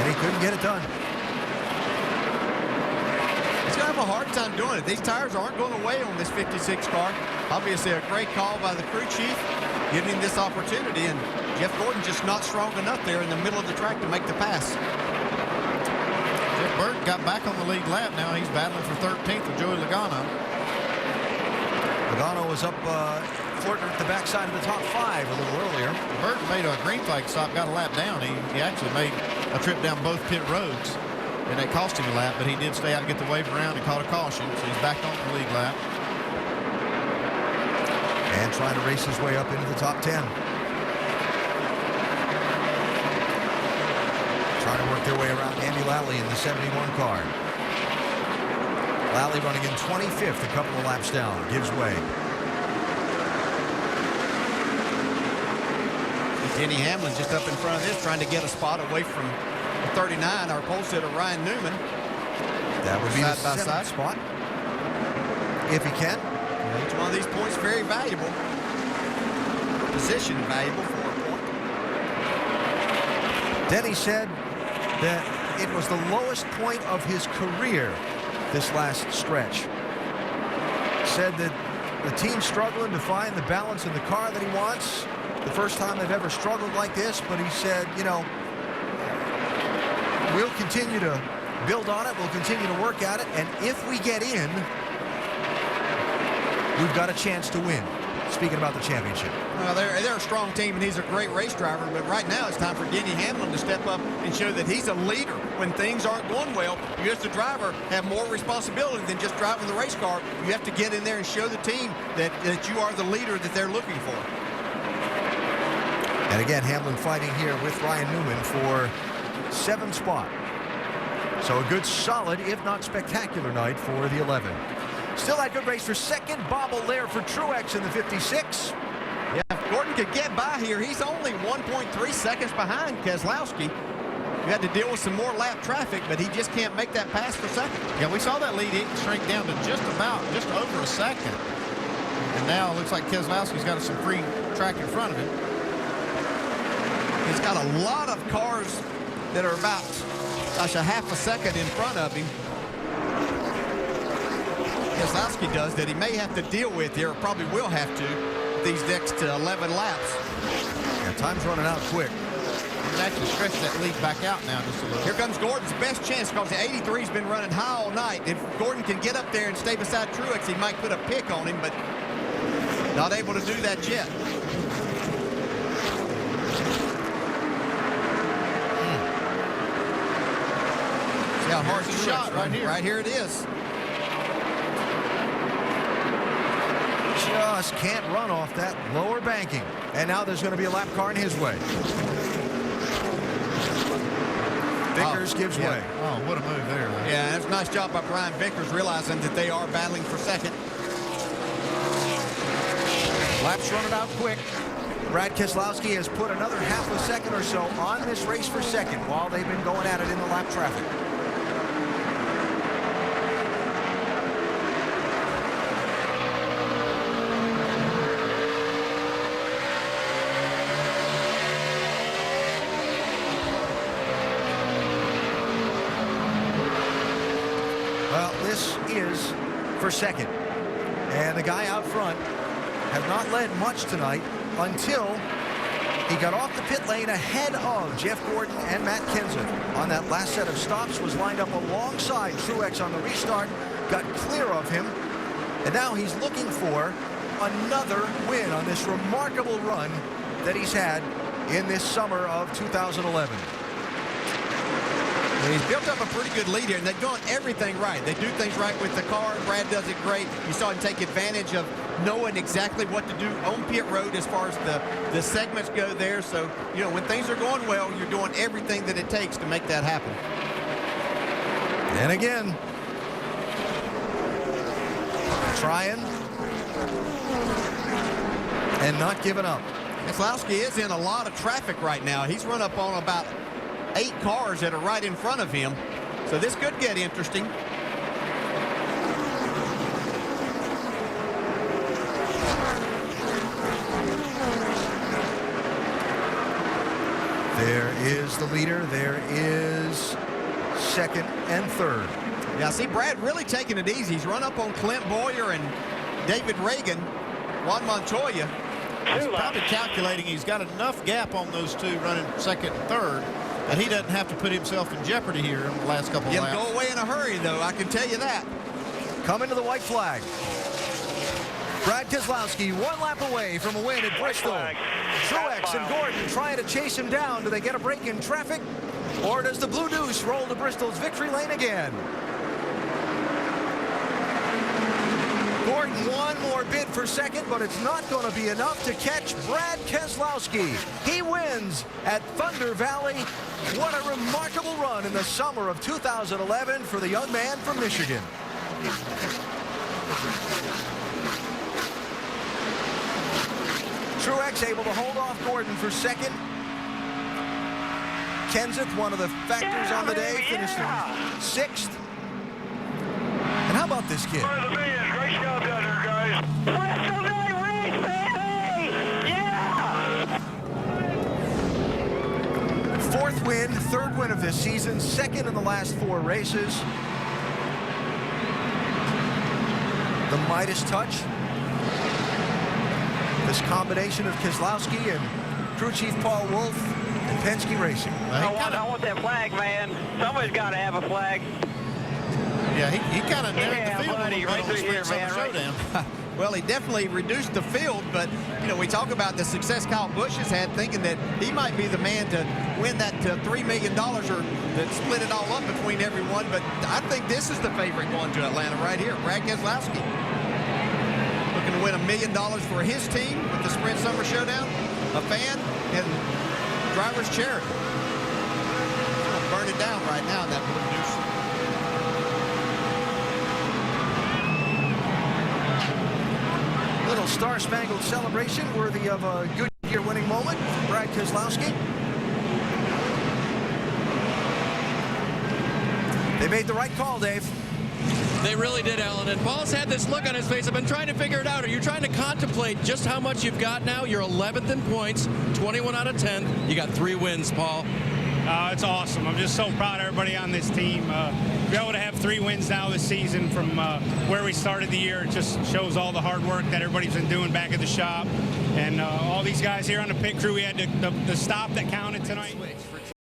And he couldn't get it done. He's going to have a hard time doing it. These tires aren't going away on this 56 car. Obviously, a great call by the crew chief, giving him this opportunity, and Jeff Gordon just not strong enough there in the middle of the track to make the pass. Jeff Burton got back on the lead lap. Now he's battling for 13th with Joey Logano. Logano was up flirting at the backside of the top 5 a little earlier. Burton made a green flag stop, got a lap down. He actually made a trip down both pit roads. And it cost him a lap, but he did stay out and get the wave around and caught a caution. So he's back on the lead lap. And trying to race his way up into the top 10. Trying to work their way around Andy Lally in the 71 car. Lally running in 25th, a couple of laps down. Gives way. Denny Hamlin just up in front of this, trying to get a spot away from 39, our pole sitter Ryan Newman. That would be the 7th spot, if he can. Yeah, each one of these points very valuable. Position valuable for a point. Denny said that it was the lowest point of his career this last stretch. Said that the team's struggling to find the balance in the car that he wants. The first time they've ever struggled like this, but he said, you know, we'll continue to build on it. We'll continue to work at it. And if we get in, we've got a chance to win. Speaking about the championship. Well, they're a strong team, and he's a great race driver. But right now, it's time for Denny Hamlin to step up and show that he's a leader. When things aren't going well, you as the driver have more responsibility than just driving the race car. You have to get in there and show the team that you are the leader that they're looking for. And again, Hamlin fighting here with Ryan Newman for 7th spot. So a good, solid, if not spectacular night for the 11. Still that good race for second. Bobble there for Truex in the 56. Yeah, if Gordon could get by here, he's only 1.3 seconds behind Keselowski. You had to deal with some more lap traffic, but he just can't make that pass for second. Yeah, we saw that lead shrink down to just over a second. And now it looks like Keselowski's got some free track in front of him. He's got a lot of cars that are about, gosh, a half a second in front of him. Keselowski does that he may have to deal with here, or probably will have to, these next 11 laps. Yeah, time's running out quick. He's actually stretched that lead back out now just a little. Here comes Gordon's best chance because the 83's been running high all night. If Gordon can get up there and stay beside Truex, he might put a pick on him, but not able to do that yet. See how hard the shot right here. Right here it is. Just can't run off that lower banking. And now there's going to be a lap car in his way. Vickers gives way. Oh, what a move there. Man. Yeah, that's a nice job by Brian Vickers realizing that they are battling for second. Laps running out quick. Brad Keselowski has put another half a second or so on this race for second while they've been going at it in the lap traffic. This is for second. And the guy out front have not led much tonight until he got off the pit lane ahead of Jeff Gordon and Matt Kenseth. On that last set of stops, was lined up alongside Truex on the restart, got clear of him, and now he's looking for another win on this remarkable run that he's had in this summer of 2011. He's built up a pretty good lead here, and they've done everything right. They do things right with the car. Brad does it great. You saw him take advantage of knowing exactly what to do on pit road as far as the segments go there. So, you know, when things are going well, you're doing everything that it takes to make that happen. And again, trying and not giving up. Keselowski is in a lot of traffic right now. He's run up on about 8 cars that are right in front of him. So this could get interesting. There is the leader. There is second and third. Yeah, see Brad really taking it easy. He's run up on Clint Boyer and David Reagan, Juan Montoya. He's probably calculating he's got enough gap on those two running second and third that he doesn't have to put himself in jeopardy here in the last couple of laps. He'll go away in a hurry, though, I can tell you that. Coming to the white flag. Brad Keselowski 1 lap away from a win at Bristol. Truex and Gordon trying to chase him down. Do they get a break in traffic? Or does the Blue Deuce roll to Bristol's victory lane again? Gordon one more bid for second, but it's not going to be enough to catch Brad Keselowski. He wins at Thunder Valley. What a remarkable run in the summer of 2011 for the young man from Michigan. Truex able to hold off Gordon for second. Kenseth, one of the factors on the day, finished in 6th. And how about this kid? Great job down there, guys. Bristol Day race, baby! Yeah! 4th win, 3rd win of this season, 2nd in the last 4 races. The Midas touch. This combination of Keselowski and crew chief Paul Wolfe and Penske Racing. I want that flag, man. Somebody's got to have a flag. Yeah, he kind of narrowed the field buddy, a little right bit on the through here, Sprint man, Summer right. Showdown. Well, he definitely reduced the field, but, you know, we talk about the success Kyle Busch has had, thinking that he might be the man to win that $3 million or to split it all up between everyone. But I think this is the favorite going to Atlanta right here. Brad Keselowski looking to win $1 million for his team with the Sprint Summer Showdown, a fan, and driver's charity. He's going to burn it down right now in that blue deuce. Little star-spangled celebration worthy of a Goodyear winning moment from Brad Keselowski. They made the right call, Dave. They really did, Alan. And Paul's had this look on his face. I've been trying to figure it out. Are you trying to contemplate just how much you've got now? You're 11th in points, 21 out of 10. You got 3 wins, Paul. It's awesome. I'm just so proud of everybody on this team. To be able to have 3 wins now this season from where we started the year, it just shows all the hard work that everybody's been doing back at the shop. And all these guys here on the pit crew, we had the stop that counted tonight.